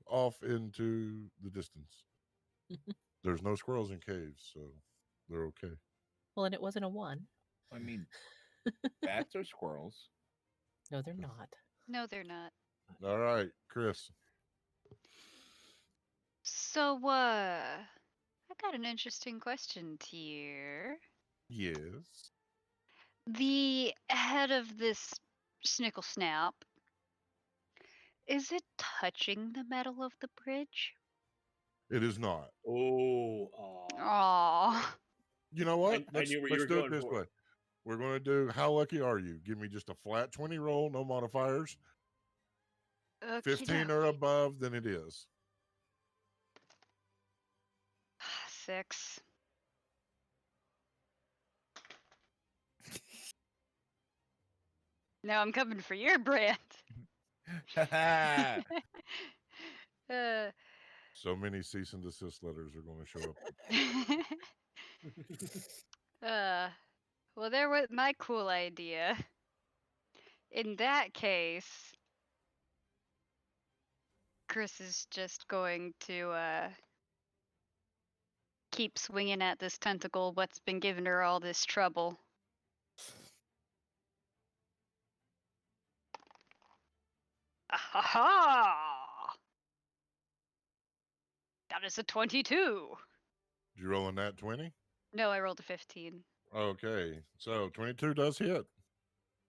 off into the distance. There's no squirrels in caves, so they're okay. Well, and it wasn't a 1. I mean, bats are squirrels. No, they're not. No, they're not. All right, Chris. So, I got an interesting question here. Yes. The head of this Snickle Snap Is it touching the metal of the bridge? It is not. Oh, Aw. You know what? I knew where you Let's were do it going this for. way. We're going to do how lucky are you? Give me just a flat 20 roll, no modifiers. 15 or Okey-dokey. above, then it is. 6. Now I'm coming for your brand. uh, So many cease and desist letters are going to show up. well, there was my cool idea. In that case, Chris is just going to keep swinging at this tentacle. What's been giving her all this trouble? Aha! That is a 22. Did you roll a nat 20? No, I rolled a 15. Okay, so 22 does hit.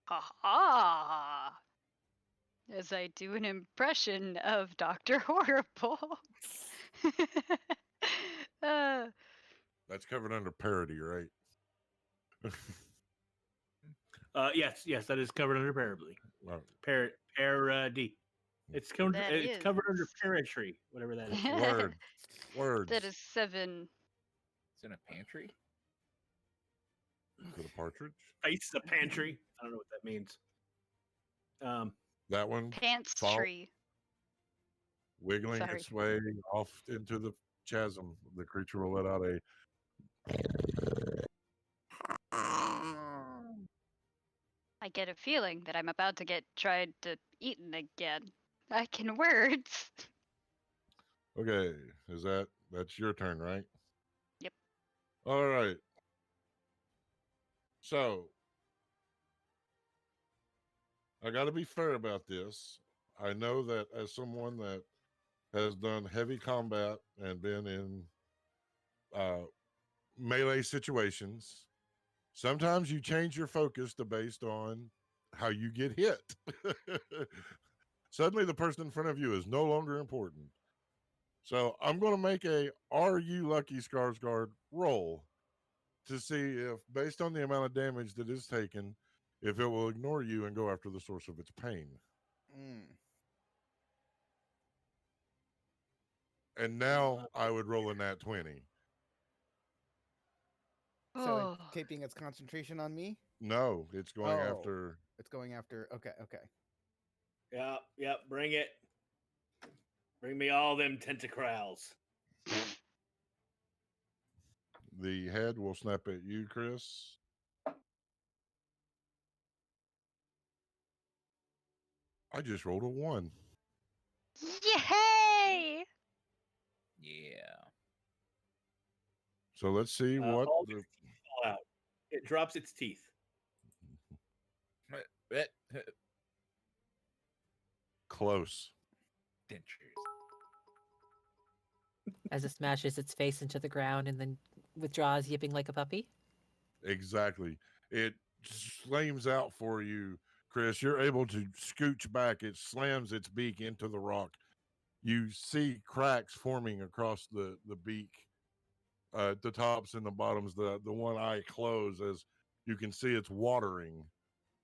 Ha! As I do an impression of Dr. Horrible. uh, That's covered under parody, right? Yes, that is covered under parody. Well, Parody. It's covered. That It's covered under is. parentry, whatever that is. words. That is 7. It's in a pantry. Is it a partridge? Face the pantry. I don't know what that means. That one Pants fall- tree. wiggling Sorry. its way off into the chasm. The creature will let out a. I get a feeling that I'm about to get tried to eaten again. I can words. Okay, that's your turn, right? Yep. All right. So I got to be fair about this. I know that as someone that has done heavy combat and been in melee situations, sometimes you change your focus to based on how you get hit. Suddenly the person in front of you is no longer important. So I'm going to make a Are You Lucky Skarsgård roll to see if, based on the amount of damage that is taken, if it will ignore you and go after the source of its pain. And now I would roll a nat 20. So Oh. keeping its concentration on me? No, it's going Oh. after. It's going after. Okay. Yep. Bring it. Bring me all them tentacles. The head will snap at you, Chris. I just rolled a 1. Yay! Yeah. So let's see what. All its teeth fall out. It drops its teeth. Close. Dentures. As it smashes its face into the ground and then withdraws, yipping like a puppy. Exactly. It slams out for you, Chris. You're able to scooch back. It slams its beak into the rock. You see cracks forming across the beak, the tops and the bottoms. The one eye closed, as you can see it's watering.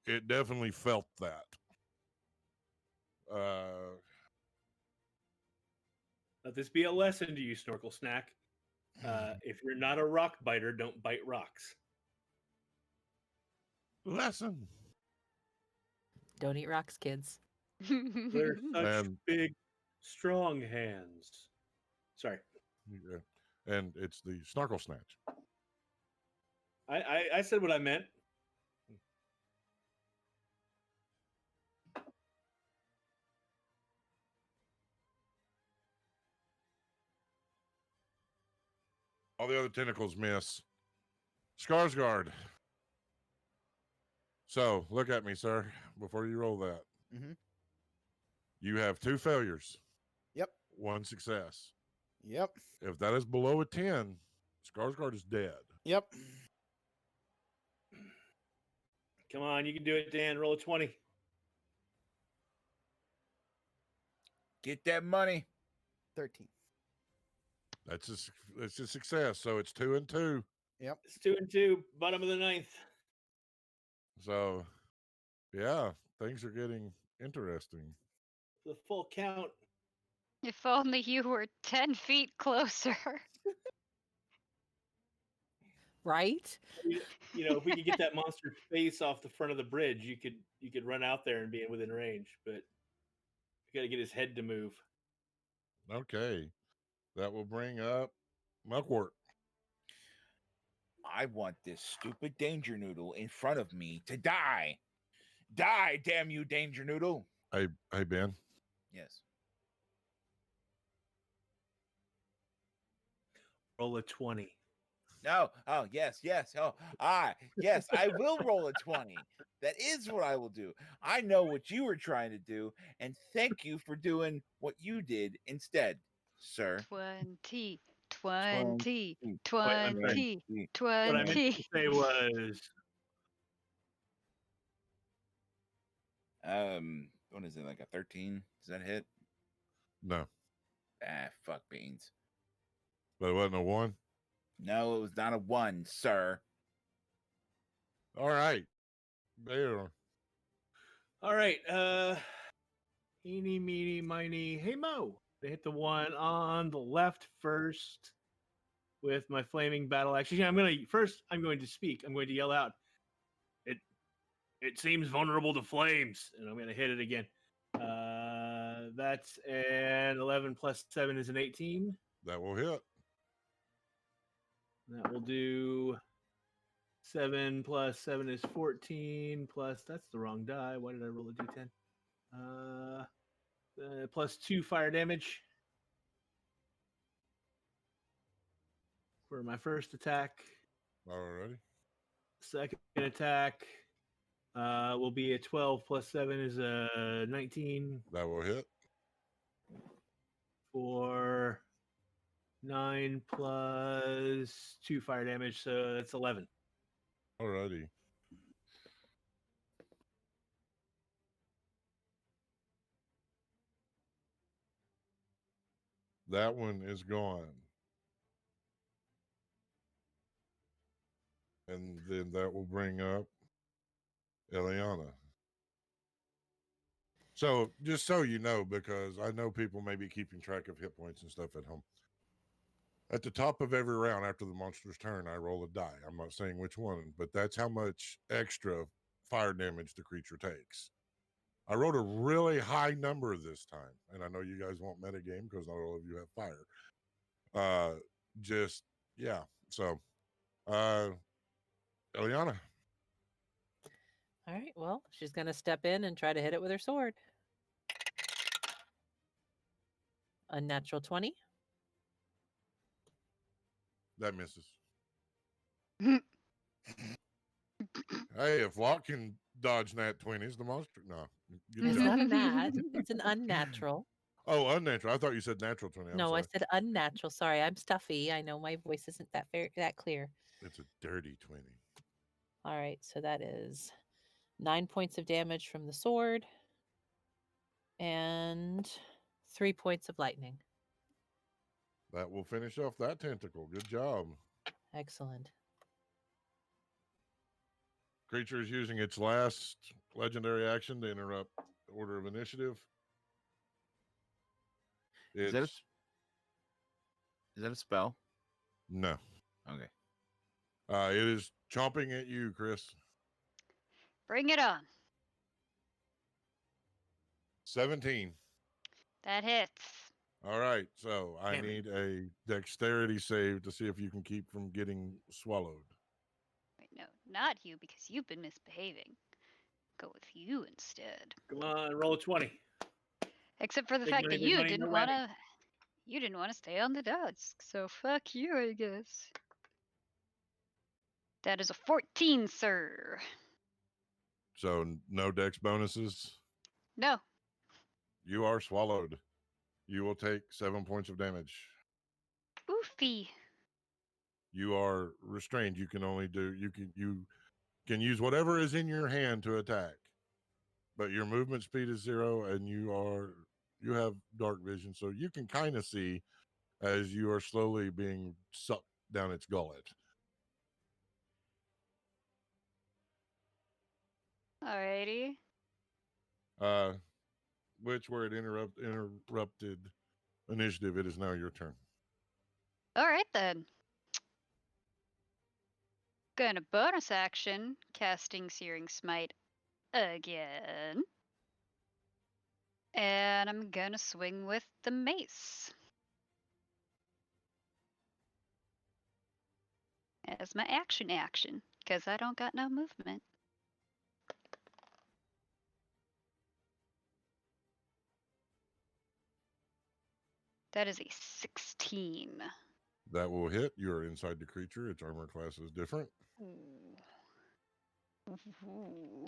It definitely felt that. Let this be a lesson to you, Snorkel Snack. If you're not a rock biter, don't bite rocks. Lesson. Don't eat rocks, kids. They're such And- big, strong hands. Sorry. Yeah. And it's the Snarkle Snatch. I said what I meant. All the other tentacles miss. Skarsgård. So look at me, sir, before you roll that. Mhm. You have 2 failures. Yep. 1 success. Yep. If that is below a 10, Skarsgård is dead. Yep. Come on, you can do it, Dan. Roll a 20. Get that money. 13. That's a success. So it's 2 and 2. Yep. It's 2 and 2, bottom of the ninth. So, yeah, things are getting interesting. The full count. If only you were 10 feet closer. Right? You know, if we could get that monster's face off the front of the bridge, you could run out there and be within range. But you got to get his head to move. Okay, that will bring up Muckwort. I want this stupid danger noodle in front of me to die. Die, damn you, danger noodle. Hey, Ben. Yes. Roll a 20. No. Oh, yes. Oh, yes, I will roll a 20. That is what I will do. I know what you were trying to do, and thank you for doing what you did instead, sir. 20, 20, 20, 20, What I meant 20. to say was What is it, like a 13? Does that hit? No, Fuck beans. but it wasn't a 1. No, it was not a 1, sir. All right, there. all right. Eeny, meeny, miny. Hey, Mo. They hit the one on the left first with my flaming battle axe. I'm going to speak. I'm going to yell out. It seems vulnerable to flames, and I'm going to hit it again. That's an 11 plus 7 is an 18. That will hit. That will do 7 plus 7 is 14 plus, that's the wrong die. Why did I roll a d10? Plus 2 fire damage for my first attack. Alrighty. Second attack will be a 12 plus 7 is a 19 That will hit. for 9 plus 2 fire damage, so that's 11. Alrighty. That one is gone. And then that will bring up Eliana. So, just so you know, because I know people may be keeping track of hit points and stuff at home. At the top of every round after the monster's turn, I roll a die. I'm not saying which one, but that's how much extra fire damage the creature takes. I rolled a really high number this time, and I know you guys won't metagame because not all of you have fire. So, Eliana. All right. Well, she's going to step in and try to hit it with her sword. Unnatural 20. That misses. Hey, if Locke can dodge nat 20s, the monster. No. Good It's job. not a nat. It's an unnatural. Oh, unnatural. I thought you said natural 20. I'm No, sorry. I said unnatural. Sorry, I'm stuffy. I know my voice isn't that clear. It's a dirty 20. All right, so that is 9 points of damage from the sword and 3 points of lightning. That will finish off that tentacle. Good job. Excellent. Creature is using its last legendary action to interrupt the order of initiative. Is that a spell? No. Okay. It is chomping at you, Chris. Bring it on. 17. That hits. All right. So I Damn it. need a dexterity save to see if you can keep from getting swallowed. Wait, no, not you, because you've been misbehaving. Go with you instead. Come on, roll a 20. Except for the Big fact money, that big you money, no didn't want to. You didn't want to stay on the desk, so fuck you, I guess. That is a 14, sir. So no dex bonuses. No. You are swallowed. You will take 7 points of damage. Oofy. You are restrained. You can only do you can use whatever is in your hand to attack. But your movement speed is 0 and you are you have dark vision, so you can kind of see as you are slowly being sucked down its gullet. Alrighty. Which where it interrupted initiative, it is now your turn. Alright then. Gonna bonus action, casting Searing Smite again. And I'm gonna swing with the mace. As my action, because I don't got no movement. That is a 16. That will hit. You're inside the creature. Its armor class is different. Ooh. Ooh.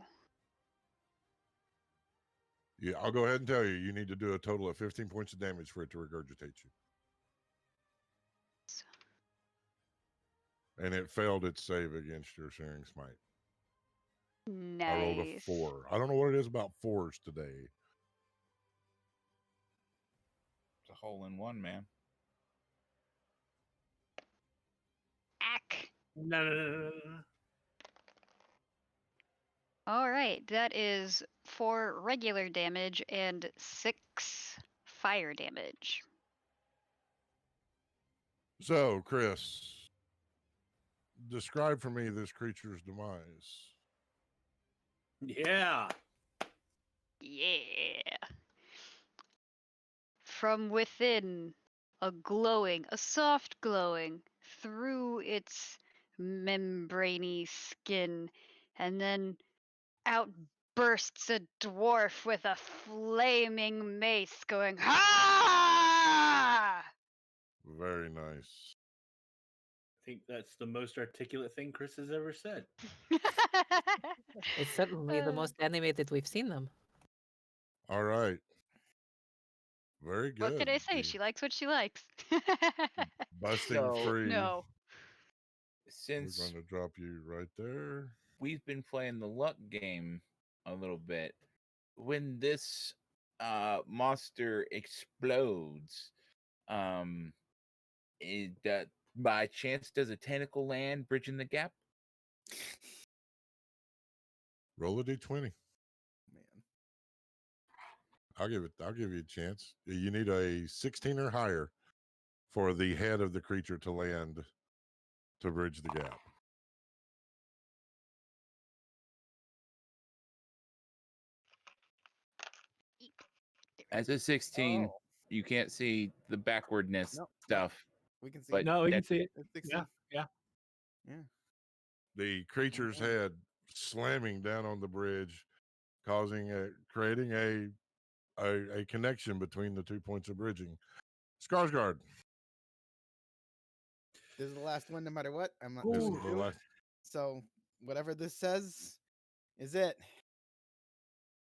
Yeah, I'll go ahead and tell you, you need to do a total of 15 points of damage for it to regurgitate you. And it failed its save against your Searing Smite. Nice. I rolled a 4. I don't know what it is about 4s today. It's a hole in one, man. Ack. No. All right, that is 4 regular damage and 6 fire damage. So, Chris, describe for me this creature's demise. Yeah. Yeah. From within, a soft glowing through its membraney skin, and then out bursts a dwarf with a flaming mace going, ha! Very nice. I think that's the most articulate thing Chris has ever said. It's certainly the most animated we've seen them. All right. Very good. What can I say? The She likes what she likes. busting So- free. No. We're Since going to drop you right there. we've been playing the luck game a little bit, when this monster explodes, that by chance does a tentacle land bridging the gap? Roll a d20. Man. I'll give you a chance. You need a 16 or higher for the head of the creature to land to bridge the gap. As a 16, Oh. you can't see the backwardness Nope. stuff. We can see But it. No, you can that's- see it. It's 16. Yeah. The creature's man. head slamming down on the bridge, creating a connection between the 2 points of bridging. Skarsgård. This is the last one, no matter what. I'm not This doing is the two. last. So whatever this says is it.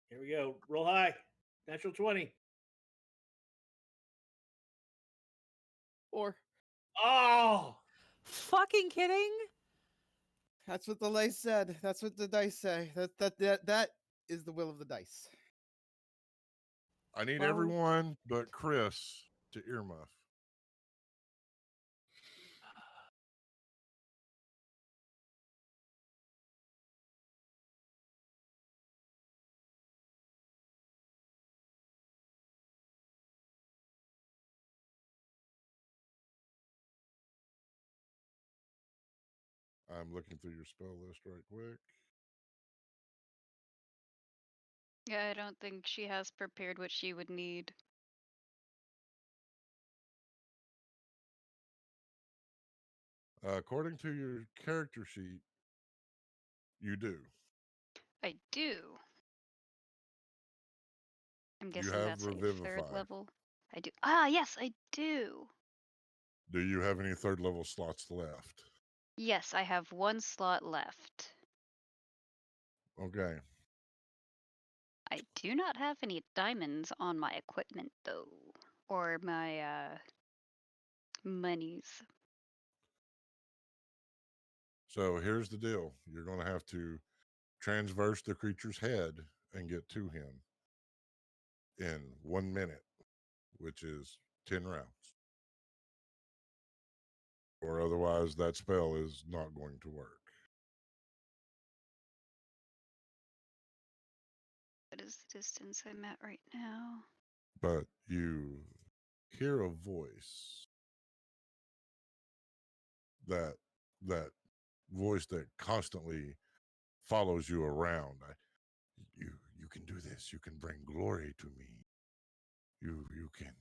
Here we go. Roll high. Natural 20. Or Oh! Fucking kidding? that's what the dice said. That's what the dice say. That is the will of the dice. I need Well- everyone but Chris to earmuff. I'm looking through your spell list right quick. Yeah, I don't think she has prepared what she would need. According to your character sheet, you do. I do. I'm You guessing have that's a Revivify. 3rd level. I do. Ah, yes, I do. Do you have any 3rd level slots left? Yes, I have 1 slot left. Okay. I do not have any diamonds on my equipment though, or my monies. So here's the deal. You're going to have to transverse the creature's head and get to him in 1 minute. which is 10 rounds. Or otherwise, that spell is not going to work. What is the distance I'm at right now? But you hear a voice, that voice that constantly follows you around. You can do this. You can bring glory to me. You can.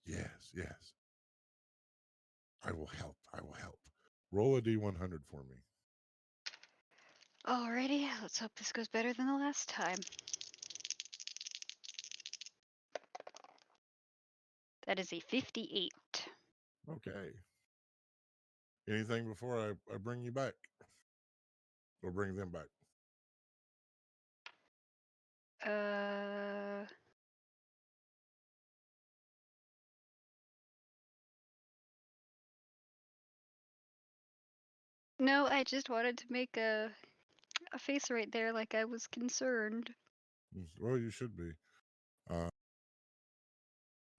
Yes. I will help. Roll a D100 for me. Alrighty, let's hope this goes better than the last time. That is a 58. Okay. Anything before I bring you back? Or bring them back? No, I just wanted to make a face right there like I was concerned. Well, you should be.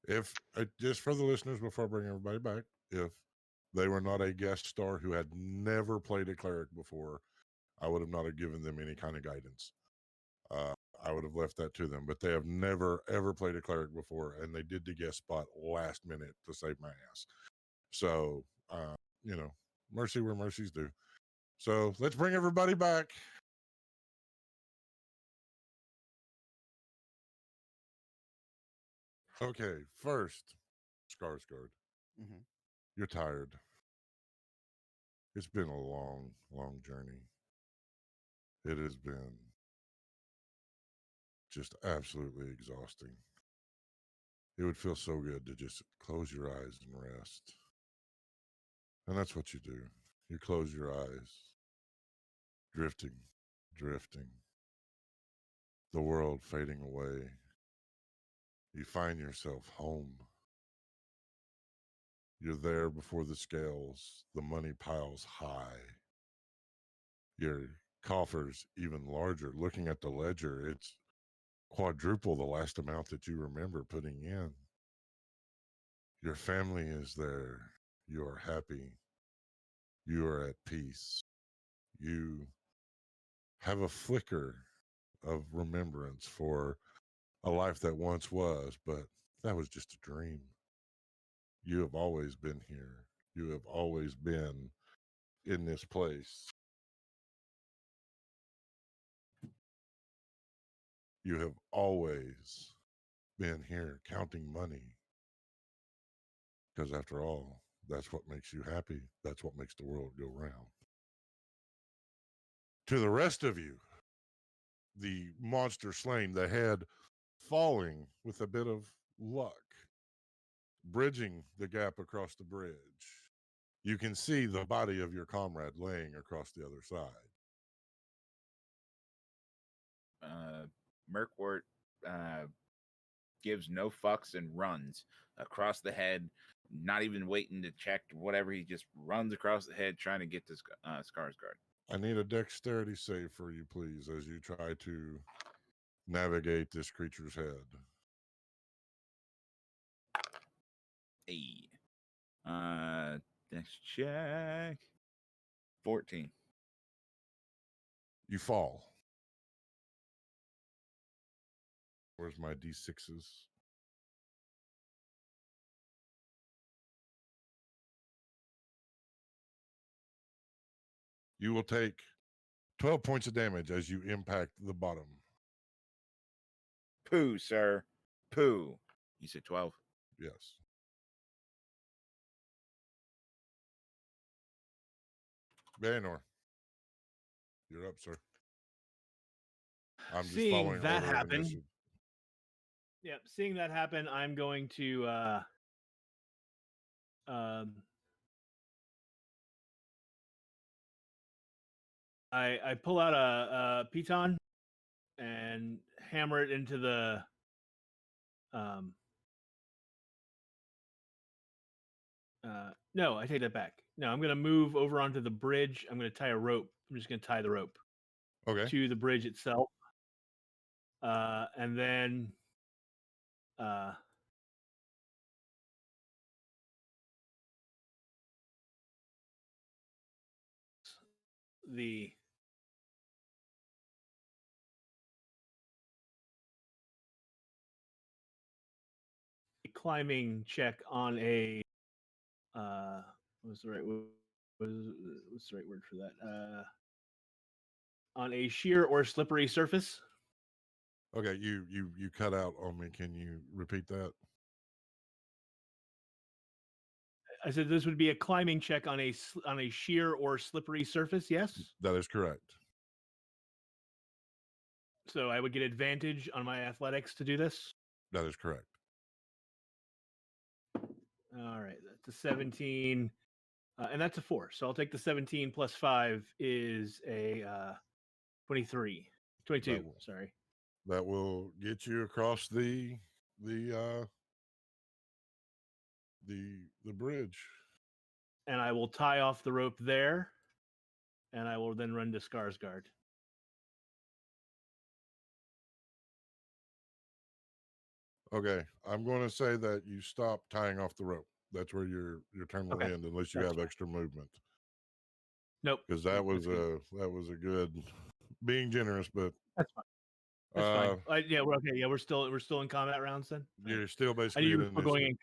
If just for the listeners before I bring everybody back, if they were not a guest star who had never played a cleric before, I would have not have given them any kind of guidance. I would have left that to them, but they have never ever played a cleric before, and they did the guest spot last minute to save my ass. So, mercy where mercy's due. So let's bring everybody back. Okay, first, Skarsgård. Mm-hmm. You're tired. It's been a long, long journey. It has been just absolutely exhausting. It would feel so good to just close your eyes and rest. And that's what you do. You close your eyes, drifting. The world fading away. You find yourself home. You're there before the scales, the money piles high. Your coffers even larger. Looking at the ledger, it's quadruple the last amount that you remember putting in. Your family is there. You are happy. You are at peace. You have a flicker of remembrance for a life that once was, but that was just a dream. You have always been here. You have always been in this place. You have always been here counting money. Because after all, that's what makes you happy. That's what makes the world go round. To the rest of you, the monster slain, the head falling with a bit of luck, bridging the gap across the bridge. You can see the body of your comrade laying across the other side. Merkwort gives no fucks and runs across the head, not even waiting to check whatever. He just runs across the head trying to get to Skarsgård. I need a dexterity save for you, please, as you try to navigate this creature's head. Hey. Next check. 14. You fall. Where's my D6s? You will take 12 points of damage as you impact the bottom. Pooh, sir. Pooh. You said 12? Yes. Bayanor, you're up, sir. I'm just Seeing following that order of happen. initiative. Yep, seeing that happen, I'm going to I pull out a piton and hammer it into the no, I take that back. No, I'm gonna move over onto the bridge. I'm gonna tie a rope. I'm just gonna tie the rope Okay. to the bridge itself. And then the climbing check on a what's the right what's the right word for that? On a sheer or slippery surface. Okay, you cut out on me. Can you repeat that? I said this would be a climbing check on a sheer or slippery surface. Yes. That is correct. So I would get advantage on my athletics to do this. That is correct. All right, that's a 17, and that's a 4. So I'll take the 17 plus 5 is a 23, 22. Sorry. That will get you across the bridge. And I will tie off the rope there, and I will then run to Skarsgård. Okay, I'm going to say that you stop tying off the rope. That's where your turn will end, unless you have extra movement. Nope. Because that was a good being generous, but that's fine. That's fine. Yeah, we're okay. Yeah, we're still in combat rounds then. You're still basically. I knew you were still going in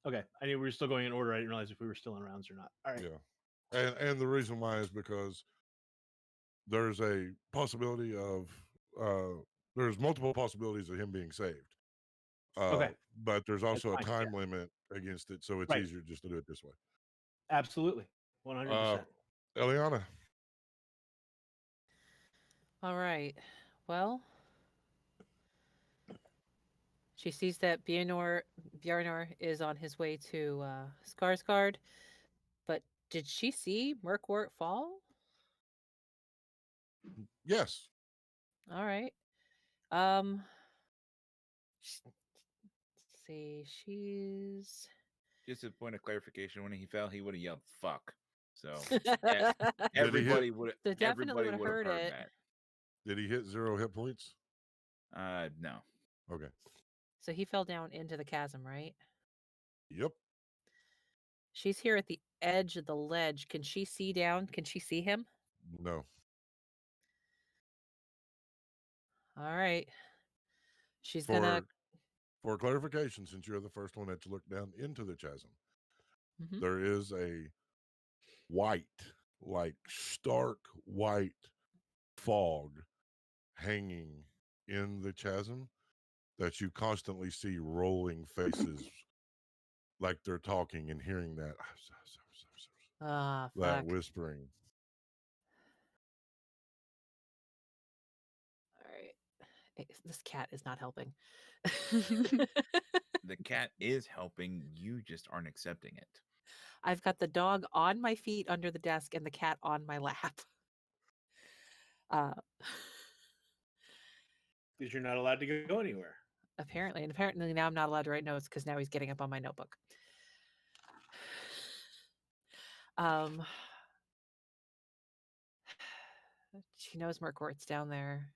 Okay, I knew we were still going in order. I didn't realize if we were still in rounds or not. All right. Yeah, and the reason why is because there's a possibility of there's multiple possibilities of him being saved. Okay. But there's also a time limit against it, so it's easier just to do it this way. Absolutely. 100%. Eliana. All right. Well, she sees that Bjarnor is on his way to Skarsgård, but did she see Murkwort fall? Yes. All right. Let's see. She's just a point of clarification. When he fell, he would have yelled "fuck." So everybody would have heard it. that. Did he hit 0 hit points? No. Okay. So he fell down into the chasm, right? Yep. She's here at the edge of the ledge. Can she see down? Can she see him? No. All right. She's For clarification, since you're the first one to look down into the chasm, there is a white, like stark white fog hanging in the chasm that you constantly see rolling faces like they're talking and hearing that that whispering. All right. This cat is not helping. The cat is helping. You just aren't accepting it. I've got the dog on my feet under the desk and the cat on my lap. Because you're not allowed to go anywhere. Apparently. And apparently now I'm not allowed to write notes because now he's getting up on my notebook. She knows Murkwort's down there.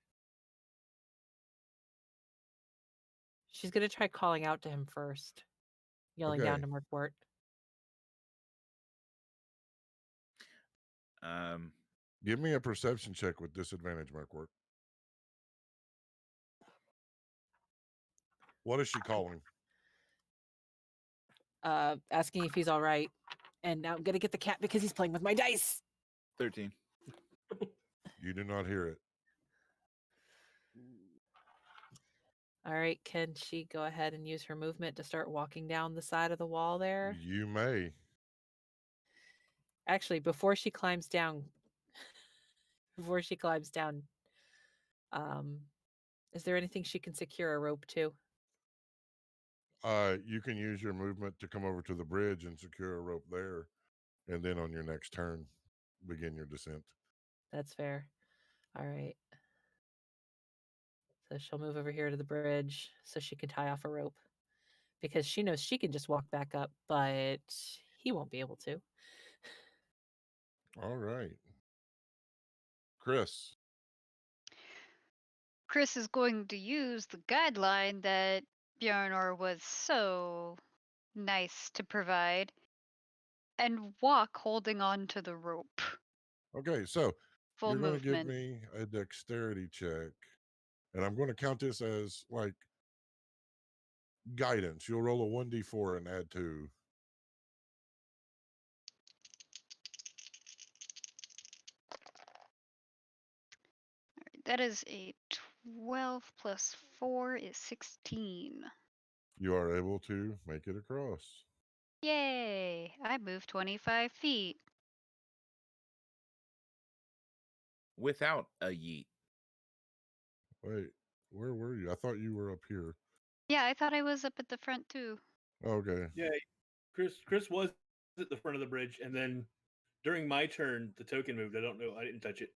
She's going to try calling out to him first. Yelling down to Murkwort. Give me a perception check with disadvantage, Murkwort. What is she calling? Asking if he's all right. And now I'm going to get the cat because he's playing with my dice. 13. You do not hear it. All right. Can she go ahead and use her movement to start walking down the side of the wall there? You may. Actually, before she climbs down, is there anything she can secure a rope to? You can use your movement to come over to the bridge and secure a rope there. And then on your next turn, begin your descent. That's fair. All right. So she'll move over here to the bridge so she can tie off a rope. Because she knows she can just walk back up, but he won't be able to. All right. Chris. Chris is going to use the guideline that Bjarnor was so nice to provide, and walk holding on to the rope. Okay, so Full you're going to give movement. me a dexterity check, and I'm going to count this as like guidance. You'll roll a 1d4 and add 2. That is a 12 plus 4 is 16. You are able to make it across. Yay! I moved 25 feet. Without a yeet. Wait, where were you? I thought you were up here. Yeah, I thought I was up at the front too. Okay. Yeah, Chris was at the front of the bridge, and then during my turn, the token moved. I don't know. I didn't touch it.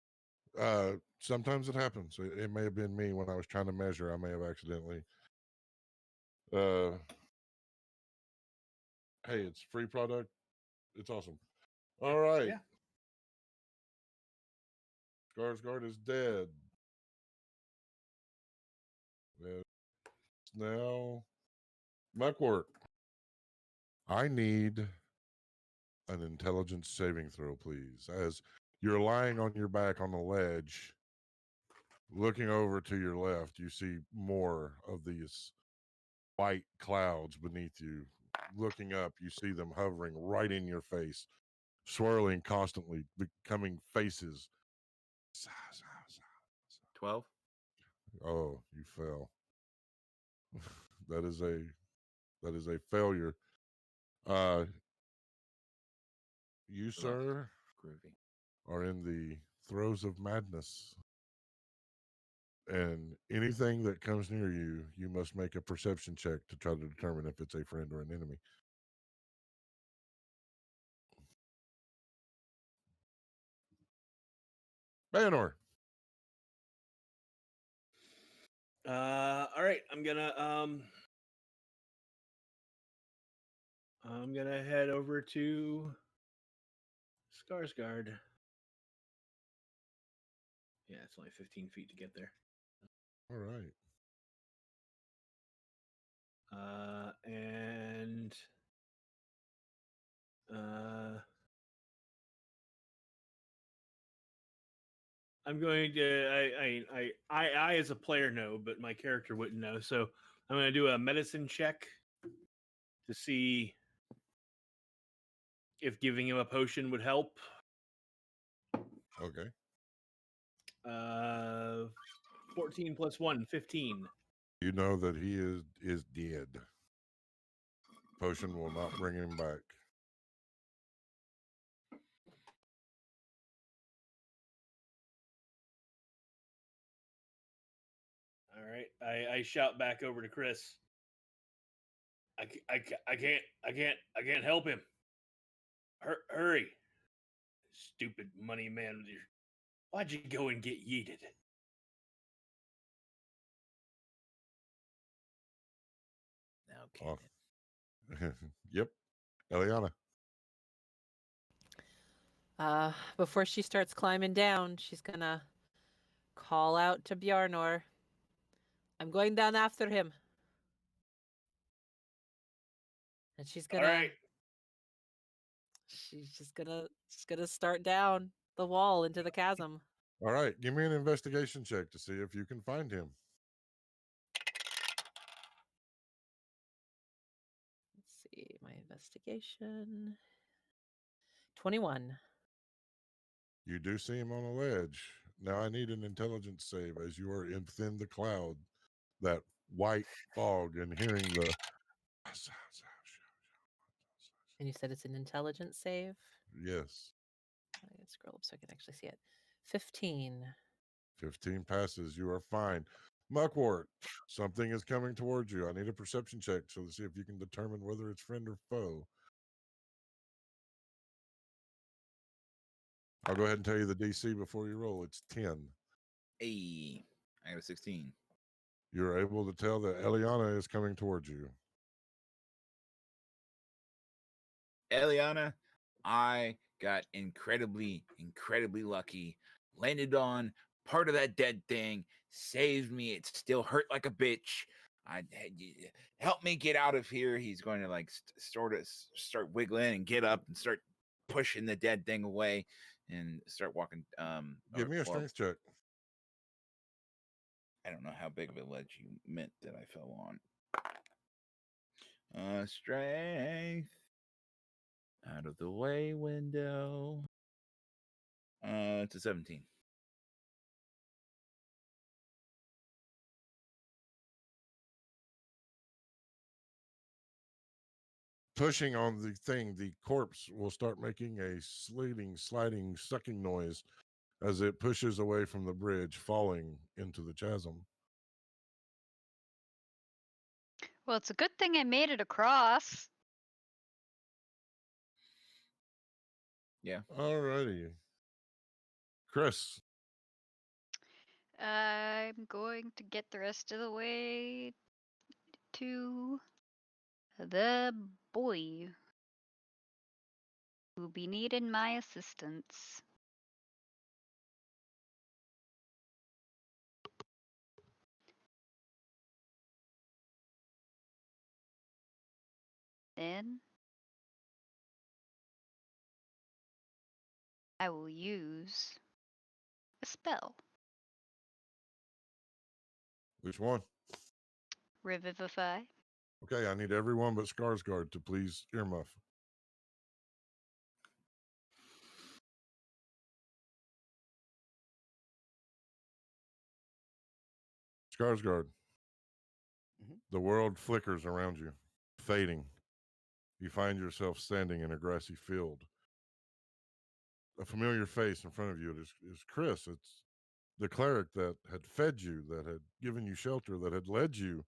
Sometimes it happens. It may have been me when I was trying to measure. I may have accidentally. Hey, it's free product. It's awesome. All right. Yeah. Skarsgård is dead. It's now Muckwork. I need an intelligence saving throw, please. As you're lying on your back on the ledge, looking over to your left, you see more of these white clouds beneath you. Looking up, you see them hovering right in your face, swirling constantly, becoming faces. 12. Oh, you fell. that is a failure. You, sir, Groovy. are in the throes of madness. And anything that comes near you, you must make a perception check to try to determine if it's a friend or an enemy. Bayanor. All right, I'm gonna head over to Skarsgård. Yeah, it's only 15 feet to get there. All right. And I'm going to I as a player know, but my character wouldn't know. So I'm going to do a medicine check to see if giving him a potion would help. Okay. 14 plus 1, 15. You know that he is dead. Potion will not bring him back. All right. I shout back over to Chris. I can't help him. Hurry. Stupid money man with your. Why'd you go and get yeeted? Okay. Yep. Eliana. Before she starts climbing down, she's gonna call out to Bjarnor. I'm going down after him. And she's gonna All right. she's just gonna start down the wall into the chasm. All right. Give me an investigation check to see if you can find him. Let's see, my investigation. 21. You do see him on a ledge. Now I need an intelligence save as you are within the cloud, that white fog, and hearing the. And you said it's an intelligence save? Yes. I gotta scroll up so I can actually see it. 15. 15 passes. You are fine. Muckwort, something is coming towards you. I need a perception check to see if you can determine whether it's friend or foe. I'll go ahead and tell you the DC before you roll. It's 10. Hey, I got a 16. You're able to tell that Eliana is coming towards you. Eliana, I got incredibly lucky. Landed on part of that dead thing, saved me. It still hurt like a bitch. Help me get out of here. He's going to like sort of start wiggling and get up and start pushing the dead thing away and start walking. Give me a strength check. I don't know how big of a ledge you meant that I fell on. Strength. Out of the way window. It's a 17. Pushing on the thing, the corpse will start making a sliding, sucking noise as it pushes away from the bridge, falling into the chasm. Well, it's a good thing I made it across. Yeah. Alrighty. Chris. I'm going to get the rest of the way to the boy who be needing my assistance. Then I will use a spell. Which one? Revivify. Okay, I need everyone but Skarsgård to please earmuff. Skarsgård. The world flickers around you, fading. You find yourself standing in a grassy field. A familiar face in front of you is Chris. It's the cleric that had fed you, that had given you shelter, that had led you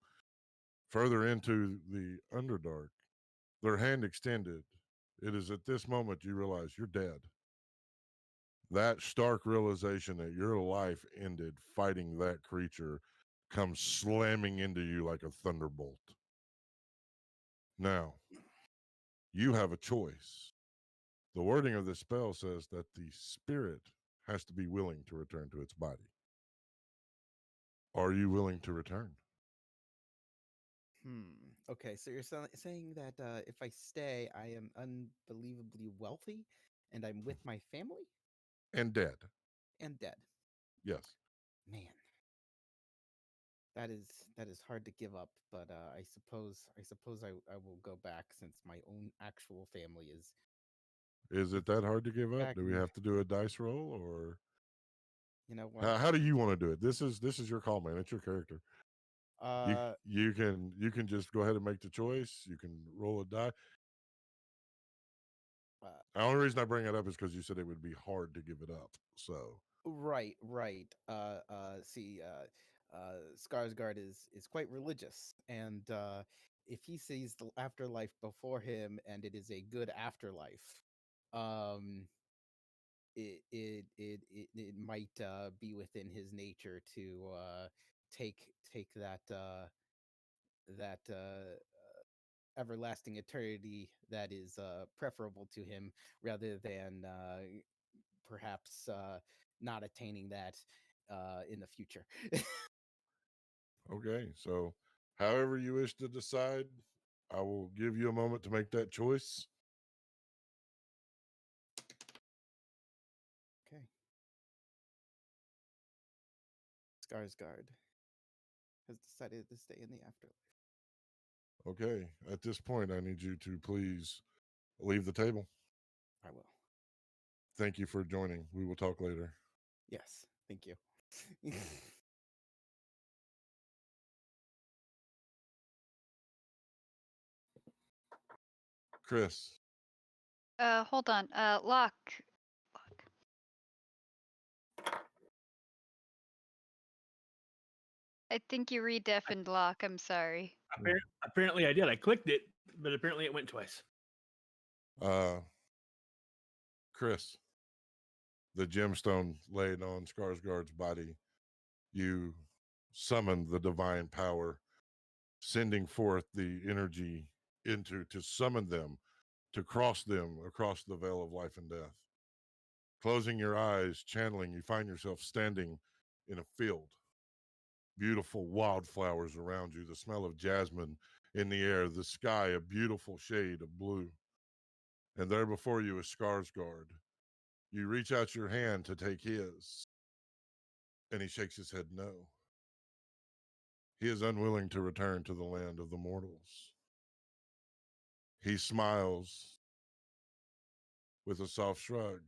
further into the Underdark. Their hand extended. It is at this moment you realize you're dead. That stark realization that your life ended fighting that creature comes slamming into you like a thunderbolt. Now, you have a choice. The wording of the spell says that the spirit has to be willing to return to its body. Are you willing to return? Okay, so you're saying that if I stay, I am unbelievably wealthy, and I'm with my family And dead. and dead. Yes. Man, that is hard to give up. But I suppose I will go back, since my own actual family is. Is it that hard to give up? Back Do we in- have to do a dice roll, or You know what? how do you want to do it? This is your call, man. It's your character. Uh, You can just go ahead and make the choice. You can roll a die. The only reason I bring it up is because you said it would be hard to give it up. So right. See, Skarsgård is quite religious, and if he sees the afterlife before him, and it is a good afterlife, um, it might be within his nature to take that everlasting eternity that is preferable to him, rather than perhaps not attaining that in the future. okay, so however you wish to decide, I will give you a moment to make that choice. Okay. Skarsgård has decided to stay in the afterlife. Okay, at this point, I need you to please leave the table. I will. Thank you for joining. We will talk later. Yes, thank you. Chris. Hold on. Locke. I think you redeafened Locke. I'm sorry. Apparently I did. I clicked it, but apparently it went twice. Chris, the gemstone laid on Skarsgård's body, you summoned the divine power, sending forth the energy to summon them, to cross them across the veil of life and death. Closing your eyes, channeling, you find yourself standing in a field. Beautiful wildflowers around you, the smell of jasmine in the air, the sky a beautiful shade of blue. And there before you is Skarsgård. You reach out your hand to take his, and he shakes his head no. He is unwilling to return to the land of the mortals. He smiles with a soft shrug.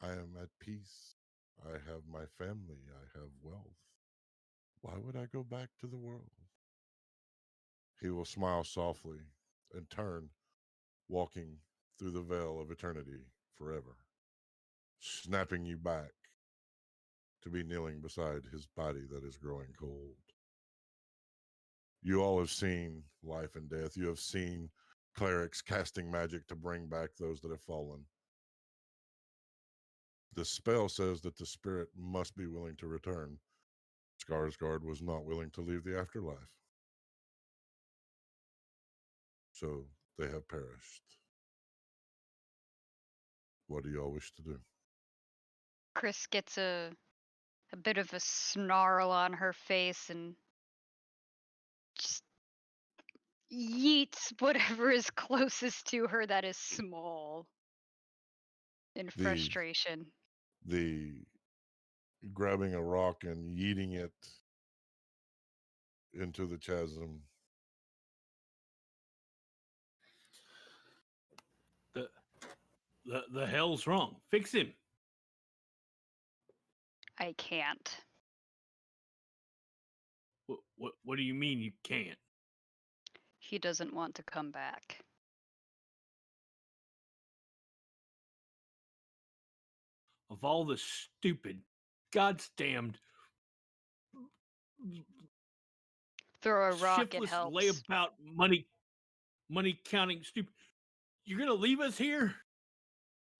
I am at peace. I have my family. I have wealth. Why would I go back to the world? He will smile softly and turn, walking through the veil of eternity forever, snapping you back to be kneeling beside his body that is growing cold. You all have seen life and death. You have seen clerics casting magic to bring back those that have fallen. The spell says that the spirit must be willing to return. Skarsgård was not willing to leave the afterlife. So they have perished. What do you all wish to do? Chris gets a bit of a snarl on her face and just yeets whatever is closest to her that is small in frustration. The grabbing a rock and yeeting it into the chasm. The hell's wrong? Fix him. I can't. What do you mean you can't? He doesn't want to come back. Of all the stupid, God's damned, Throw a rock, it shiftless helps. layabout money counting stupid. You're gonna leave us here?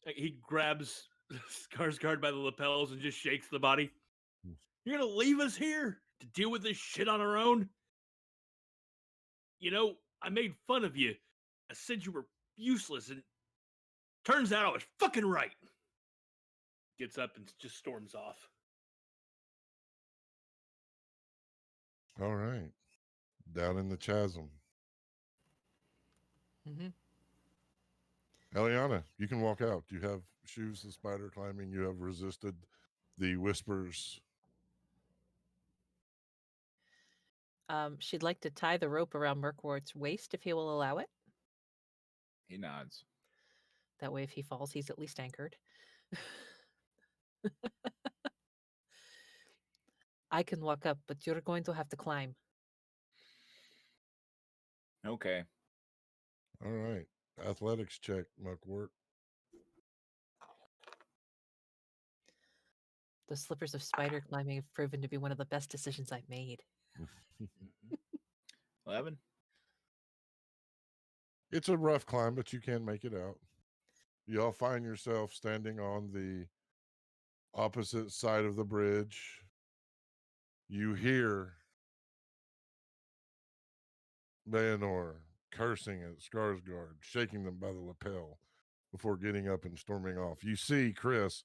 He grabs Skarsgård by the lapels and just shakes the body. You're gonna leave us here to deal with this shit on our own? You know, I made fun of you. I said you were useless, and turns out I was fucking right. Gets up and just storms off. All right. Down in the chasm. Mm-hmm. Eliana, you can walk out. You have shoes of spider climbing. You have resisted the whispers. She'd like to tie the rope around Murkwart's waist if he will allow it. He nods. That way, if he falls, he's at least anchored. I can walk up, but you're going to have to climb. Okay. All right. Athletics check, Muckwort. The slippers of spider climbing have proven to be one of the best decisions I've made. 11. It's a rough climb, but you can make it out. You all find yourself standing on the opposite side of the bridge. You hear Bayanor cursing at Skarsgård, shaking them by the lapel before getting up and storming off. You see Chris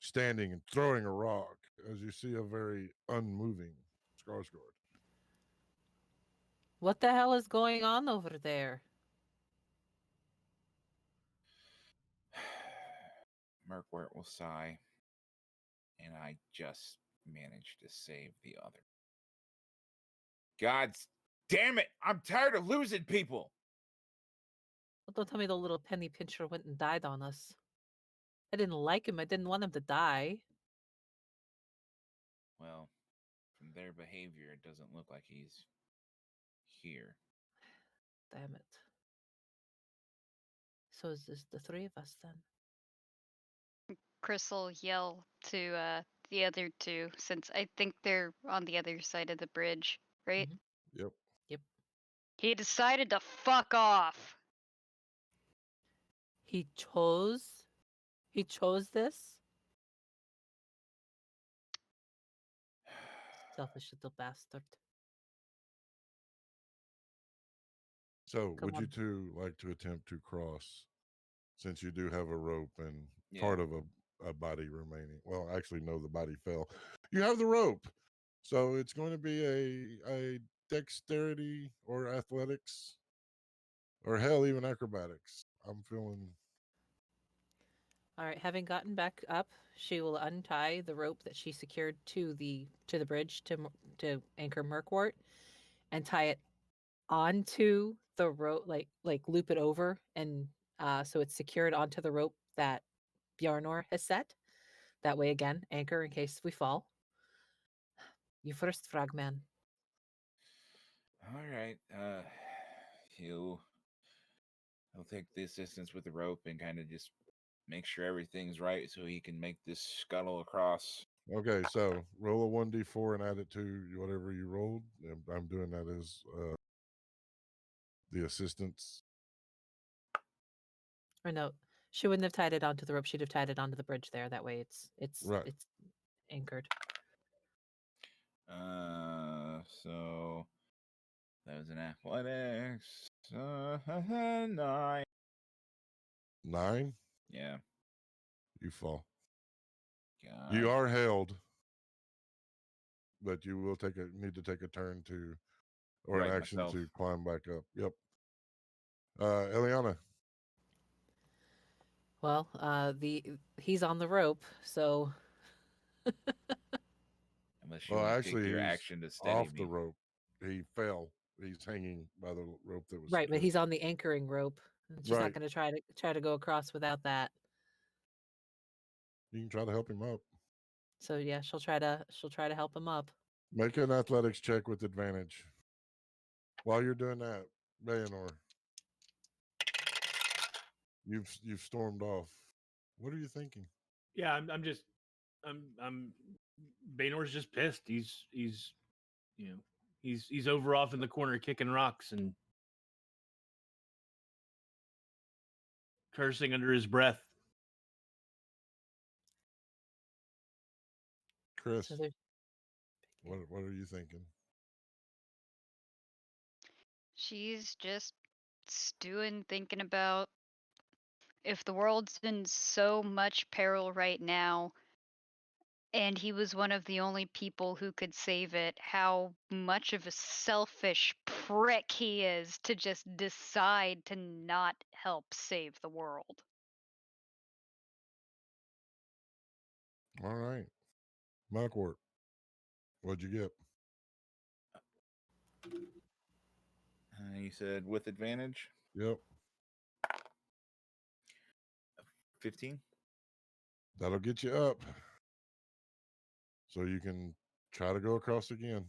standing and throwing a rock as you see a very unmoving Skarsgård. What the hell is going on over there? Murkwort will sigh. And I just managed to save the other. God damn it! I'm tired of losing people! Well, don't tell me the little penny pincher went and died on us. I didn't like him. I didn't want him to die. Well, from their behavior, it doesn't look like he's here. Damn it. So is this the three of us then? Chris will yell to the other two, since I think they're on the other side of the bridge, right? Yep. He decided to fuck off. He chose this? Selfish little bastard. So, Come would you on. two like to attempt to cross, since you do have a rope and Yeah. part of a body remaining? Well, actually, no, the body fell. You have the rope. So it's going to be a dexterity or athletics or hell, even acrobatics. I'm feeling. All right, having gotten back up, she will untie the rope that she secured to the bridge to anchor Murkwort, and tie it onto the rope, like loop it over, and so it's secured onto the rope that Bjarnor has set. That way, again, anchor in case we fall. You first, Frogman. All right. He'll take the assistance with the rope and kind of just make sure everything's right so he can make this scuttle across. Okay, so roll a 1d4 and add it to whatever you rolled. I'm doing that as the assistance. Or no, she wouldn't have tied it onto the rope. She'd have tied it onto the bridge there. That way, it's Right. anchored. So that was an athletics. 9. 9, Yeah. you fall. God. You are held, but you will need to take a turn or an Right action myself. to climb back up. Yep. Eliana. Well, he's on the rope, so Unless you Well, want to actually, take your he's action to steady off me. the rope. He fell. He's hanging by the rope that was right, but secured. he's on the anchoring rope. She's Right. not going to try to go across without that. You can try to help him up. So yeah, she'll try to help him up. Make an athletics check with advantage. While you're doing that, Bayanor, you've stormed off. What are you thinking? Yeah, I'm Banor's just pissed. He's he's over off in the corner kicking rocks and cursing under his breath. Chris, So there's what are you thinking? She's just stewing, thinking about if the world's in so much peril right now, and he was one of the only people who could save it, how much of a selfish prick he is to just decide to not help save the world. All right. Mugwort, what'd you get? You said with advantage? Yep. 15? That'll get you up. So you can try to go across again.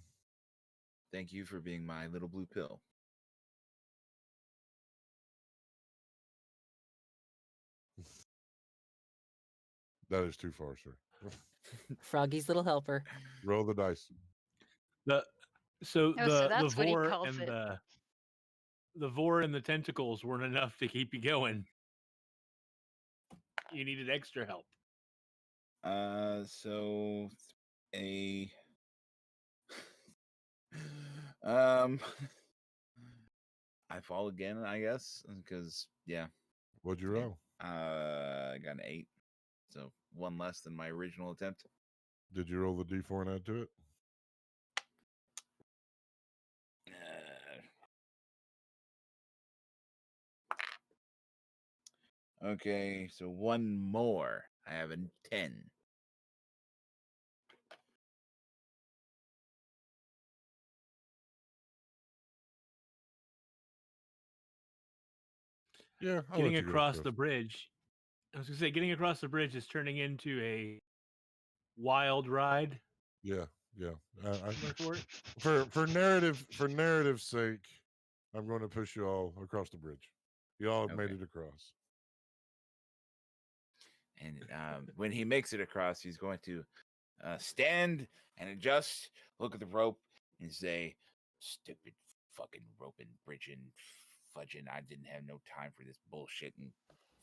Thank you for being my little blue pill. That is too far, sir. Froggy's little helper. Roll the dice. So The that's what he vor calls and it. the vor and the tentacles weren't enough to keep you going. You needed extra help. So a I fall again, I guess, because yeah. What'd you roll? I got an 8, so one less than my original attempt. Did you roll the d4 and add to it? Okay, so one more. I have a 10. Yeah, I'll Getting let you go across the bridge. I was gonna say getting across the bridge is turning into a wild ride. Yeah. Murkwort. For narrative's sake, I'm going to push you all across the bridge. You all have made Okay. it across. And when he makes it across, he's going to stand and adjust, look at the rope, and say, "Stupid fucking rope and bridge and fudging. I didn't have no time for this bullshit and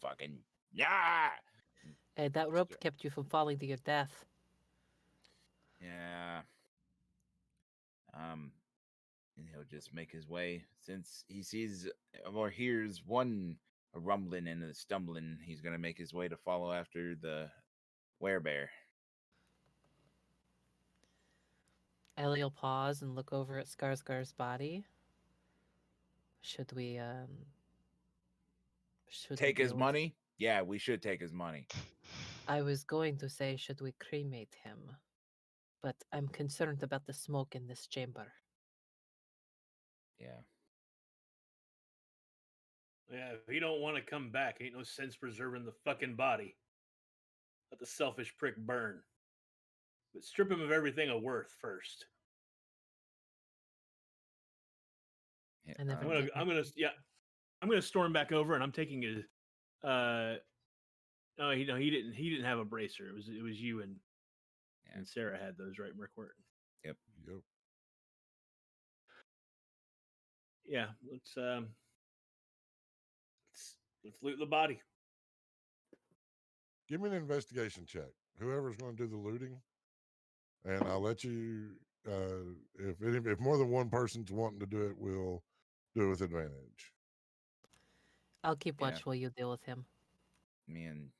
fucking yeah." And that rope kept you from falling to your death. Yeah. And he'll just make his way since he sees or hears one a rumbling and a stumbling. He's gonna make his way to follow after the werebear. Ellie will pause and look over at Skarsgård's body. Should we Take his deal with- money? Yeah, we should take his money. I was going to say, should we cremate him? But I'm concerned about the smoke in this chamber. Yeah. Yeah, if he don't want to come back, ain't no sense preserving the fucking body. Let the selfish prick burn. But strip him of everything of worth first. Yeah, And then I'm gonna storm back over, and I'm taking his. No, he didn't. He didn't have a bracer. It was you and Sarah had those, right, Merkwort? Yep. Yeah, let's loot the body. Give me an investigation check. Whoever's going to do the looting, and I'll let you. If more than one person's wanting to do it, we'll do it with advantage. I'll keep watch Yeah. while you deal with him. Me and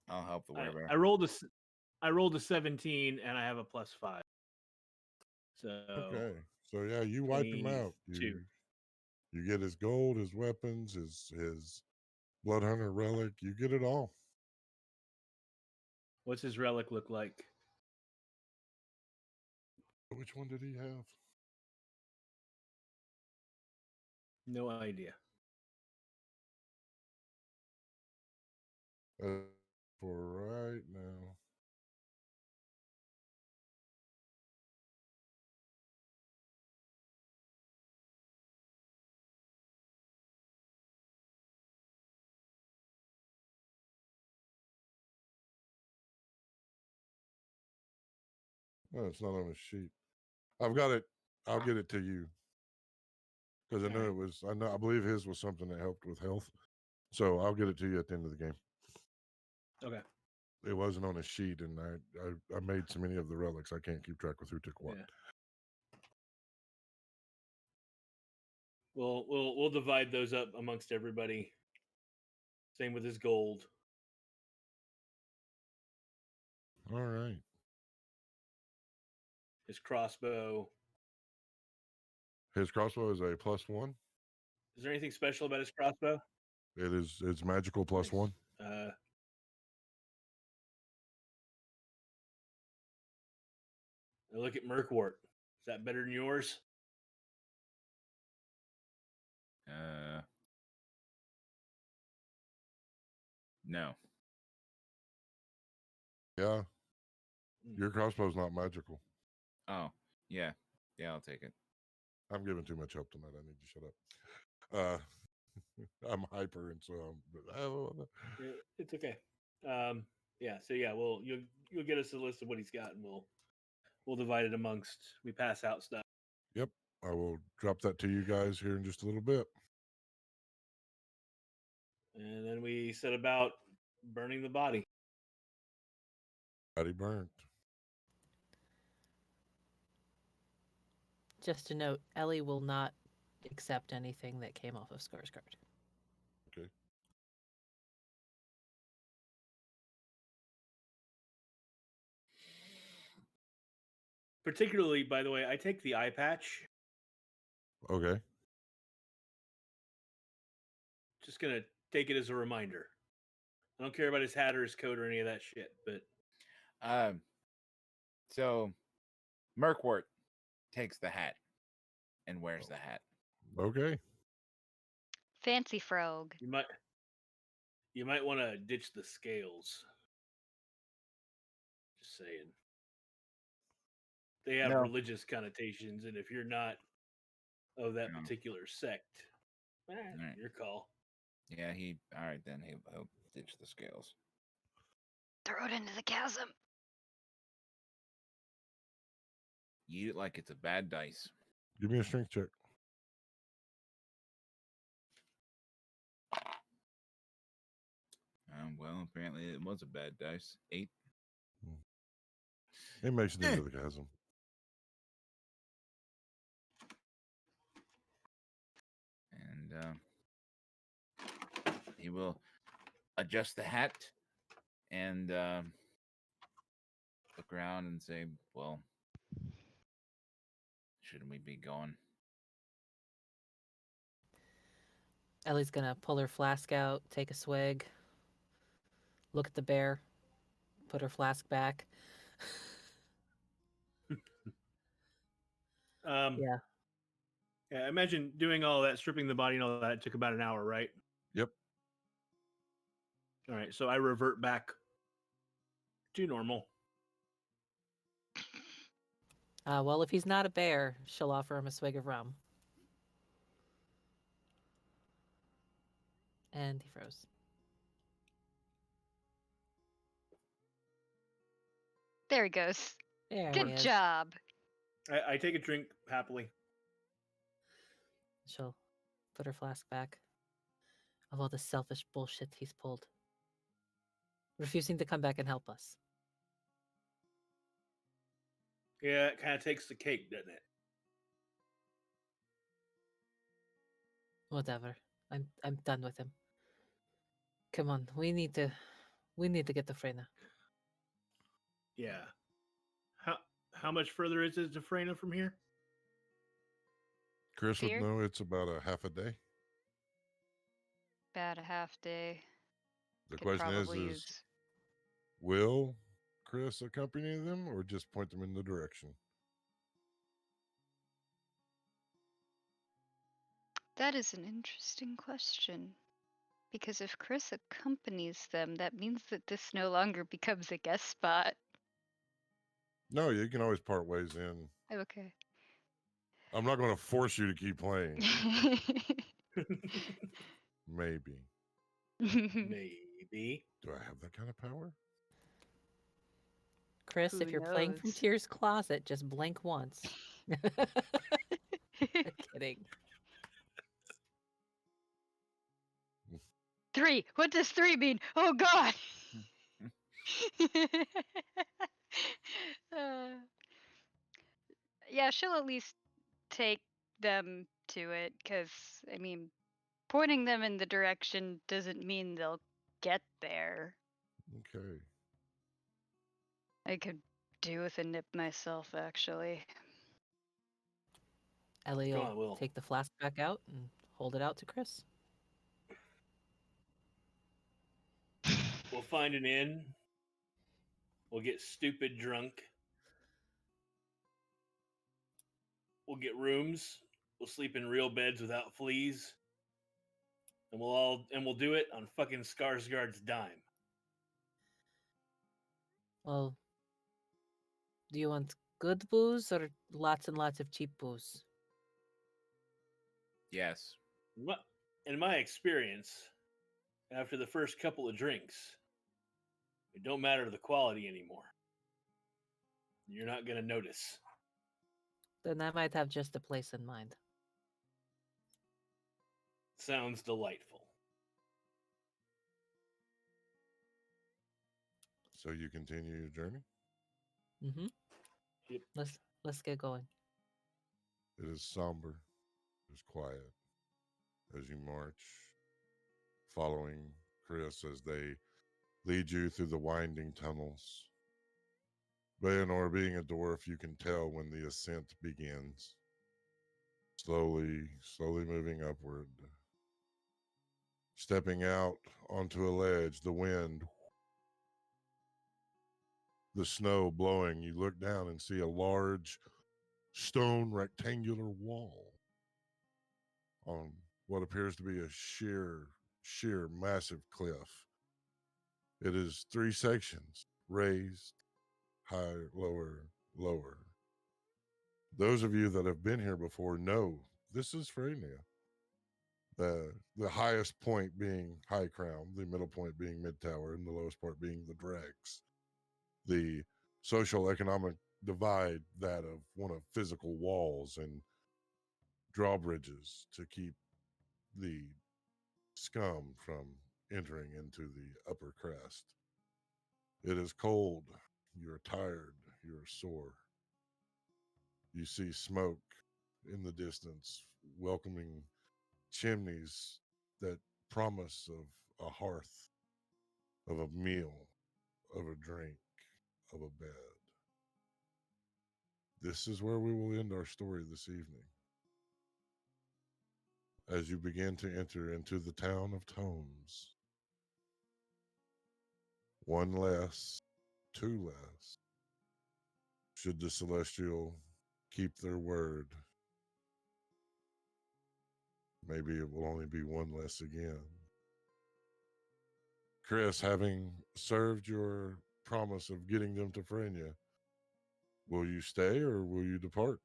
I'll help the werebear. I rolled a 17, and I have a +5. So Okay, so yeah, you wipe him out. 22. You get his gold, his weapons, his blood hunter relic. You get it all. What's his relic look like? Which one did he have? No idea. For right now. No, it's not on his sheet. I've got it. I'll get it to you because I know it was. I believe his was something that helped with health. So I'll get it to you at the end of the game. Okay. It wasn't on his sheet, and I made so many of the relics I can't keep track of who took what. Yeah. We'll divide those up amongst everybody. Same with his gold. All right. His crossbow. His crossbow is a +1. Is there anything special about his crossbow? It is. It's magical +1. Look at Merkwort. Is that better than yours? No. Yeah. Your crossbow's not magical. Oh, yeah. Yeah, I'll take it. I'm giving too much help tonight. I need to shut up. I'm hyper, and so It's okay. Yeah. So yeah, you'll get us a list of what he's got, and we'll divide it amongst. We pass out stuff. Yep. I will drop that to you guys here in just a little bit. And then we set about burning the body. Body burnt. Just a note, Ellie will not accept anything that came off of Skarsgård. Okay. Particularly, by the way, I take the eye patch. Okay. Just gonna take it as a reminder. I don't care about his hat or his coat or any of that shit, but so Merkwort takes the hat and wears the hat. Okay. Fancy frog. you might want to ditch the scales. Just saying. They have No. religious connotations, and if you're not of that No. particular sect, Right. your call. Yeah, all right then he'll ditch the scales. Throw it into the chasm. Eat it like it's a bad dice. Give me a strength check. Well, apparently it was a bad dice. 8. It makes it into the chasm. And he will adjust the hat and look around and say, well, Shouldn't we be going? Ellie's gonna pull her flask out, take a swig, look at the bear, put her flask back. Yeah. Yeah, imagine doing all that, stripping the body and all that. It took about an hour, right? Yep. All right, so I revert back to normal. Well, if he's not a bear, she'll offer him a swig of rum. And he froze. There he goes. There Good he is. job. I take a drink happily. She'll put her flask back. Of all the selfish bullshit he's pulled. Refusing to come back and help us. Yeah, it kind of takes the cake, doesn't it? Whatever. I'm done with him. Come on, we need to get to Frenya. Yeah. How much further is it to Frena from here? Chris would Fear? know it's about a half a day. About a half day. The Could question is, probably use. will Chris accompany them or just point them in the direction? That is an interesting question. Because if Chris accompanies them, that means that this no longer becomes a guest spot. No, you can always part ways in. Okay. I'm not going to force you to keep playing. Maybe. Maybe. Do I have that kind of power? Chris, Who if you're playing from knows? Tyr's closet, just blink once. Kidding. 3. What does 3 mean? Oh God. Uh, yeah, she'll at least take them to it, because I mean, pointing them in the direction doesn't mean they'll get there. Okay. I could do with a nip myself, actually. Ellie Come will on, Will. take the flask back out and hold it out to Chris. We'll find an inn. We'll get stupid drunk. We'll get rooms. We'll sleep in real beds without fleas. And we'll do it on fucking Skarsgård's dime. Well, do you want good booze or lots and lots of cheap booze? Yes. In my experience, after the first couple of drinks, it don't matter the quality anymore. You're not going to notice. Then I might have just a place in mind. Sounds delightful. So you continue your journey? Mm-hmm. Yep. Let's get going. It is somber. It is quiet as you march, following Chris as they lead you through the winding tunnels. Bayanor being a dwarf, you can tell when the ascent begins. Slowly moving upward. Stepping out onto a ledge, the wind, the snow blowing. You look down and see a large stone rectangular wall on what appears to be a sheer, massive cliff. It is 3 sections, raised, higher, lower, lower. Those of you that have been here before know this is Frenya. The highest point being High Crown, the middle point being Mid Tower, and the lowest part being the Dregs. The social economic divide, that of one of physical walls and drawbridges to keep the scum from entering into the upper crest. It is cold. You're tired. You're sore. You see smoke in the distance, welcoming chimneys that promise of a hearth, of a meal, of a drink, of a bed. this is where we will end our story this evening. As you begin to enter into the town of Tomes, one less, two less. Should the Celestial keep their word, maybe it will only be one less again. Chris, having served your promise of getting them to Frenya, will you stay or will you depart?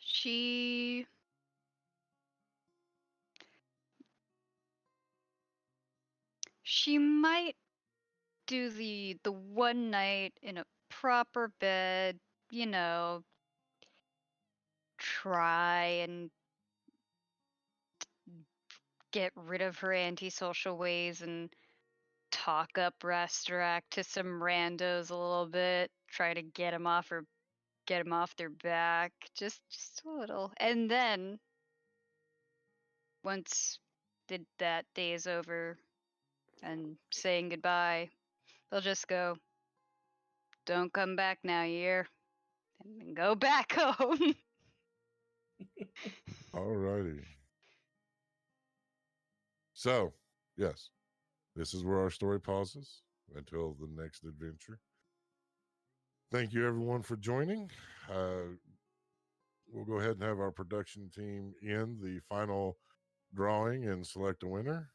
She might do the one night in a proper bed, you know, try and get rid of her antisocial ways and talk up Rasterak to some randos a little bit, try to get him off their back, just a little. And then once that day is over and saying goodbye, they'll just go, "Don't come back now, you hear?" And then go back home. All righty. So, yes, this is where our story pauses until the next adventure. Thank you, everyone, for joining. We'll go ahead and have our production team end the final drawing and select a winner.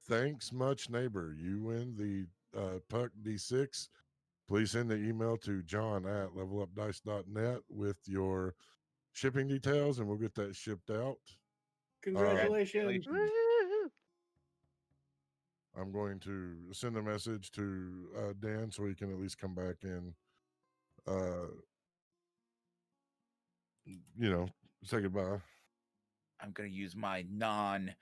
Thanks much, neighbor. You win the Puck D6. Please send the email to john@levelupdice.net with your shipping details, and we'll get that shipped out. Congratulations. Woo! I'm going to send a message to Dan so he can at least come back and, say goodbye. I'm gonna use my non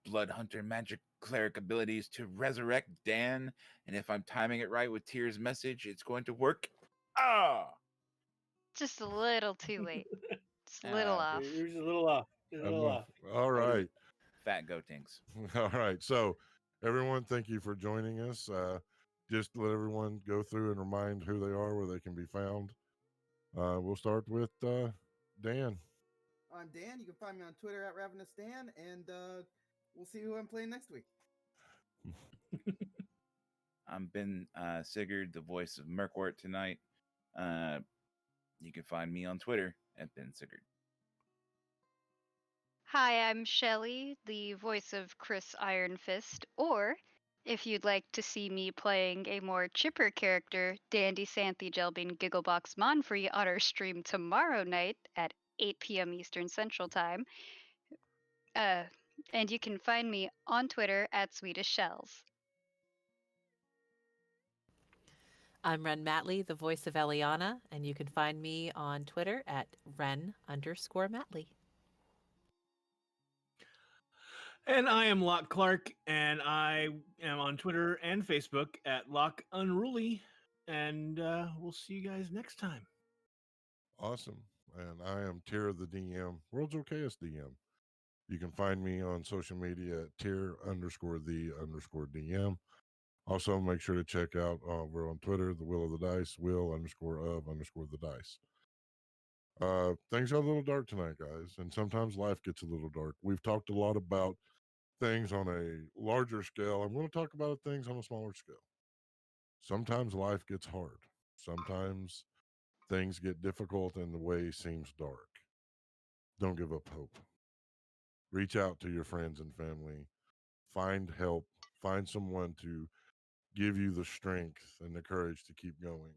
blood hunter magic cleric abilities to resurrect Dan, and if I'm timing it right with Tyr's message, it's going to work. Just a little too late. Just a little off. You're just a little off. All right. Fat goatings. All right. So, everyone, thank you for joining us. Just let everyone go through and remind who they are, where they can be found. We'll start with Dan. I'm Dan. You can find me on Twitter @RavenoussDan, and we'll see who I'm playing next week. I'm Ben Sigurd, the voice of Merkwort tonight. You can find me on Twitter @Ben Sigurd. Hi, I'm Shelly, the voice of Chris Ironfist, or if you'd like to see me playing a more chipper character, Dandy Santhy Jelbin Gigglebox Monfrey on our stream tomorrow night at 8 p.m. Eastern Central Time. And you can find me on Twitter @SwedishShells. I'm Ren Matley, the voice of Eliana, and you can find me on Twitter @Ren_Matley. And I am Locke Clark, and I am on Twitter and Facebook @LockeUnruly. And we'll see you guys next time. Awesome. And I am Tyr the DM, World's OKest DM. You can find me on social media at Tyr_the_DM. Also, make sure to check out, we're on Twitter, the Will of the Dice, Will_of_the Dice. Things are a little dark tonight, guys, and sometimes life gets a little dark. We've talked a lot about things on a larger scale. I'm going to talk about things on a smaller scale. Sometimes life gets hard. Sometimes things get difficult and the way seems dark. Don't give up hope. Reach out to your friends and family. Find help. Find someone to give you the strength and the courage to keep going.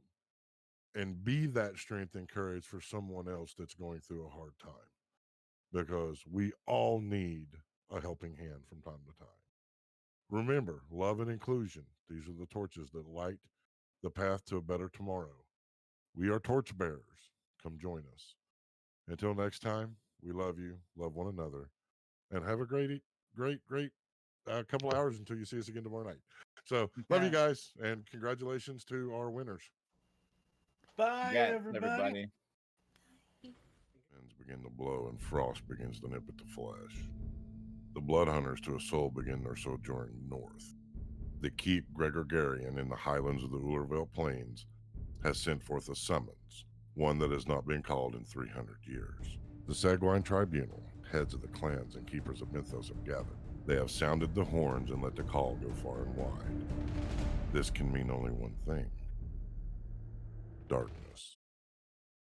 And be that strength and courage for someone else that's going through a hard time. Because we all need a helping hand from time to time. Remember, love and inclusion. These are the torches that light the path to a better tomorrow. We are torch bearers. Come join us. Until next time, we love you, love one another, and have a great couple hours until you see us again tomorrow night. So, love you guys, and congratulations to our winners. Bye, Yeah, everybody. everybody. Ends begin to blow, and frost begins to nip at the flesh. The blood hunters to a soul begin their sojourn north. The keep Gregorian in the highlands of the Ullervale Plains has sent forth a summons, one that has not been called in 300 years. The Sagwine Tribunal, heads of the clans and keepers of mythos, have gathered. They have sounded the horns and let the call go far and wide. This can mean only one thing: darkness.